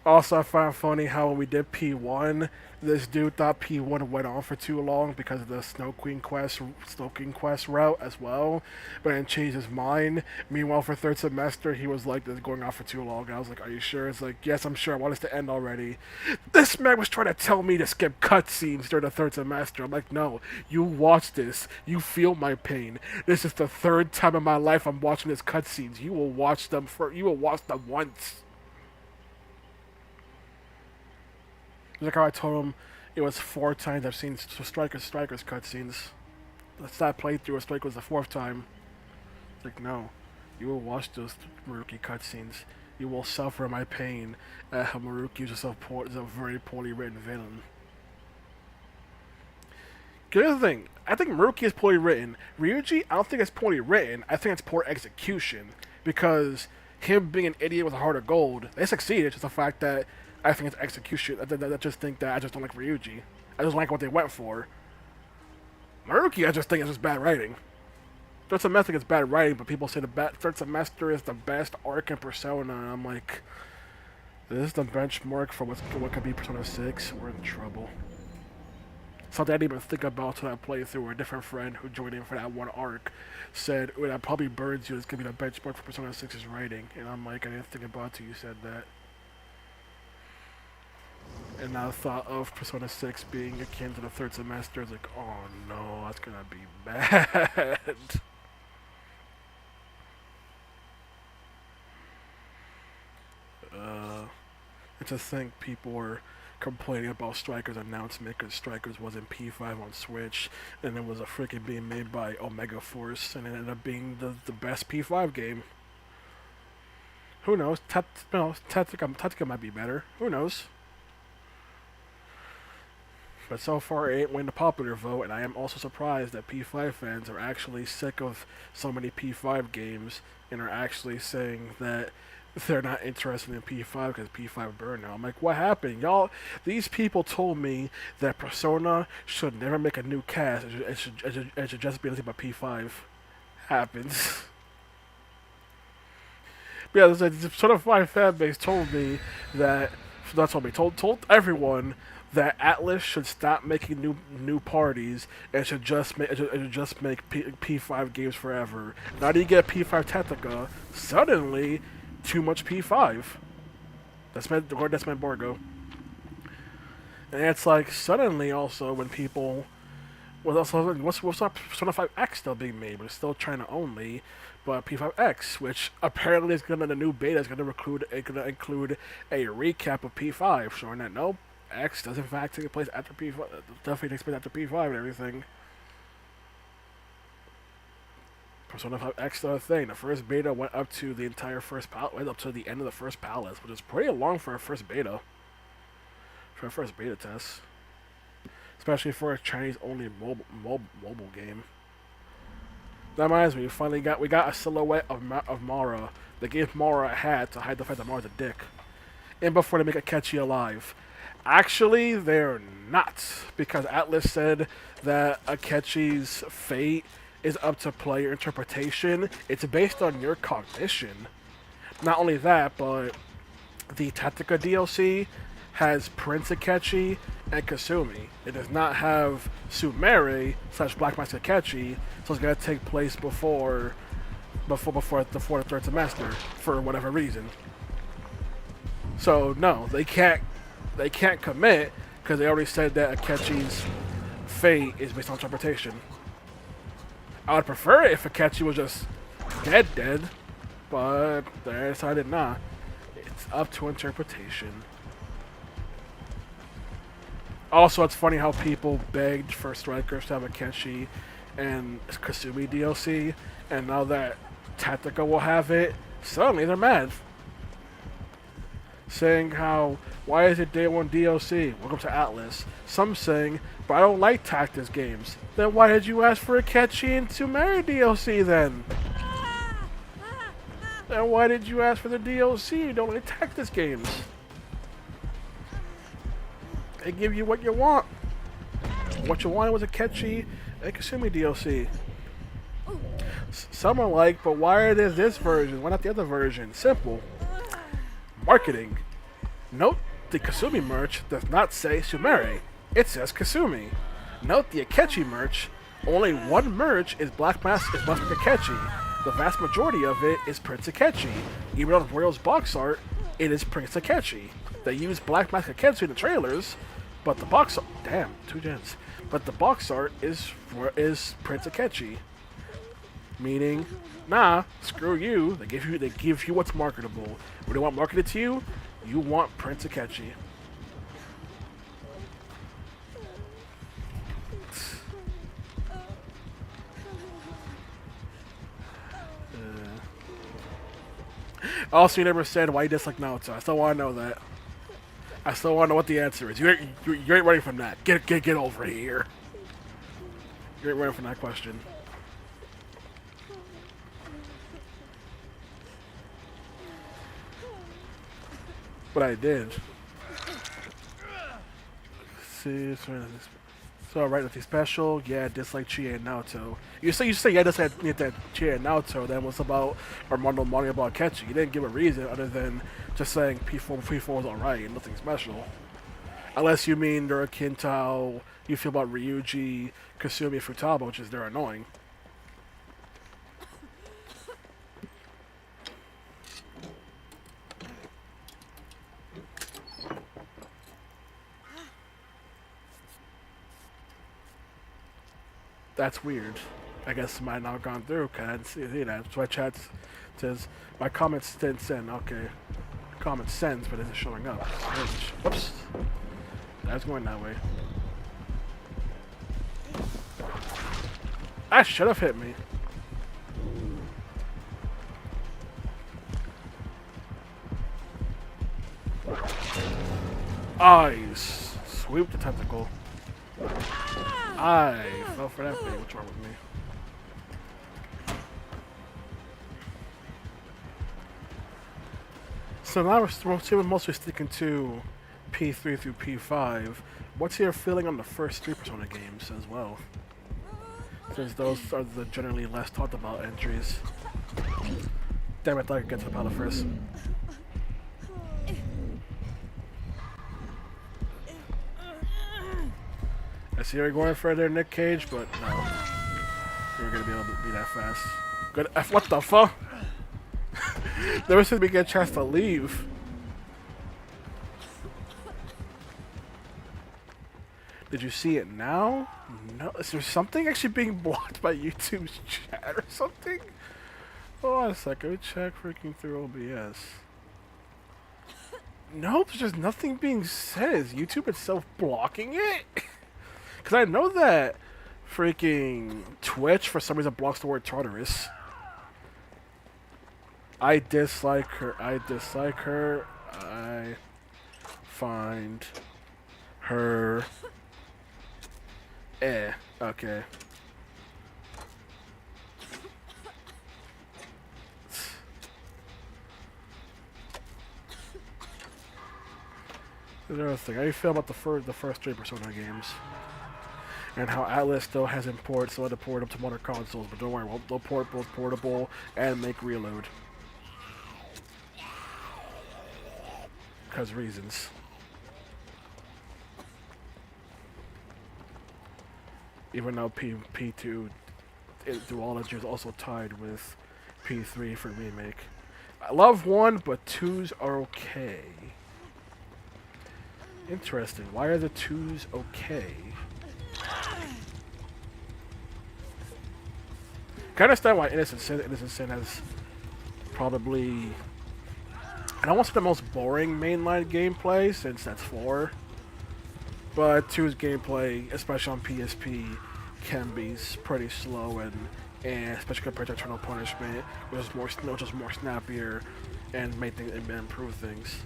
Also, I found funny how when we did P1, this dude thought P1 went on for too long because of the Snow King quest route as well, but then changed his mind. Meanwhile, for third semester, he was like, "This is going on for too long." And I was like, "Are you sure?" It's like, "Yes, I'm sure. I want us to end already." This man was trying to tell me to skip cutscenes during the third semester. I'm like, "No, you watch this. You feel my pain. This is the third time in my life I'm watching these cutscenes. You will watch them once." Like how I told him it was 4 times I've seen Strikers cutscenes. That's that playthrough of Strike was the 4th time. Like, no. You will watch those Maruki cutscenes. You will suffer my pain at how Maruki is a very poorly written villain. Here's the thing. I think Maruki is poorly written. Ryuji, I don't think it's poorly written. I think it's poor execution. Because him being an idiot with a heart of gold, they succeeded. It's just the fact that I think it's execution. I just think that I just don't like Ryuji. I just like what they went for. Maruki, I just think it's just bad writing. Third Semester is bad writing, but people say Third Semester is the best arc in Persona, and I'm like, this is the benchmark for what could be Persona 6. We're in trouble. Something I didn't even think about until I played through. A different friend who joined in for that one arc said, "Oh, that probably burns you. It's gonna be the benchmark for Persona 6's writing." And I'm like, I didn't think about it till you said that. And I thought of Persona 6 being akin to the Third Semester. It's like, oh no, that's gonna be bad. I just think people were complaining about Strikers' announcement because Strikers wasn't P5 on Switch, and it was a freaking being made by Omega Force, and it ended up being the best P5 game. Who knows? Tactica might be better. Who knows? But so far, it ain't winning the popular vote, and I am also surprised that P5 fans are actually sick of so many P5 games and are actually saying that they're not interested in P5 because P5 burned now. I'm like, what happened? Y'all, these people told me that Persona should never make a new cast. It should just be nothing but P5 happens. Yeah, the Persona 5 fan base told me that, not told me, told everyone that Atlus should stop making new parties and should just make P5 games forever. Now that you get P5 Tactica, suddenly too much P5. That's my Borgo. And it's like suddenly also when people, well, also what's up? Persona 5X still being made, but it's still China only. But P5X, which apparently is the new beta is gonna include a recap of P5, showing that no, X does in fact take place after P5. Definitely takes place after P5 and everything. Persona 5X the thing. The first beta went up to the entire went up to the end of the first palace, which is pretty long for a first beta. For a first beta test. Especially for a Chinese-only mobile game. That reminds me, we got a silhouette of Mara. They gave Mara a hat to hide the fact that Mara's a dick. And before they make Akechi alive. Actually, they're not. Because Atlus said that Akechi's fate is up to player interpretation. It's based on your cognition. Not only that, but the Tactica DLC has Prince Akechi and Kasumi. It does not have Sumere / Black Mask Akechi, so it's gonna take place before the Third Semester for whatever reason. So no, they can't commit because they already said that Akechi's fate is based on interpretation. I would prefer it if Akechi was just dead, but they decided not. It's up to interpretation. Also, it's funny how people begged for Strikers to have Akechi and Kasumi DLC, and now that Tactica will have it, suddenly they're mad. Saying how, why is it day one DLC? Welcome to Atlus. Some saying, but I don't like Tactics games. Then why did you ask for Akechi and Sumere DLC then? Then why did you ask for the DLC? You don't like Tactics games. They give you what you want. What you wanted was Akechi and Kasumi DLC. Some are like, but why are there this version? Why not the other version? Simple. Marketing. Note the Kasumi merch does not say Sumere. It says Kasumi. Note the Akechi merch. Only one merch is Black Mask Akechi. The vast majority of it is Prince Akechi. Even on Royal's box art, it is Prince Akechi. They use Black Mask Akechi in the trailers, but the box art, damn, 2 gens. But the box art is Prince Akechi. Meaning, nah, screw you. They give you what's marketable. What they want marketed to you, you want Prince Akechi. Also, you never said why you dislike Naruto. I still want to know that. I still want to know what the answer is. You ain't running from that. Get over here. You ain't running from that question. But I did. See, so right with the special, yeah, dislike Chie and Naoto. You say yeah, dislike that Chie and Naoto. Then was about Armando Moni about Ketchy. You didn't give a reason other than just saying P4 was alright and nothing special. Unless you mean they're akin to how you feel about Ryuji, Kasumi, Futaba, which is they're annoying. That's weird. I guess it might not have gone through. Cause I didn't see that. That's why chat says my comments didn't send. Okay, comment sends, but isn't showing up. Whoops. That's going that way. That should have hit me. Eyes. Swoop the tentacle. I fell for that thing. What's wrong with me? So now we're mostly sticking to P3 through P5. What's your feeling on the first 3 Persona games as well? Since those are the generally less talked about entries. Damn, I thought I could get to the palette first. I see you're going further, Nick Cage, but no. You're gonna be able to be that fast. Good F, what the fuck? Never since we get a chance to leave. Did you see it now? No. Is there something actually being blocked by YouTube's chat or something? Hold on a second. Let me check freaking through OBS. Nope, there's just nothing being said. Is YouTube itself blocking it? Because I know that freaking Twitch, for some reason, blocks the word Tartarus. I dislike her. I dislike her. I find her... Okay. Another thing. How do you feel about the first 3 Persona games? And how Atlas still has imports, so I had to port up to modern consoles, but don't worry, they'll port both portable and make reload. Because reasons. Even though P2 duology is also tied with P3 for remake. I love 1, but 2s are okay. Interesting. Why are the 2s okay? I understand why Innocent Sin has probably... I don't want to say the most boring mainline gameplay, since that's 4. But 2's gameplay, especially on PSP, can be pretty slow and especially compared to Eternal Punishment, which is more snappier and make things and improve things.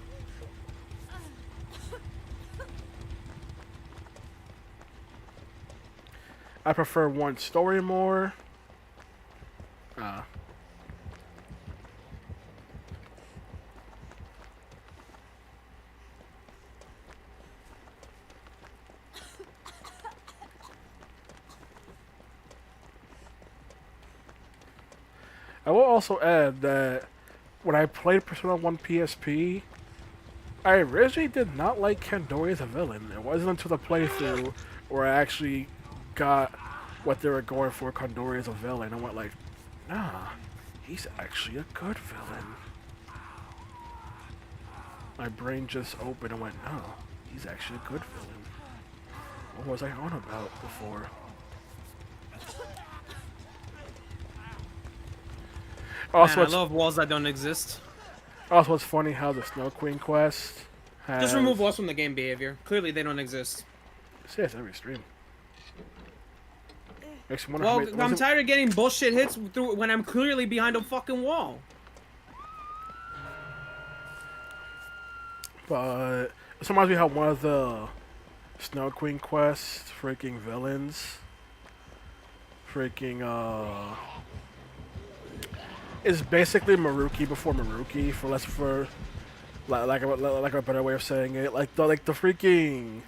I prefer 1 story more. I will also add that when I played Persona 1 PSP, I originally did not like Kandori as a villain. It wasn't until the playthrough where I actually got what they were going for, Kandori as a villain. I went like, nah, he's actually a good villain. My brain just opened and went, no, he's actually a good villain. What was I on about before? Also, Man, I love walls that don't exist. Also, it's funny how the Snow Queen quest has... Just remove walls from the game behavior. Clearly, they don't exist. See, it's every stream. Makes me wonder Well, how many, I'm tired of getting bullshit hits through when I'm clearly behind a fucking wall. But it reminds me how one of the Snow Queen quests, freaking villains, is basically Maruki before Maruki, for like a better way of saying it, like the freaking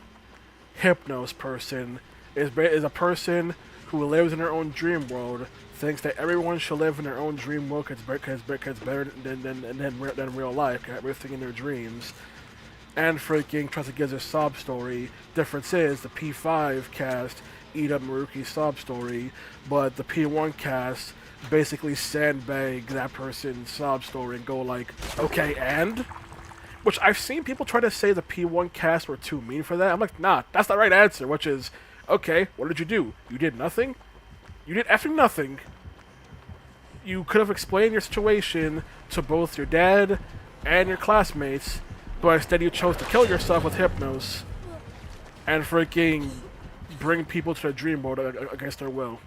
Hypnos person is a person who lives in their own dream world, thinks that everyone should live in their own dream world because it's better than real life, everything in their dreams, and freaking tries to give their sob story. Difference is the P5 cast eat up Maruki's sob story, but the P1 cast basically sandbag that person's sob story and go like, okay, and? Which I've seen people try to say the P1 cast were too mean for that. I'm like, nah, that's the right answer, which is, okay, what did you do? You did nothing? You did effing nothing. You could have explained your situation to both your dad and your classmates, but instead you chose to kill yourself with Hypnos and freaking bring people to the dream world against their will.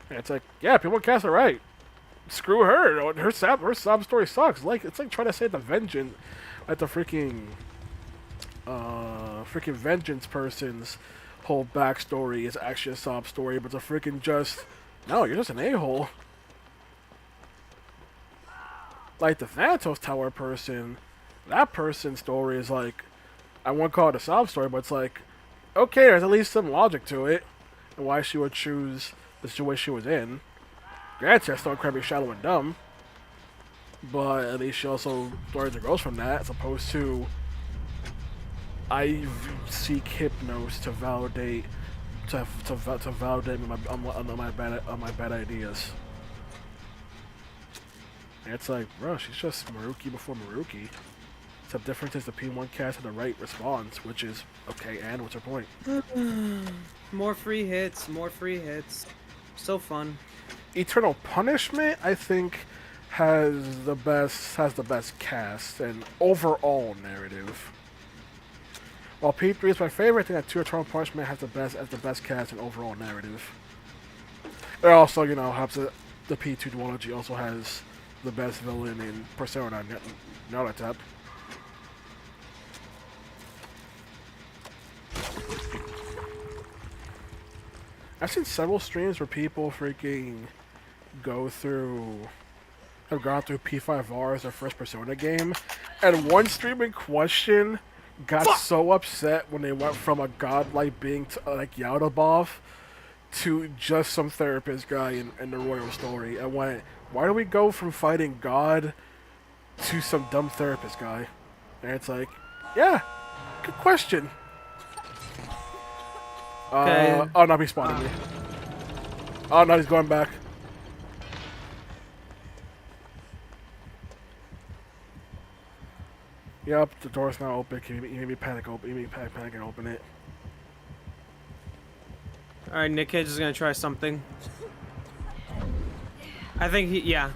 And it's like, yeah, P1 cast are right. Screw her. Her sob story sucks. It's like trying to say the vengeance, like the freaking vengeance person's whole backstory is actually a sob story, but it's a freaking just, no, you're just an a-hole. Like the Thanatos Tower person, that person's story is like, I won't call it a sob story, but it's like, okay, there's at least some logic to it, and why she would choose the situation she was in. Granted, it's still incredibly shallow and dumb, but at least she also learns and grows from that, as opposed to I seek Hypnos to validate my bad ideas. And it's like, bro, she's just Maruki before Maruki. The difference is the P1 cast had the right response, which is, okay, and what's her point? More free hits, more free hits. So fun. Eternal Punishment, I think, has the best cast and overall narrative. While P3 is my favorite, I think that 2 Eternal Punishment has the best cast and overall narrative. It also, you know, helps that the P2 duology also has the best villain in Persona Naruto. I've seen several streams where people freaking have gone through P5R as their first Persona game, and one stream in question got so upset when they went from a godlike being to like Yaldabaoth to just some therapist guy in the royal story, and went, why do we go from fighting God to some dumb therapist guy? And it's like, yeah, good question. Okay. Oh no, he spotted me. Oh no, he's going back. Yep, the door's now open. You made me panic and open it. Alright, Nick Cage is gonna try something. I think yeah.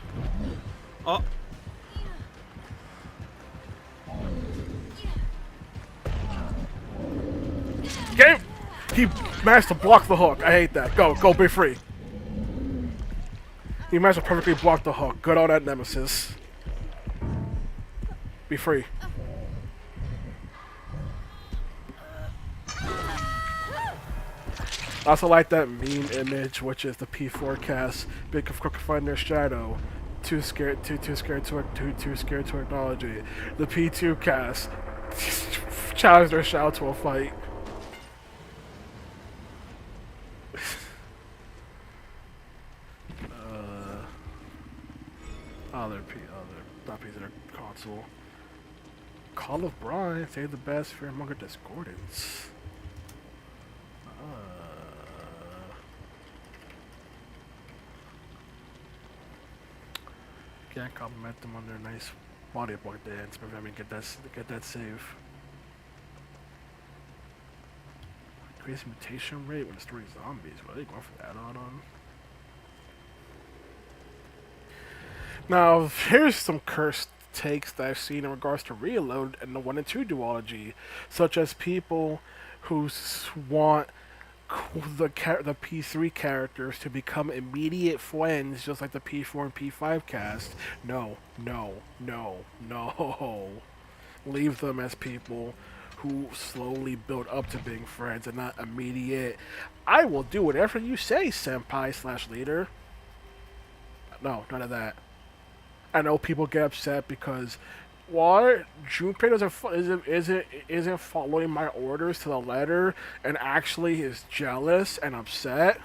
Oh. Game! He managed to block the hook. I hate that. Go, be free. He managed to perfectly block the hook. Good on that Nemesis. Be free. I also like that meme image, which is the P4 cast, big of crook find their shadow, too scared to acknowledge it. The P2 cast challenge their shadow to a fight. Not piece of their console. Call of Brine, save the best for Monger Discordance. Can't compliment them on their nice bodyboard dance, but I mean, get that save. Increase mutation rate when destroying zombies. What are they going for that on? Now, here's some cursed takes that I've seen in regards to Reload and the 1 and 2 duology, such as people who want the P3 characters to become immediate friends, just like the P4 and P5 cast. No. Leave them as people who slowly build up to being friends and not immediate, I will do whatever you say, senpai/leader. No, none of that. I know people get upset because what Junpei isn't following my orders to the letter and actually is jealous and upset.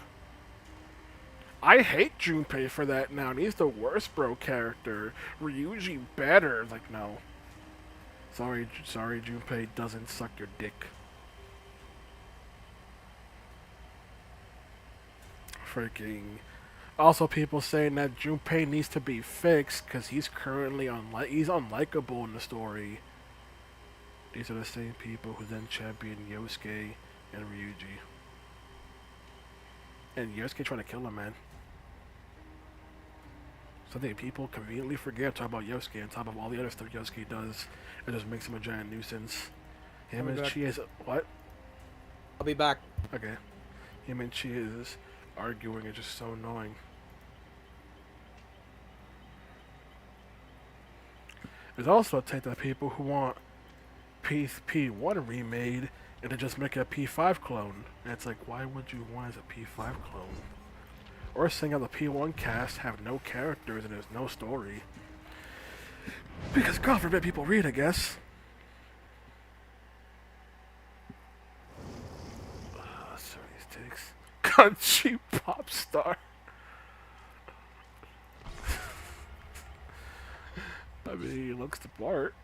I hate Junpei for that now, and he's the worst bro character. Ryuji better. Like, no. Sorry, Junpei doesn't suck your dick. Freaking. Also, people saying that Junpei needs to be fixed because he's currently he's unlikable in the story. These are the same people who then championed Yosuke and Ryuji. And Yosuke trying to kill him, man. Something people conveniently forget talk about Yosuke on top of all the other stuff Yosuke does. It just makes him a giant nuisance. Him and Chi is what? I'll be back. Okay. Him and Chi is arguing is just so annoying. There's also a take that people who want P1 remade and to just make a P5 clone. And it's like, why would you want as a P5 clone? Or saying how the P1 cast have no characters and there's no story. Because God forbid people read, I guess. Sorry, these takes. Country pop star. I mean, he looks the part.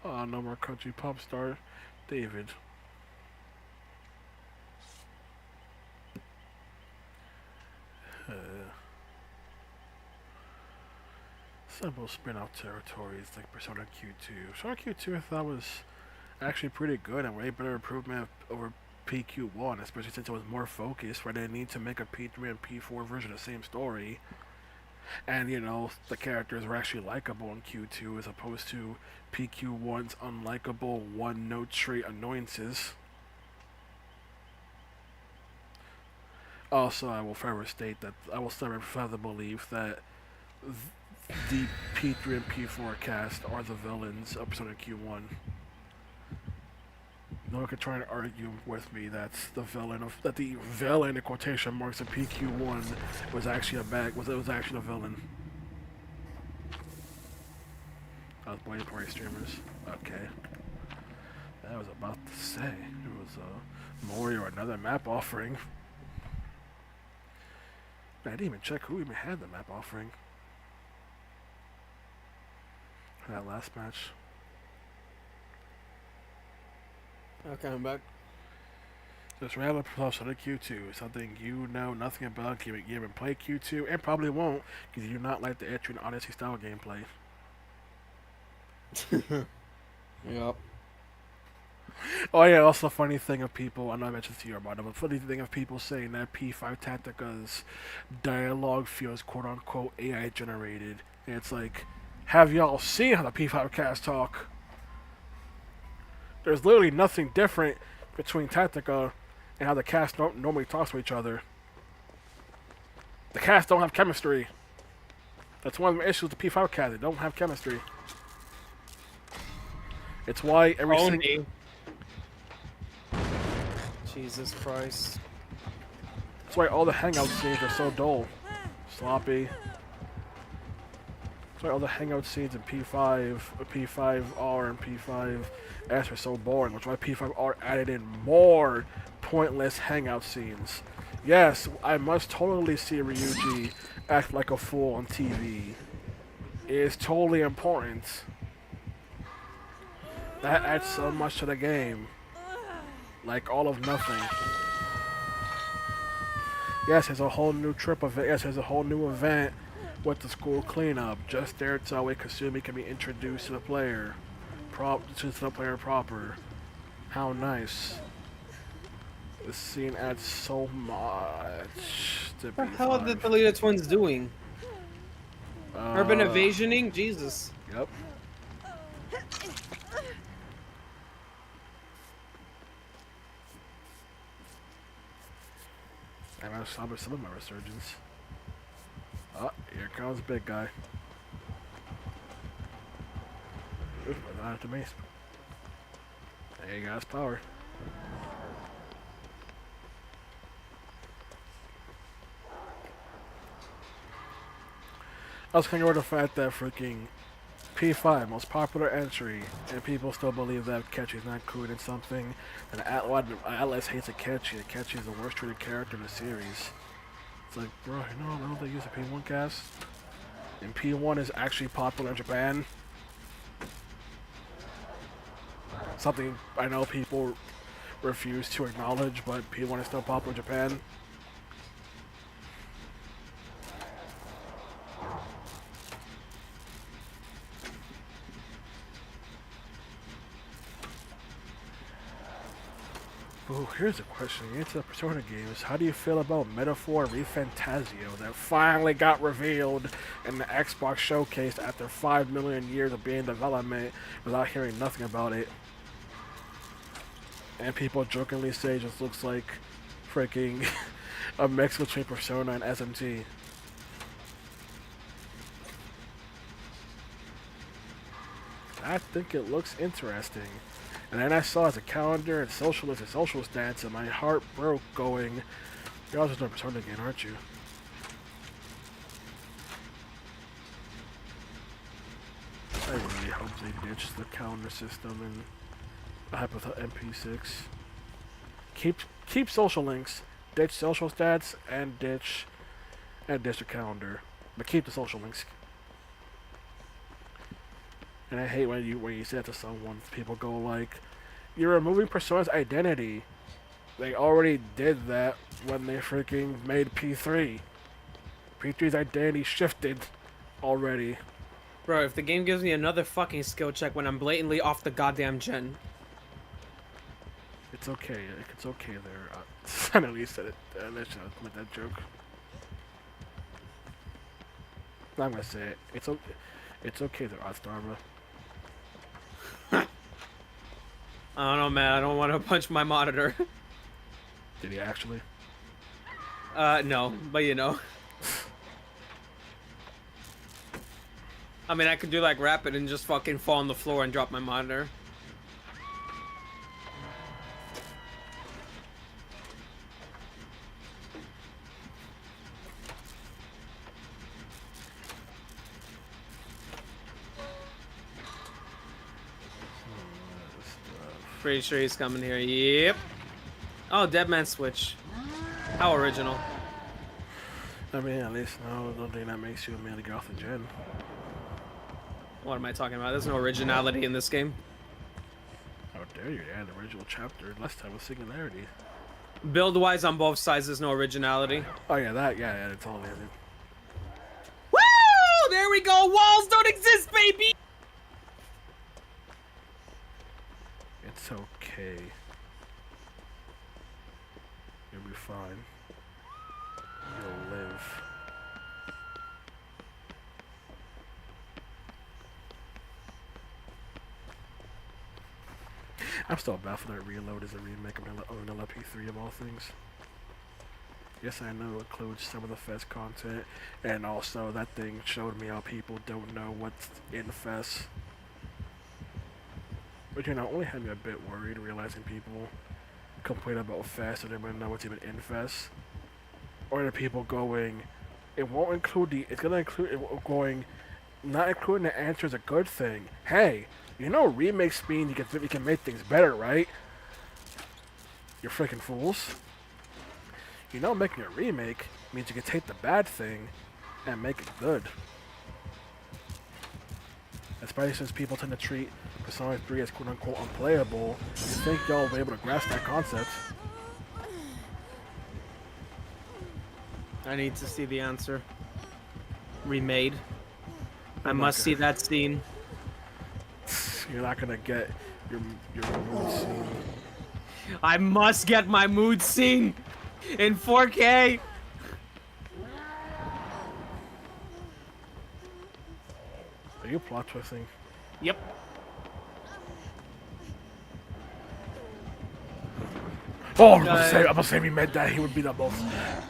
Oh, no more country pop star. David. Several spin-off territories like Persona Q2. Persona Q2 I thought was actually pretty good and way better improvement over PQ1, especially since it was more focused, where they need to make a P3 and P4 version of the same story. And, you know, the characters were actually likable in Q2 as opposed to PQ1's unlikable one-note trait annoyances. Also, I will forever state that I will still have the belief that the P3 and P4 cast are the villains of Persona Q1. No one can try and argue with me that's the villain in quotation marks of PQ1 was actually was actually the villain. I was blaming for streamers. Okay. I was about to say it was Mori or another map offering. I didn't even check who even had the map offering. That last match. Okay, I'm back. Just random plus on the Q2, something you know nothing about, you haven't played Q2, and probably won't, because you do not like the Etrian Odyssey style gameplay. Yep. Oh yeah, also funny thing of people, I know I mentioned to you about it, but funny thing of people saying that P5 Tactica's dialogue feels quote unquote AI generated. And it's like, have y'all seen how the P5 cast talk? There's literally nothing different between Tactica and how the cast normally talks to each other. The cast don't have chemistry. That's one of the issues with the P5 cast. They don't have chemistry. It's why every single... Jesus Christ. That's why all the hangout scenes are so dull. Sloppy. That's why all the hangout scenes in P5, P5R and P5S are so boring. That's why P5R added in more pointless hangout scenes. Yes, I must totally see Ryuji act like a fool on TV. It is totally important. That adds so much to the game. Like all of nothing. Yes, there's a whole new trip event. Yes, there's a whole new event with the school cleanup. Just there so that way Kasumi can be introduced to the player. To the player proper. How nice. This scene adds so much to What the hell are the Toledo twins doing? Urban evasioning? Jesus. Yep. And I saw some of my resurgence. Oh, here comes big guy. Ooh, not at the mace. There you got his power. I was thinking about the fact that freaking P5, most popular entry, and people still believe that Akechi's not included in something, and Atlas hates Akechi. Akechi is the worst treated character in the series. It's like, bro, you know how little they use the P1 cast? And P1 is actually popular in Japan. Something I know people refuse to acknowledge, but P1 is still popular in Japan. Oh, here's a question. Into the Persona games, how do you feel about Metaphor ReFantazio that finally got revealed in the Xbox showcase after 5 million years of being in development without hearing nothing about it? And people jokingly say it just looks like freaking a mix between Persona and SMT. I think it looks interesting. And then I saw as a calendar and socialist and social stance, and my heart broke going, you're also doing Persona again, aren't you? I really hope they ditch the calendar system and Hypothet MP6. Keep social links, ditch social stats, and ditch the calendar. But keep the social links. And I hate when you say that to someone, people go like, you're removing Persona's identity. They already did that when they freaking made P3. P3's identity shifted already. Bro, if the game gives me another fucking skill check when I'm blatantly off the goddamn gen. It's okay. It's okay there. I know you said it. Let's not make that joke. I'm gonna say it. It's okay there, Ozdharma. I don't know, man. I don't want to punch my monitor. Did he actually? No, but you know. I mean, I could do like Rapid and just fucking fall on the floor and drop my monitor. Pretty sure he's coming here. Yep. Oh, Dead Man Switch. How original. I mean, at least no, the thing that makes you immediately get off the gen. What am I talking about? There's no originality in this game. How dare you add the original chapter? Last time was Singularity. Build-wise on both sides, there's no originality. Oh yeah, yeah, it's all in. Woo! There we go! Walls don't exist, baby! It's okay. You'll be fine. You'll live. I'm still baffled that Reload is a remake of Vanilla P3 of all things. Yes, I know it includes some of the Fest content, and also that thing showed me how people don't know what's in Fest. But you know, it only had me a bit worried realizing people complain about Fest and they don't know what's even in Fest. Or the people going, it won't include it's gonna include it going, not including the answer is a good thing. Hey, you know remakes mean you can make things better, right? You're freaking fools. You know making a remake means you can take the bad thing and make it good. Especially since people tend to treat Persona 3 as quote-unquote unplayable, you think y'all will be able to grasp that concept. I need to see the answer. Remade. I must see that scene. You're not gonna get your mood scene. I must get my mood scene in 4K. Are you plot twisting? Yep. Oh, I'm gonna say if he made that, he would be the most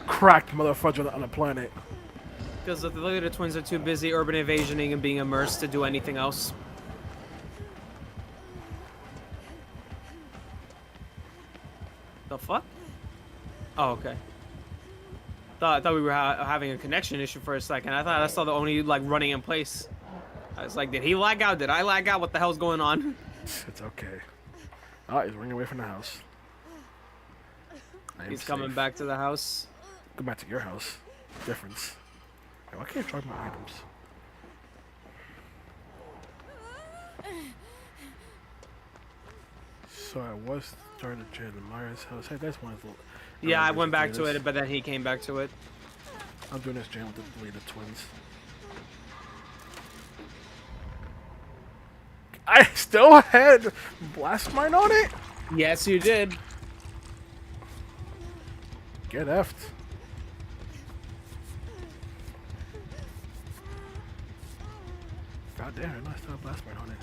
cracked motherfucker on the planet. Because the Lilita twins are too busy urban evasioning and being immersed to do anything else. The fuck? Oh, okay. Thought we were having a connection issue for a second. I thought I saw the only like running in place. I was like, did he lag out? Did I lag out? What the hell's going on? It's okay. Oh, he's running away from the house. I am He's coming safe. back to the house. Go back to your house. Difference. Hey, why can't I drop my items? So I was starting to Jen Myers' house. Hey, that's one of the. Yeah, I went back do to this. it, but then he came back to it. I'm doing this jam with the Bleeder twins. I still had Blast Mine on it? Yes, you did. Get effed. God damn, I know I still have Blast Mine on it.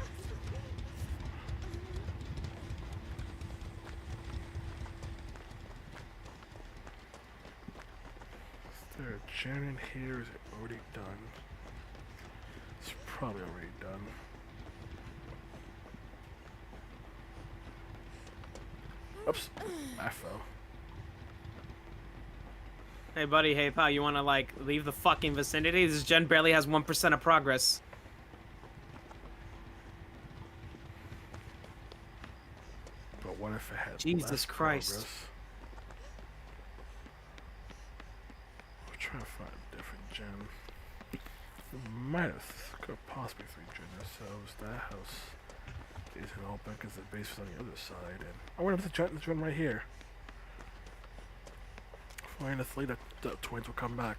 Is there a gen in here? Is it already done? It's probably already done. Oops, I fell. Hey, buddy. Hey, pal. You want to, like, leave the fucking vicinity? This gen barely has 1% of progress. But what if it had Jesus less Christ. progress? We're trying to find a different gen. We might have could have possibly 3 gen ourselves. That house isn't open because the base is on the other side. And I wonder if the gen right here. Flying the fleet, the twins will come back.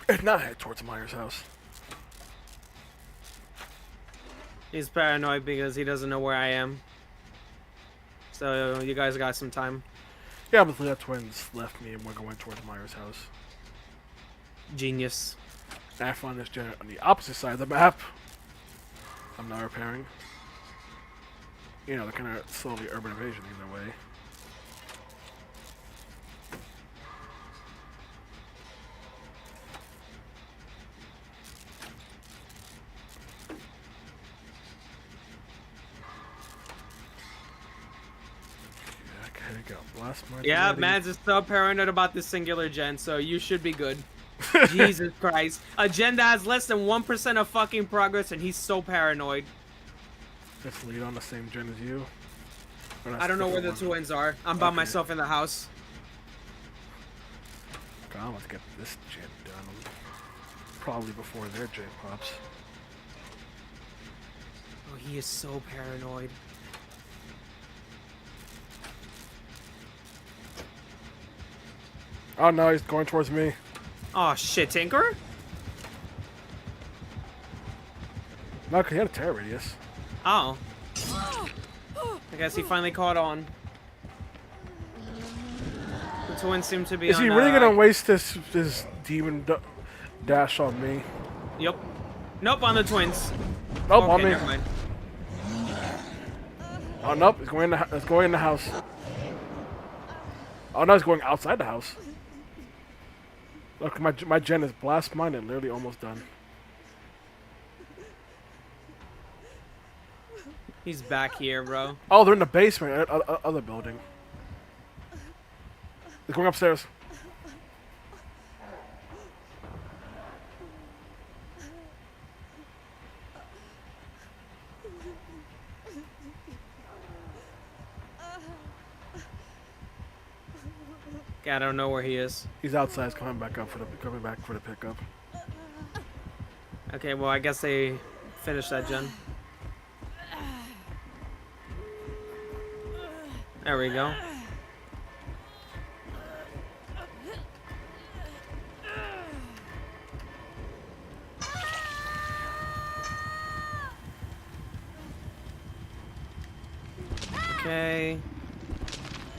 If not, head towards Myers' house. He's paranoid because he doesn't know where I am. So you guys got some time. Yeah, but the twins left me and we're going towards Myers' house. Genius. And I found this gen on the opposite side of the map. I'm not repairing. You know, they're kind of slowly urban invasion either way. Okay, got blast mine. Yeah, already. Mads is so paranoid about this singular gen, so you should be good. Jesus Christ. A gen that has less than 1% of fucking progress, and he's so paranoid. Just lead on the same gen as you. Or not I don't know where the different one. twins are. I'm by Okay. myself in the house. God, I want to get this gen done. Probably before their gen pops. Oh, he is so paranoid. Oh no, he's going towards me. Oh shit, Tinker? No, 'cause he had a terror radius. Oh. I guess he finally caught on. The twins seem to be Is on, he really gonna waste this demon dash on me? Yep. Nope, on the twins. Nope, Okay, on me. never mind. Oh nope, it's going it's going in the house. Oh no, it's going outside the house. Look, my gen is blast mine and literally almost done. He's back here, bro. Oh, they're in the basement, other building. They're going upstairs. Okay, I don't know where he is. He's outside. He's coming back for the pickup. Okay, well, I guess they finished that gen. There we go. Okay.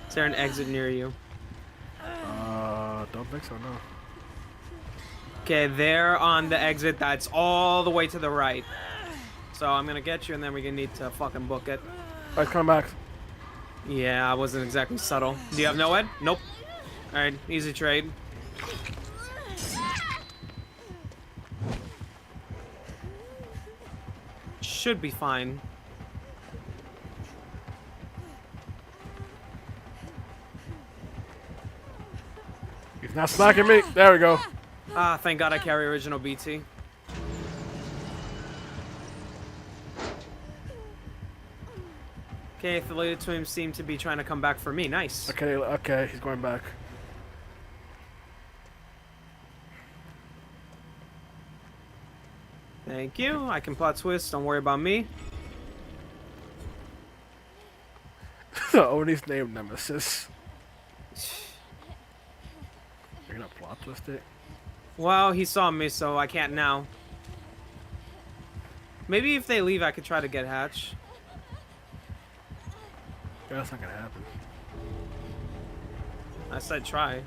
Is there an exit near you? Don't think so, no. Okay, they're on the exit that's all the way to the right. So I'm gonna get you, and then we're gonna need to fucking book it. Alright, come back. Yeah, I wasn't exactly subtle. Do you have no ed? Nope. Alright, easy trade. Should be fine. Now smacking me. There we go. Ah, thank God I carry original BT. Okay, affiliated to him seem to be trying to come back for me. Nice. Okay, okay, he's going back. Thank you. I can plot twist. Don't worry about me. Oni's name Nemesis. You're gonna plot twist it? Well, he saw me, so I can't now. Maybe if they leave, I could try to get Hatch. Yeah, that's not gonna happen. I said try.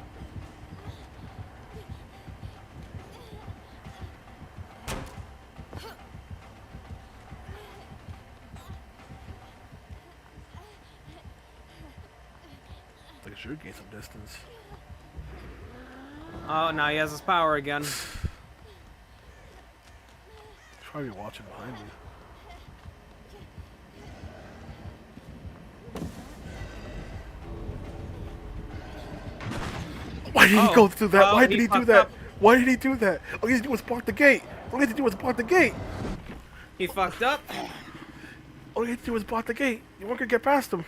They should gain some distance. Oh, now he has his power again. He's probably watching behind you. Why did he go through that? well, Why did he he do fucked that? up. Why did he do that? All he had to do was block the gate. All he had to do was block the gate. He fucked up. All he had to do was block the gate. You weren't gonna get past him.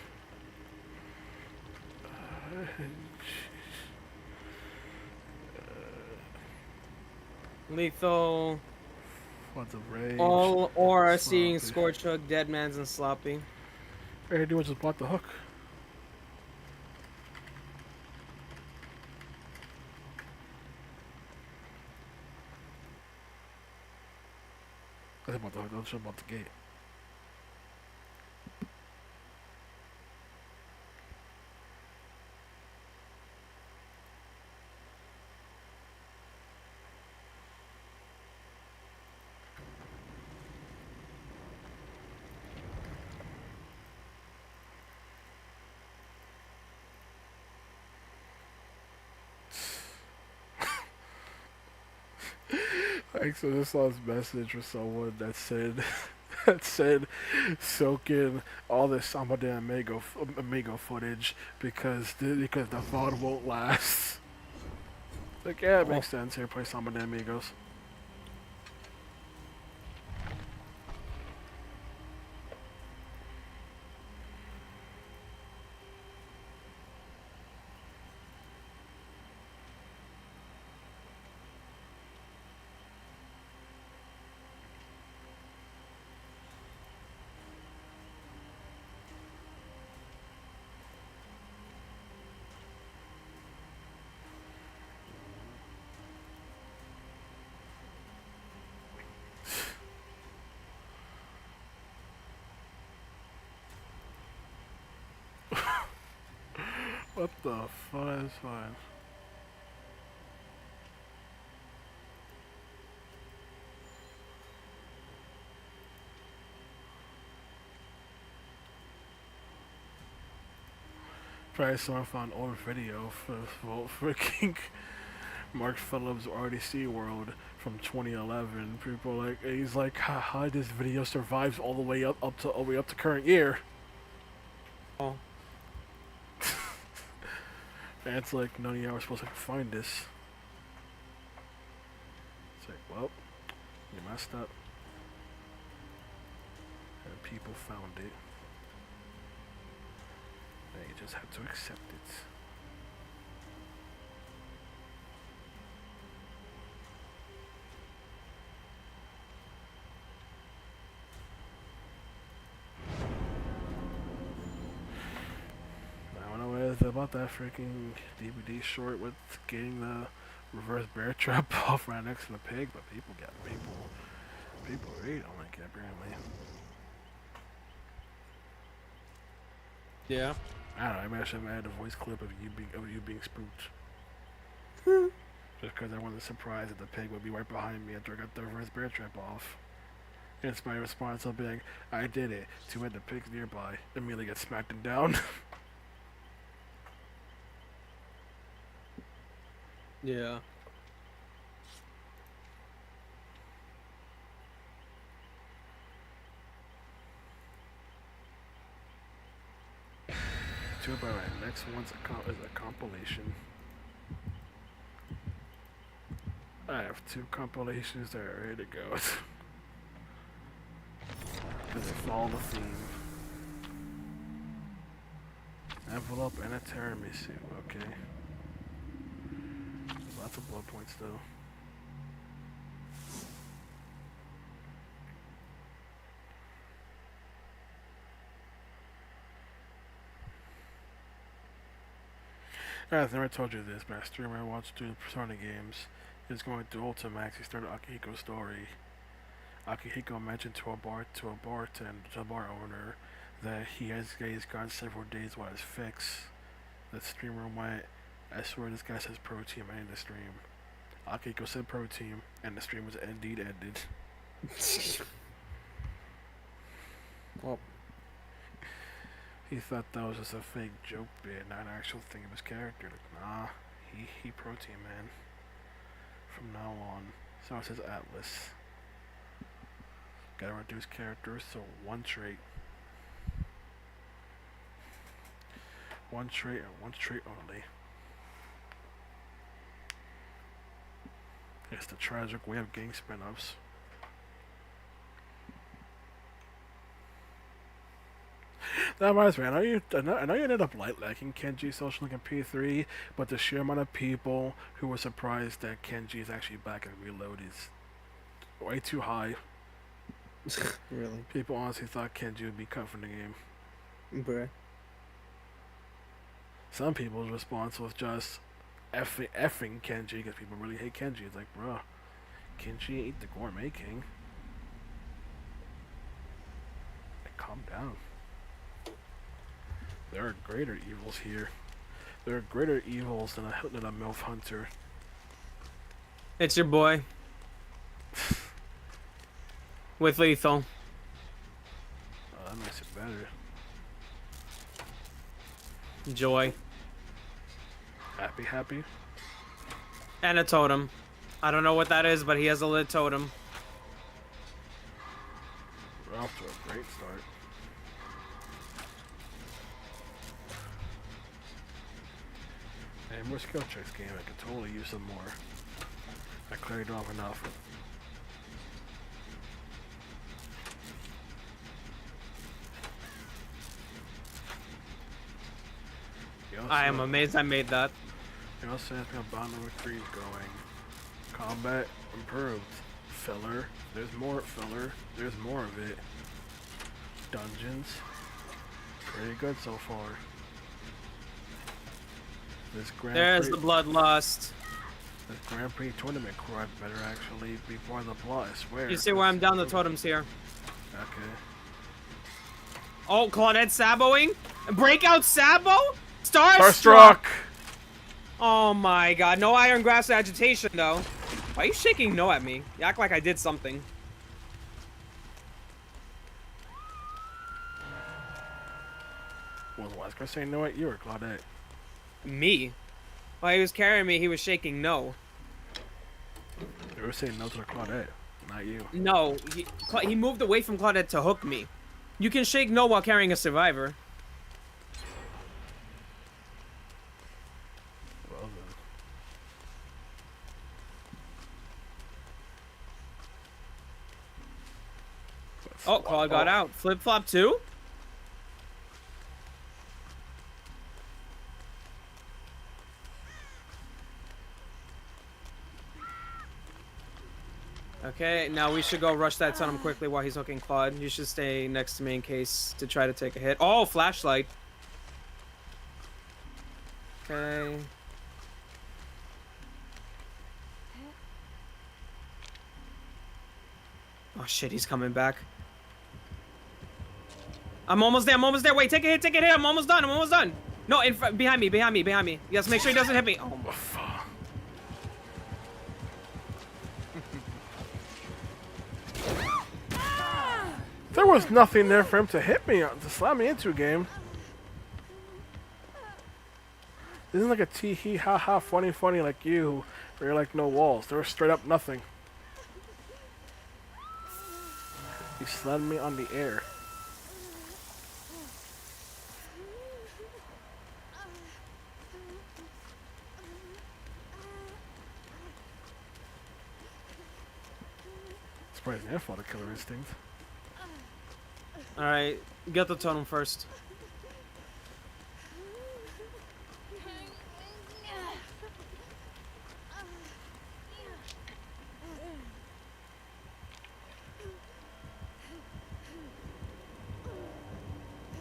Lethal. Floods of rage. All aura seeing Sloppy. Scorch Hook, Dead Man's, and Sloppy. All he had to do was just block the hook. I said about the hook. I was about the gate. Actually, I saw this message from someone that said, soak in all this Samba de Amigo footage because the VOD won't last. Like, yeah, it makes sense. Here, play Samba de Amigos. What the fuck is fine? Probably someone found an old video for freaking Mark Phillips RDC World from 2011. People like he's like, how this video survives all the way up to current year. Oh. And it's like none of y'all were supposed to find this. It's like, well, you messed up. And people found it. And you just have to accept it. I don't know what it is about that freaking DVD short with getting the reverse bear trap off right next to the pig, but people really don't like it apparently. Yeah. I don't know. Maybe I should have added a voice clip of you being spooked. Just because I wasn't surprised that the pig would be right behind me after I got the reverse bear trap off. It's my response of being, I did it. Too bad the pig's nearby. Immediately get smacked him down. Yeah. Too bad my next one's is a compilation. I have 2 compilations that are ready to go. Because they follow the theme. Envelope and a tiramisu, okay. Lots of blood points though. I've never told you this, but a streamer I watched do the Persona games is going through Ultimax. He started Akihiko's story. Akihiko mentioned to a bar owner that he's gone several days while it's fixed. The streamer went, I swear this guy says pro team, I end the stream. Akihiko said pro team, and the stream was indeed ended. Well, He thought that was just a fake joke bit, not an actual thing of his character. Like, nah, he pro team, man. From now on. So it says Atlas. Gotta reduce characters to 1 trait. 1 trait and 1 trait only. It's the tragic way of getting spin-offs. That reminds me, I know you ended up liking Kenji Social Link in P3, but the sheer amount of people who were surprised that Kenji is actually back in Reload is way too high. really? People honestly thought Kenji would be cut from the game. Bruh. Some people's response was just effing Kenji, because people really hate Kenji. It's like, bruh, Kenji ain't the gourmet king. Like, calm down. There are greater evils here. There are greater evils than a MILF hunter. It's your boy. With lethal. Oh, that makes it better. Joy. Happy? And a totem. I don't know what that is, but he has a lit totem. We're off to a great start. Hey, more skill checks game. I could totally use some more. I cleared off enough. I am amazed I made that. You also asked me how bond number 3 is going. Combat improved. Filler. There's more filler. There's more of it. Dungeons. Pretty good so far. This Grand There's Prix, the bloodlust. this Grand Prix tournament quad better actually be part of the plot, I swear. You see where I'm down the totems here. Okay. Oh, Claudette Saboing? Breakout Sabo? Starstruck! Oh my god, no Iron Grass agitation though. Why are you shaking no at me? You act like I did something. Was Wesker saying no at you or Claudette? Me? While he was carrying me, he was shaking no. You were saying no to the Claudette, not you. No, he moved away from Claudette to hook me. You can shake no while carrying a survivor. Well then. Oh, Claude got out. Flip flop too? Okay, now we should go rush that totem quickly while he's hooking Claude. You should stay next to me in case to try to take a hit. Oh, flashlight. Okay. Oh shit, he's coming back. I'm almost there, I'm almost there. Wait, take a hit, take a hit. I'm almost done, I'm almost done. No, in front, behind me, behind me, behind me. Yes, make sure he doesn't hit me. Oh, Fuck. There was nothing there for him to hit me, to slam me into a game. This isn't like a tee hee ha ha funny like you, where you're like no walls. There was straight up nothing. He slammed me on the air. surprised they fought a Killer Instinct. All right, get the totem first.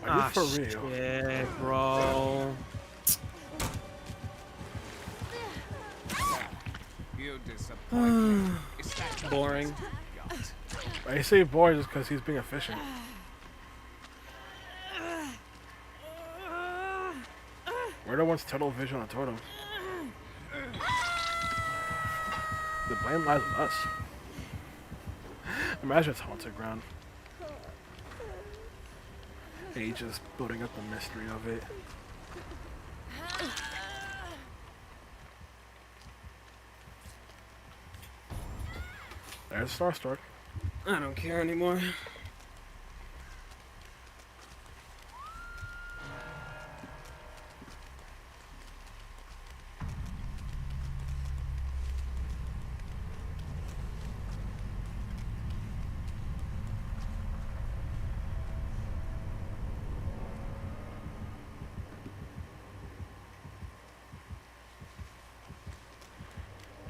Are you for real? Shit, bro. You disappoint me. Is that Boring. I say boy just because he's being efficient. Murder wants total vision on Totem. The blame lies with us. Imagine it's haunted ground. He's just building up the mystery of it. There's Starstruck. I don't care anymore.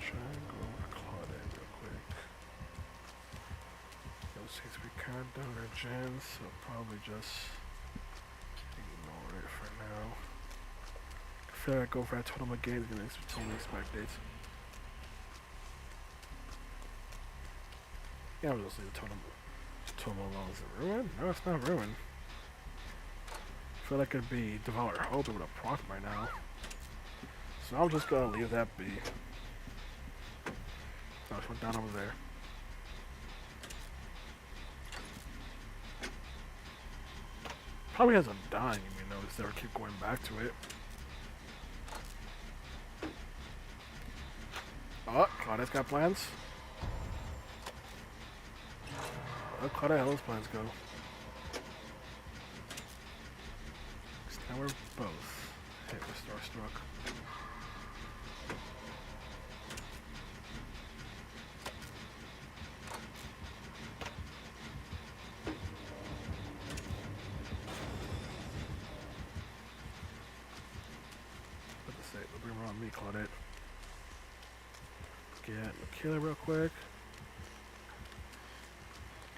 Try and go over to Claudette real quick. Since we can't down our gens, so probably just ignore it for now. I feel like go for that totem again, it's gonna totally expect it. Yeah, I'll just leave the totem alone. Is it ruined? No, it's not ruined. I feel like it'd be Devour Hope, it would have proc by now. So I'm just gonna leave that be. I just went down over there. Probably has them dying, you notice they keep going back to it. Oh, Claudette's got plans. Oh, Claudette, how those plans go? Now we're both hit with Starstruck. Bring her on me, Claudette. Get Michaela real quick.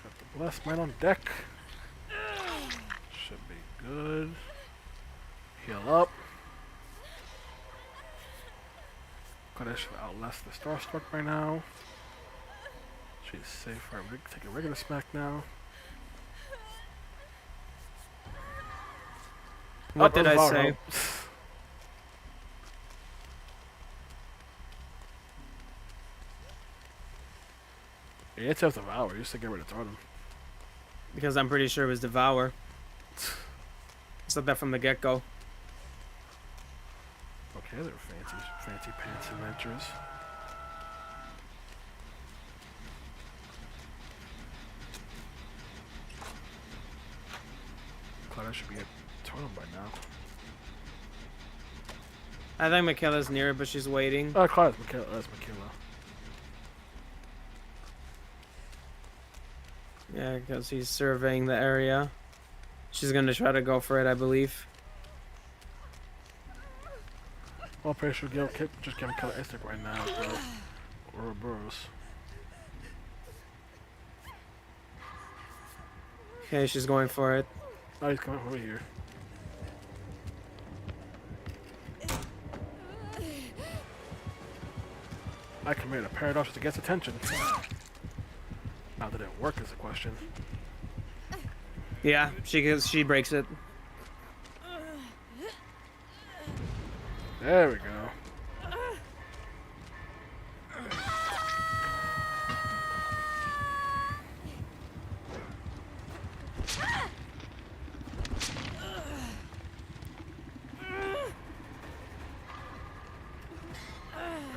Got the Blessed Man on deck. Should be good. Heal up. Claudette should outlast the Starstruck by now. She's safe for take a regular smack now. What did I say? Yeah, it's just Devour. Just to get rid of Totem. Because I'm pretty sure it was Devour. Said that from the get-go. Okay, they're fancy pants adventures. Claudette should be a Totem by now. I think Michaela's near it, but she's waiting. Oh, Claudette's Michaela. That's Michaela. Yeah, because he's surveying the area. She's gonna try to go for it, I believe. Well, I'm pretty sure just give him Killer Instinct right now, bro. Or Burrows. Okay, she's going for it. Oh, he's coming over here. I committed a paradox to get attention. Now that it work is a question. Yeah, she breaks it. There we go.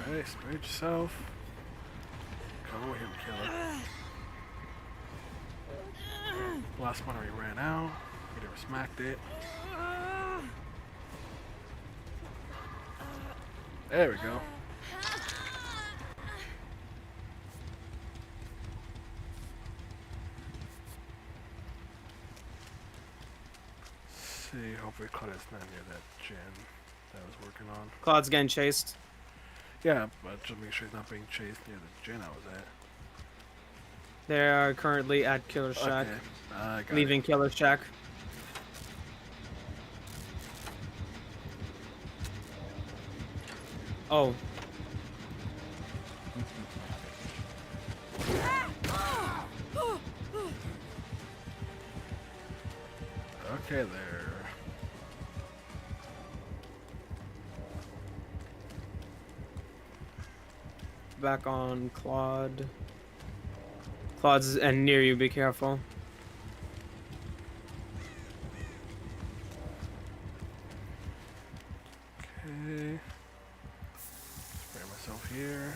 Alright, spread yourself. Come over here, killer. Last one we ran out. We never smacked it. There we go. see. Hopefully Claude's not near that gen that I was working on. Claude's getting chased. Yeah, but just make sure he's not being chased near the gen I was at. They are currently at Killer Shack. Okay. I got Leaving Killer Shack. Oh, it. Okay, there. back on Claude. Claude's and near you, be careful. Okay. Spray myself here.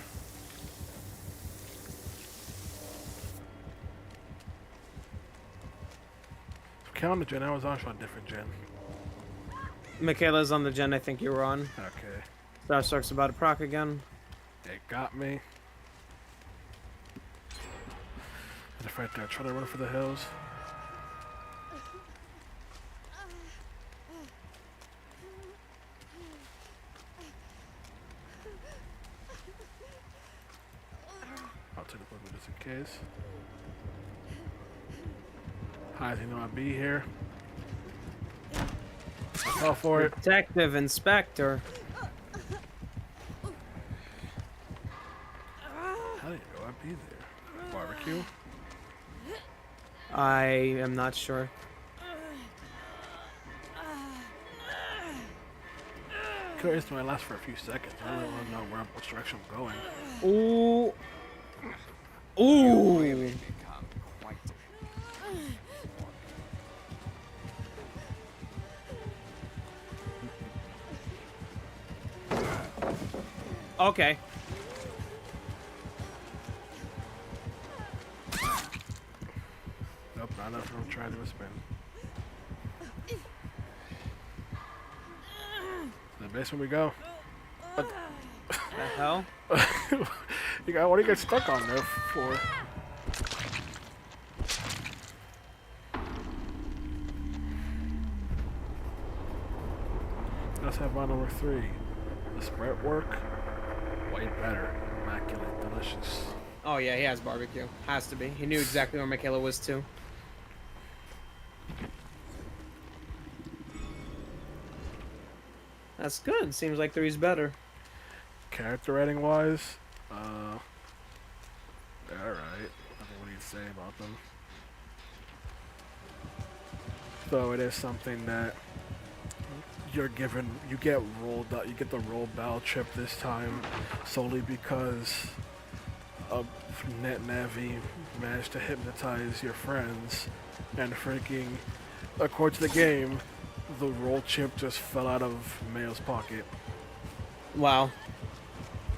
Count the gen I was on a different gen. Michaela's on the gen I think you were on. Okay. Starstruck's about to proc again. It got me. And if I try to run for the hills. I'll take the weapon just in case. Hi, you know I'll be here. Go for it. Detective Inspector. How do you know I'd be there? Barbecue? I am not sure. Curious to my last for a few seconds. I don't really want to know which direction I'm going. Ooh. Ooh. Become quite Okay. Nope, not enough. I'm trying to do a spin. The basement we go. The hell? You got what do you get stuck on there for? Let's have on number 3. The spread work. Way better. Immaculate. Delicious. Oh yeah, he has barbecue. Has to be. He knew exactly where Michaela was too. That's good. Seems like 3's better. Character rating wise, they're alright. Nothing what do you say about them. So it is something that you're given, you get rolled out, you get the roll battle chip this time solely because Net Navi managed to hypnotize your friends and freaking, according to the game, the roll chip just fell out of Mayo's pocket. Wow.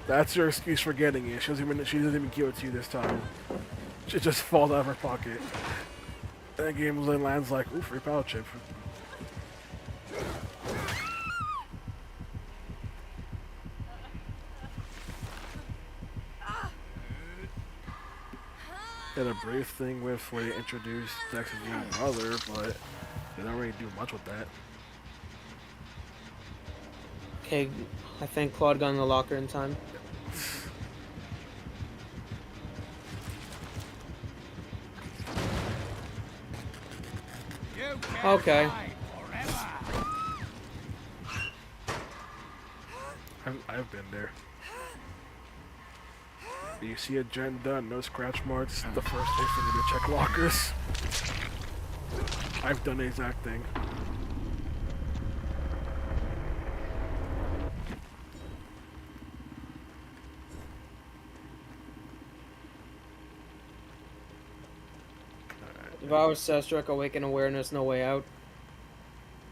That's your excuse for getting it. She doesn't even give it to you this time. It just falls out of her pocket. And the game lands like, ooh, free power chip. Had a brief thing with where they introduced Dex's young brother, but they don't really do much with that. Okay, I think Claude got in the locker in time. You can't Okay. hide forever. I've been there. You see a gen done, no scratch marks, the first thing for me to check lockers. I've done the exact thing. Devour, Starstruck, Awaken Awareness, No Way Out.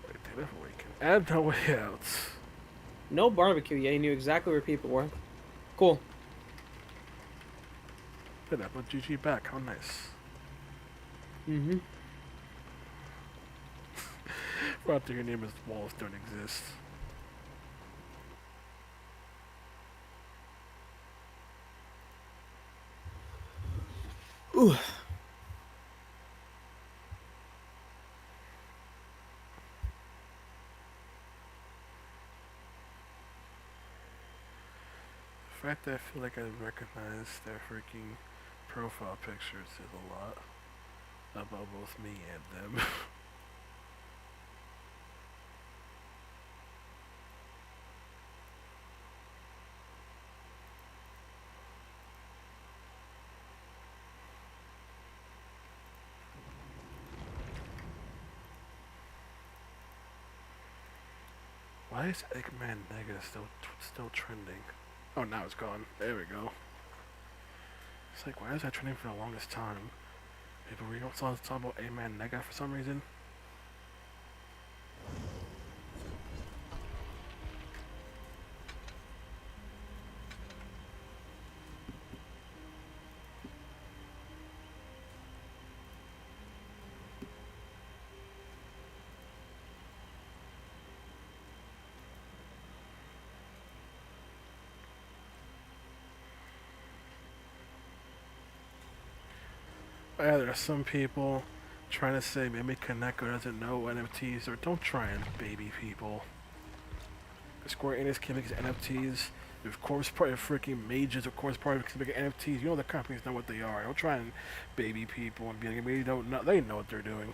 Wait, they never awaken. And no way out. No barbecue, yeah, he knew exactly where people were. Cool. Did that put GG back? How nice. Mm-hmm. Brought to your name as walls don't exist. Ooh. fact that I feel like I recognize their freaking profile pictures says a lot about both me and them. Why is Eggman Nega still trending? Oh, now it's gone. There we go. It's like, why is that trending for the longest time? People really don't talk about Eggman Nega for some reason. Yeah, there are some people trying to say maybe Kaneko doesn't know NFTs, or don't try and baby people. Square Enix can make his NFTs. Of course, part of freaking mages, of course, part of can make NFTs. You know the companies know what they are. Don't try and baby people and be like, maybe don't know. They know what they're doing.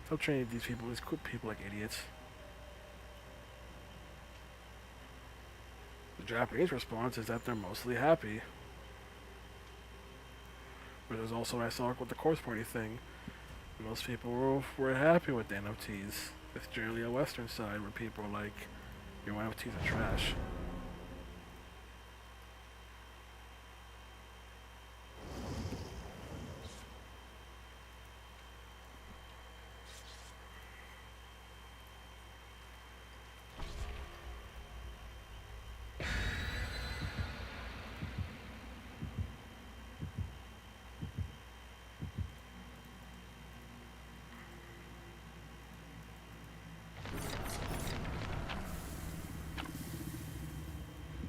Don't train these people. These people like idiots. The Japanese response is that they're mostly happy. But there's also, I saw with the Corpse Party thing, most people were happy with the NFTs. It's generally a Western side where people are like, your NFTs are trash.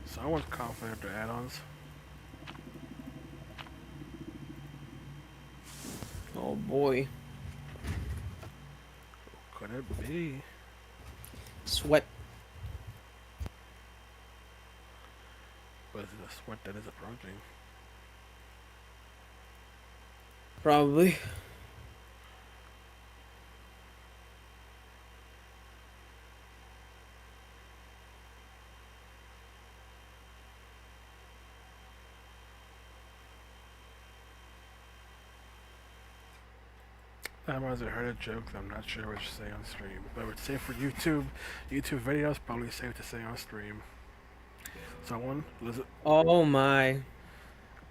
Someone's confident their add-ons. Oh boy. Could it be? Sweat. Was it a sweat that is approaching? Probably. I might have heard a joke that I'm not sure what to say on stream. But I would say for YouTube videos, probably safe to say on stream. Someone who lives Oh my.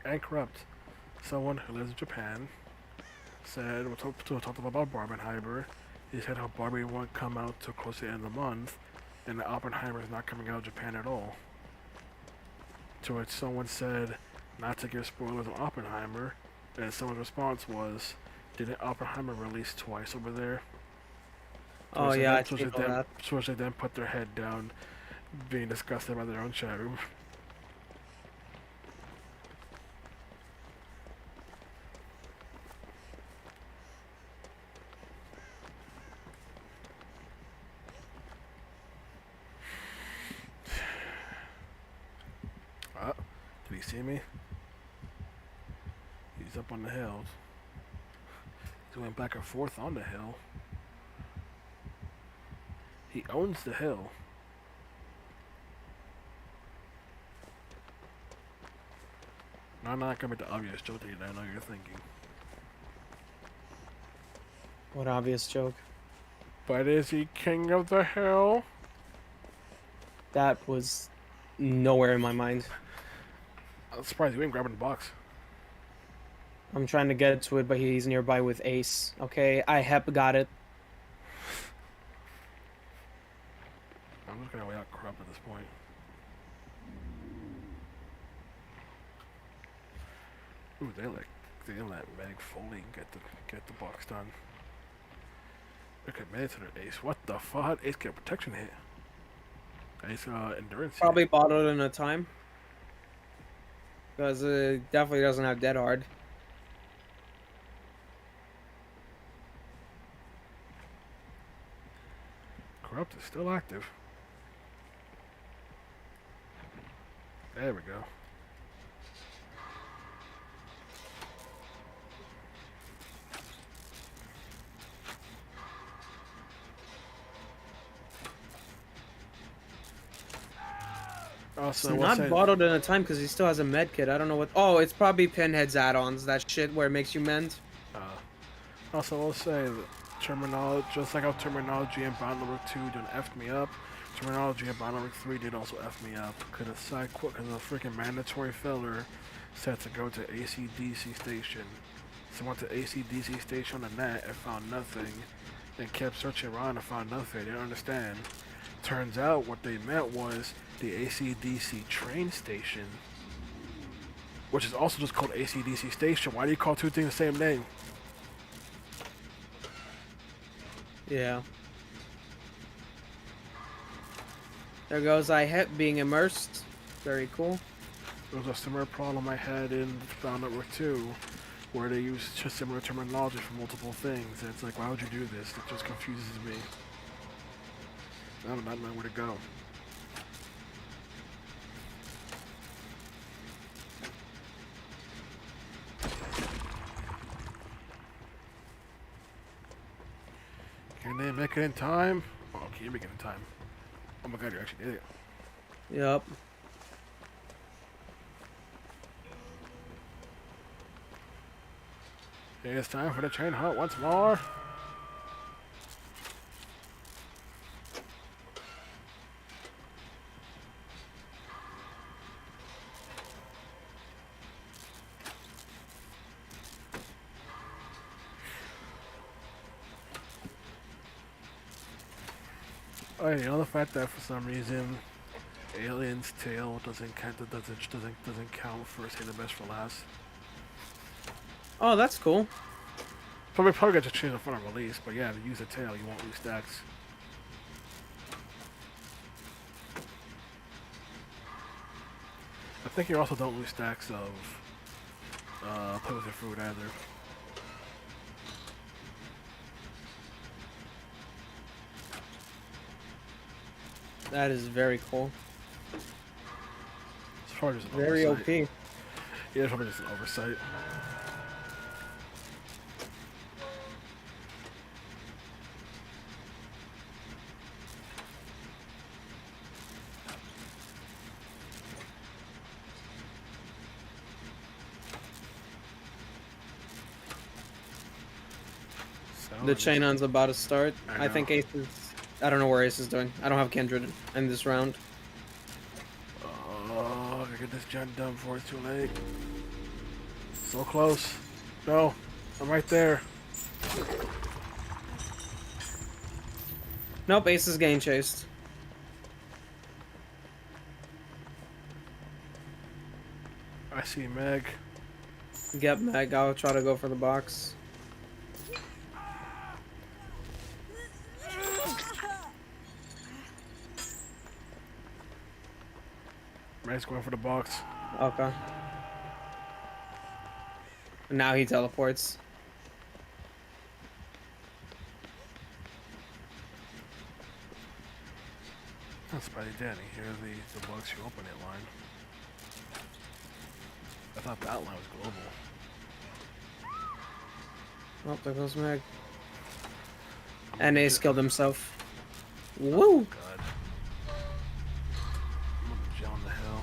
and corrupt. Someone who lives in Japan said we talked about Barbenheimer. He said how Barbie won't come out till close to the end of the month, and that Oppenheimer is not coming out of Japan at all. To which someone said not to give spoilers on Oppenheimer, and someone's response was, didn't Oppenheimer release twice over there? Oh yeah, I think all that. So they then put their head down, being disgusted by their own chat room. Did he see me? He's up on the hill. He went back and forth on the hill. He owns the hill. No, I'm not gonna make the obvious joke that I know you're thinking. What obvious joke? But is he king of the hill? That was nowhere in my mind. I'm surprised you ain't grabbing the box. I'm trying to get to it, but he's nearby with Ace. Okay, I hep got it. I'm just gonna wait out Corrupt at this point. Ooh, they let Meg Foley get the box done. Okay, made it to the Ace. What the fuck? Ace get a protection hit. Ace endurance. Probably hit. bought it in a time. Because it definitely doesn't have Dead Hard. Corrupt is still active. There we go. It's Also, not bottled in a time because he still has a med kit. I don't know what. Oh, it's probably Pinhead's add-ons. That shit where it makes you mend. Also, I'll say that terminology, just like how terminology in Bond number 2 done effed me up, terminology in Bond number 3 did also F me up. Because a side quote, because a freaking mandatory filler said to go to ACDC station. So I went to ACDC station on the net and found nothing. Then kept searching around and found nothing. I didn't understand. Turns out what they meant was the ACDC train station, which is also just called ACDC station. Why do you call two things the same name? Yeah. There goes IHEP being immersed. Very cool. There was a similar problem I had in Bound Number 2, where they use just similar terminology for multiple things. And it's like, why would you do this? It just confuses me. I do not know where to go. Can they make it in time? Oh, can you make it in time? Oh my god, you actually did it. Yep. It's time for the train hunt once more. Oh, yeah, you know the fact that for some reason Alien's tail doesn't count for say the best for last. Oh, that's cool. Probably got to change the front of release, but yeah, if you use the tail, you won't lose stacks. I think you also don't lose stacks of poison fruit either. That is very cool. It's probably just an Very oversight. OP. Yeah, it's probably just an oversight. The chain on's about to start. I I think know. Ace is. I don't know where Ace is doing. I don't have Kindred in this round. Oh, I gotta get this gen done before it's too late. So close. No, I'm right there. Nope, Ace is getting chased. I see Meg. Get Meg. I'll try to go for the box. Meg's going for the box. Okay. Now he teleports. That's Spidey Danny. Here are the box you open it line. I thought that line was global. Oh, there goes Meg. And Ace killed himself. Woo! God. I'm gonna gel on the hill.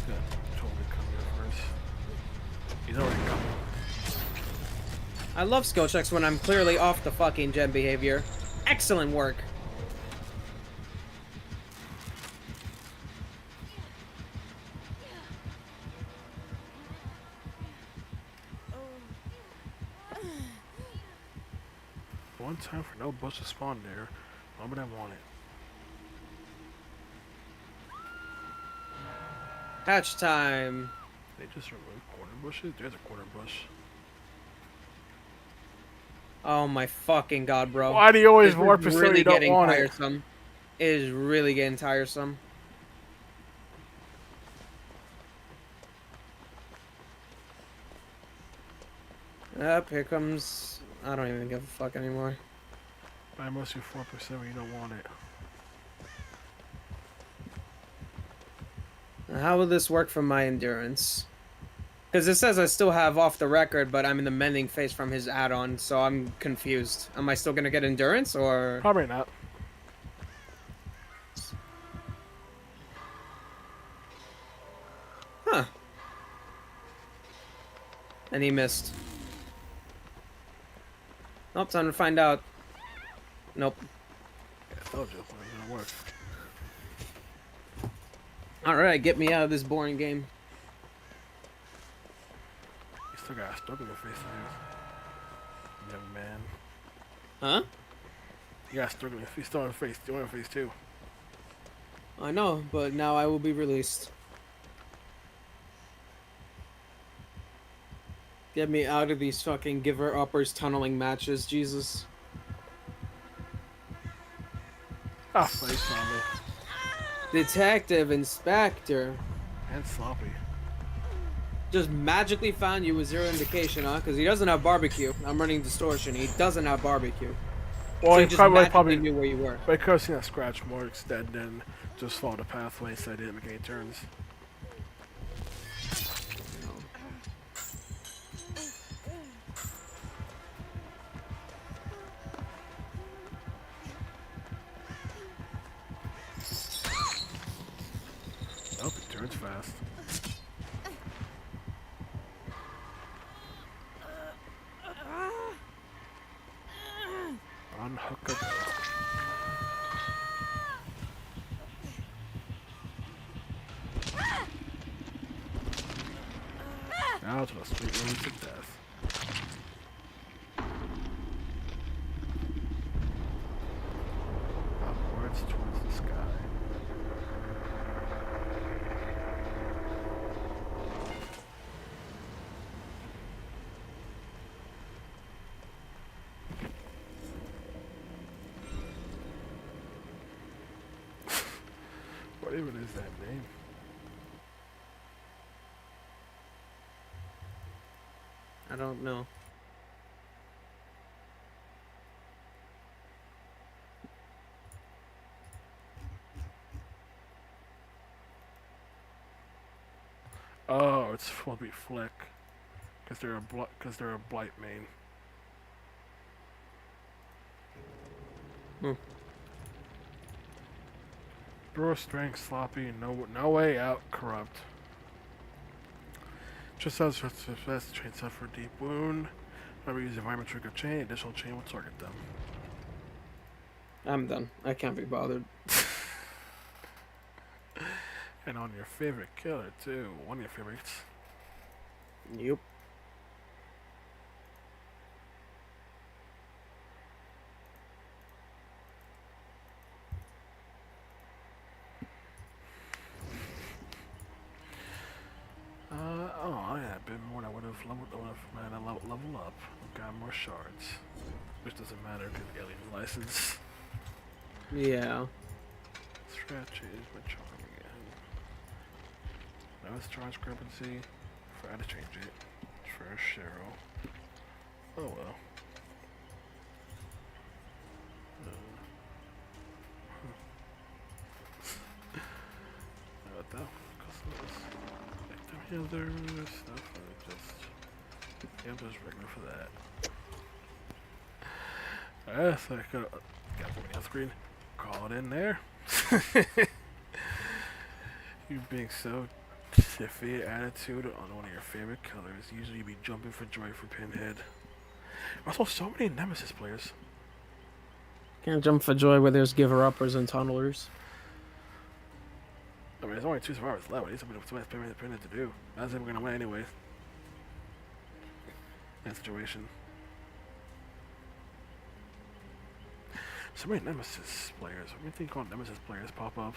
Good. Totally come here first. He's already coming. I love skill checks when I'm clearly off the fucking gen behavior. Excellent work. One time for no bush to spawn there. Why would I want it? Hatch time. They just removed quarter bushes? There's a quarter bush. Oh my fucking god, bro. Why do you always This warp is it so really you don't getting want it? tiresome. It is really getting tiresome. Up, here comes... I don't even give a fuck anymore. I must do 4% when you don't want it. How will this work for my endurance? Because it says I still have off the record, but I'm in the mending phase from his add-on, so I'm confused. Am I still gonna get endurance, or...? Probably not. Huh. And he missed. Nope, time to find out. Nope. Yeah, I told you it wasn't gonna work. Alright, get me out of this boring game. You still got a struggle to face things. Young man. Huh? You got struggling. You still in phase 2. I know, but now I will be released. Get me out of these fucking giver-uppers tunneling matches, Jesus. Ah, face on me. Detective Inspector. And sloppy. Just magically found you with zero indication, huh? Because he doesn't have barbecue. I'm running distortion. He doesn't have barbecue. Well, So he just probably magically knew where you were. because he has scratch marks that then just follow the pathway, so I didn't make any turns. Oh, he turns fast. Unhook a go. Now to a sweet release of death. Upwards towards the sky. What even is that name? I don't know. Oh, it's supposed to be Flick, because they're a blight main. Hmm. Draw strength, sloppy, no way out, corrupt. Just as for success, train suffer a deep wound. Whenever you use environment trigger chain, additional chain will target them. I'm done. I can't be bothered. And on your favorite killer too, one of your favorites. Yep. Oh, yeah, a bit more. I would have level up. Got more shards, which doesn't matter because alien license. Yeah. Scratch is my charm again. Now it's charge discrepancy. I had to change it for Cheryl. Oh well. What the hell? Victim healer stuff. Yeah, just regular for that. So I could got the main screen. Call it in there. You being so tiffy attitude on one of your favorite colors. Usually you'd be jumping for joy for Pinhead. Also, so many Nemesis players. Can't jump for joy where there's giver-uppers and tunnelers. I mean, there's only 2 survivors left. What is something Pinhead to do? That's never gonna win anyway. That situation. So many Nemesis players. What do you think all Nemesis players pop up?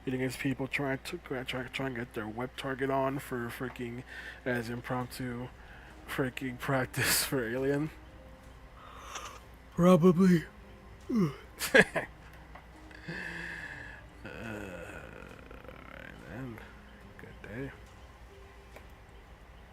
Eating against people trying and get their web target on for freaking as impromptu freaking practice for Alien. Probably.